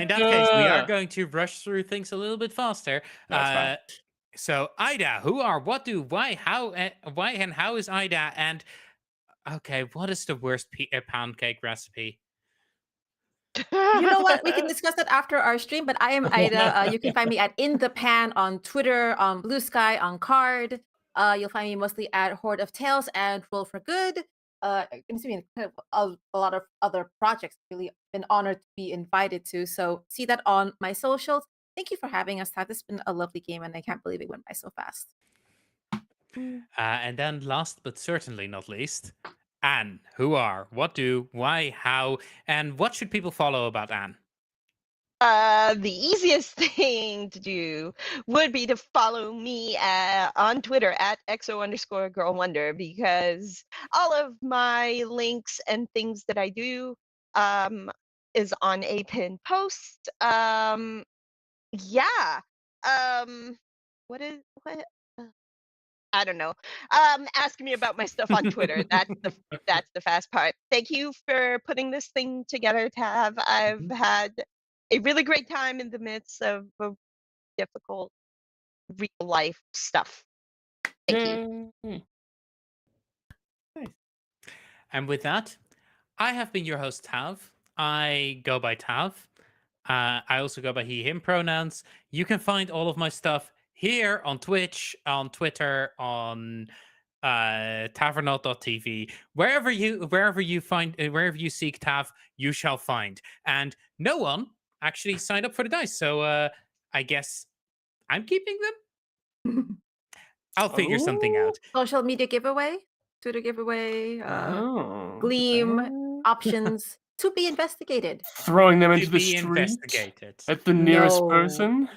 that case, we are going to rush through things a little bit faster. That's fine. So, Ida, who are, what do, why, how, and how is Ida? And okay, what is the worst pancake recipe? You know what? We can discuss that after our stream, but I am Ida. You can find me at In the Pan on Twitter, on Blue Sky, on Card. You'll find me mostly at Horde of Tales and Roll for Good. You can see me in a lot of other projects. Really been honored to be invited to. So see that on my socials. Thank you for having us, Todd. This has been a lovely game, and I can't believe it went by so fast. And then last but certainly not least, Anne. Who are, what do, why, how, and what should people follow about Anne? The easiest thing to do would be to follow me on Twitter at @XO_girlwonder, because all of my links and things that I do is on a pinned post. Yeah. What? I don't know. Ask me about my stuff on Twitter. That's the fast part. Thank you for putting this thing together, Tav. I've had a really great time in the midst of difficult real life stuff. Thank you. Nice. And with that, I have been your host, Tav. I go by Tav. I also go by he, him pronouns. You can find all of my stuff here on Twitch, on Twitter, on tavernaut.tv. Wherever you seek Tav, you shall find. And no one actually signed up for the dice, so I guess I'm keeping them. I'll figure something out. Social media giveaway, Twitter giveaway, Gleam options to be investigated. Throwing them To into the be street investigated. at the nearest No. person.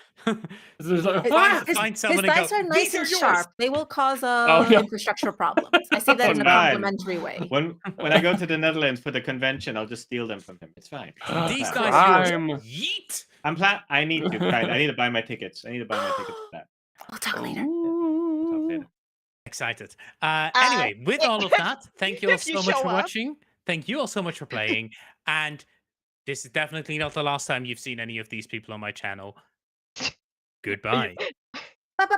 His Find someone and dice go, are nice "These are and yours." sharp. They will cause Oh, no. infrastructure problems. I say that in a Fine. complimentary way. When I go to the Netherlands for the convention, I'll just steal them from him. It's fine. These Yeah. dice are Crime. yours. Yeet. I need to buy my tickets. I need to buy my tickets for that. We'll talk later. Talk later. Excited. Anyway, with all of that, thank you all if you so much show for up. watching. Thank you all so much for playing. And this is definitely not the last time you've seen any of these people on my channel. Goodbye. Bye-bye.